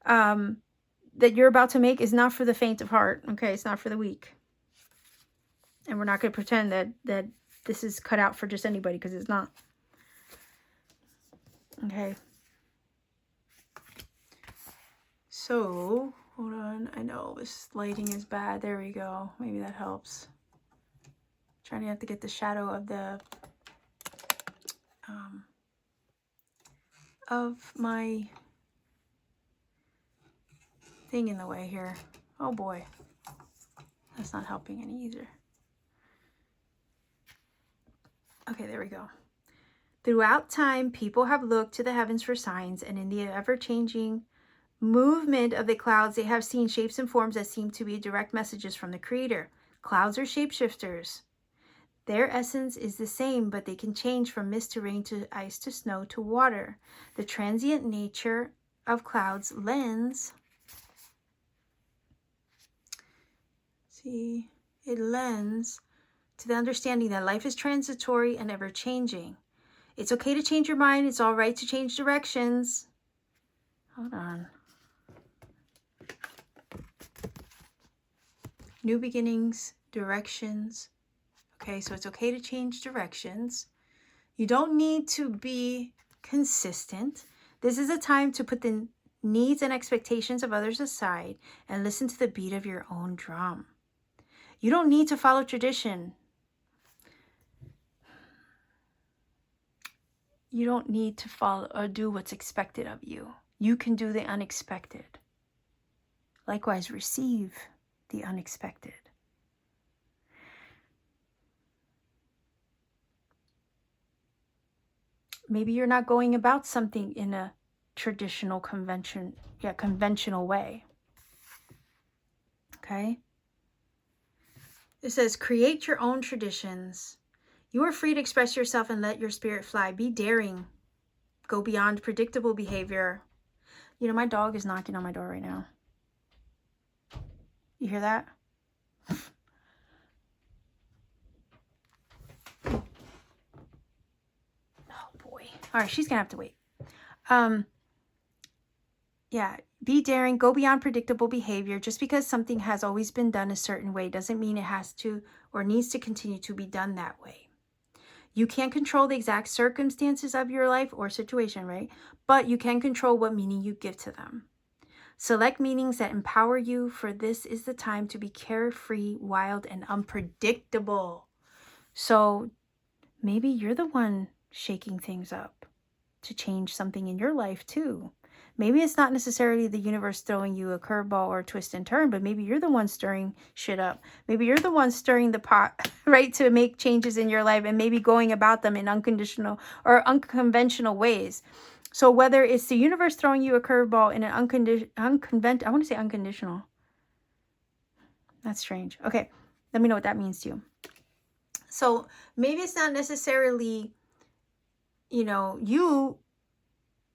that you're about to make is not for the faint of heart. Okay, it's not for the weak. And we're not going to pretend that this is cut out for just anybody, because it's not. Okay. So, hold on. I know this lighting is bad. There we go. Maybe that helps. Trying to have to get the shadow of my thing in the way here. Oh boy. That's not helping any either. Okay, there we go. Throughout time, people have looked to the heavens for signs, and in the ever-changing movement of the clouds, they have seen shapes and forms that seem to be direct messages from the Creator. Clouds are shapeshifters. Their essence is the same, but they can change from mist to rain to ice to snow to water. The transient nature of clouds lends to the understanding that life is transitory and ever-changing. It's okay to change your mind. It's all right to change directions. Hold on. New beginnings, directions. Okay, so it's okay to change directions. You don't need to be consistent. This is a time to put the needs and expectations of others aside and listen to the beat of your own drum. You don't need to follow tradition. You don't need to follow or do what's expected of you. You can do the unexpected. Likewise, receive the unexpected. Maybe you're not going about something in a traditional conventional way. Okay? It says, create your own traditions. You are free to express yourself and let your spirit fly. Be daring. Go beyond predictable behavior. You know, my dog is knocking on my door right now. You hear that? Oh boy. All right, she's gonna have to wait. Yeah, be daring, go beyond predictable behavior. Just because something has always been done a certain way doesn't mean it has to or needs to continue to be done that way. You can't control the exact circumstances of your life or situation, right? But you can control what meaning you give to them. Select meanings that empower you, for this is the time to be carefree, wild, and unpredictable. So maybe you're the one shaking things up to change something in your life too. Maybe it's not necessarily the universe throwing you a curveball or a twist and turn, but maybe you're the one stirring shit up. Maybe you're the one stirring the pot, right, to make changes in your life and maybe going about them in unconditional or unconventional ways. So whether it's the universe throwing you a curveball in an I want to say unconditional. That's strange. Okay, let me know what that means to you. So maybe it's not necessarily, you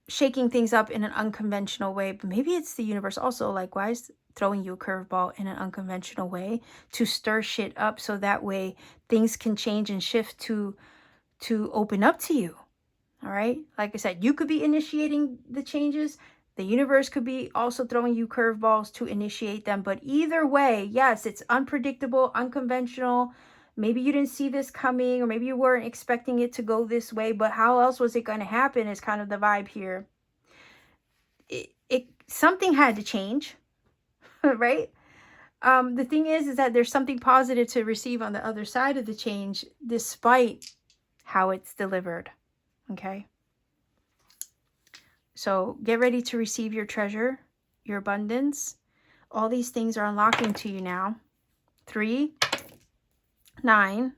shaking things up in an unconventional way, but maybe it's the universe also likewise throwing you a curveball in an unconventional way to stir shit up, so that way things can change and shift to open up to you. All right, like I said, you could be initiating the changes. The universe could be also throwing you curveballs to initiate them. But either way, yes, it's unpredictable, unconventional. Maybe you didn't see this coming, or maybe you weren't expecting it to go this way, but how else was it going to happen is kind of the vibe here. Something had to change, right? The thing is that there's something positive to receive on the other side of the change, despite how it's delivered. Okay. So get ready to receive your treasure, your abundance. All these things are unlocking to you now. 3, 9,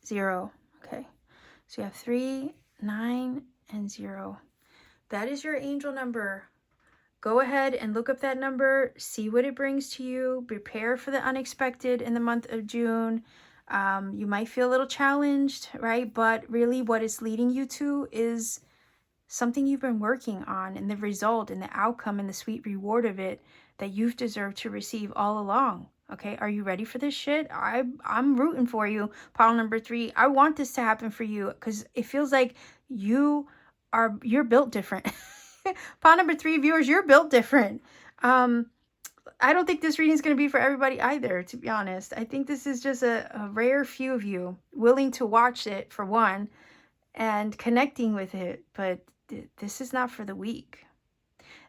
0. Okay. So you have 3, 9, and 0. That is your angel number. Go ahead and look up that number, see what it brings to you, prepare for the unexpected in the month of June. You might feel a little challenged, right? But really what it's leading you to is something you've been working on, and the result and the outcome and the sweet reward of it that you've deserved to receive all along. Okay, are you ready for this shit? I'm rooting for you, pile number 3. I want this to happen for you because it feels like you're built different. Pile number 3 viewers, you're built different. I don't think this reading is going to be for everybody either, to be honest. I think this is just a rare few of you willing to watch it, for one, and connecting with it. But this is not for the weak.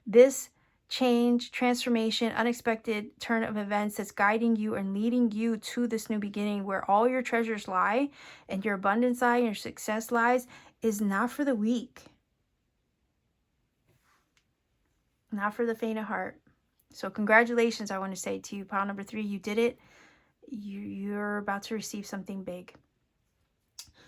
This change, transformation, unexpected turn of events that's guiding you and leading you to this new beginning where all your treasures lie and your abundance lie and your success lies is not for the weak. Not for the faint of heart. So congratulations, I want to say to you, pile number 3, you did it. You're about to receive something big.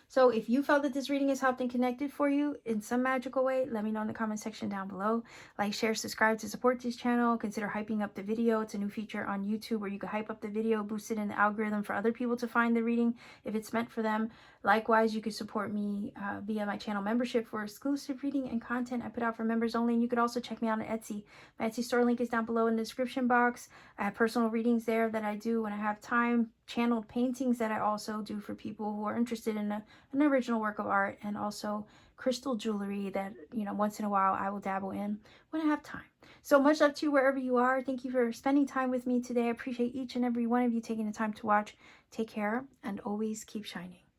So if you felt that this reading has helped and connected for you in some magical way, let me know in the comment section down below. Like, share, subscribe to support this channel. Consider hyping up the video. It's a new feature on YouTube where you can hype up the video, boost it in the algorithm for other people to find the reading if it's meant for them. Likewise, you could support me via my channel membership for exclusive reading and content I put out for members only. And you could also check me out on Etsy. My Etsy store link is down below in the description box. I have personal readings there that I do when I have time, channeled paintings that I also do for people who are interested in an original work of art, and also crystal jewelry that, you know, once in a while I will dabble in when I have time. So much love to you wherever you are. Thank you for spending time with me today. I appreciate each and every one of you taking the time to watch. Take care and always keep shining.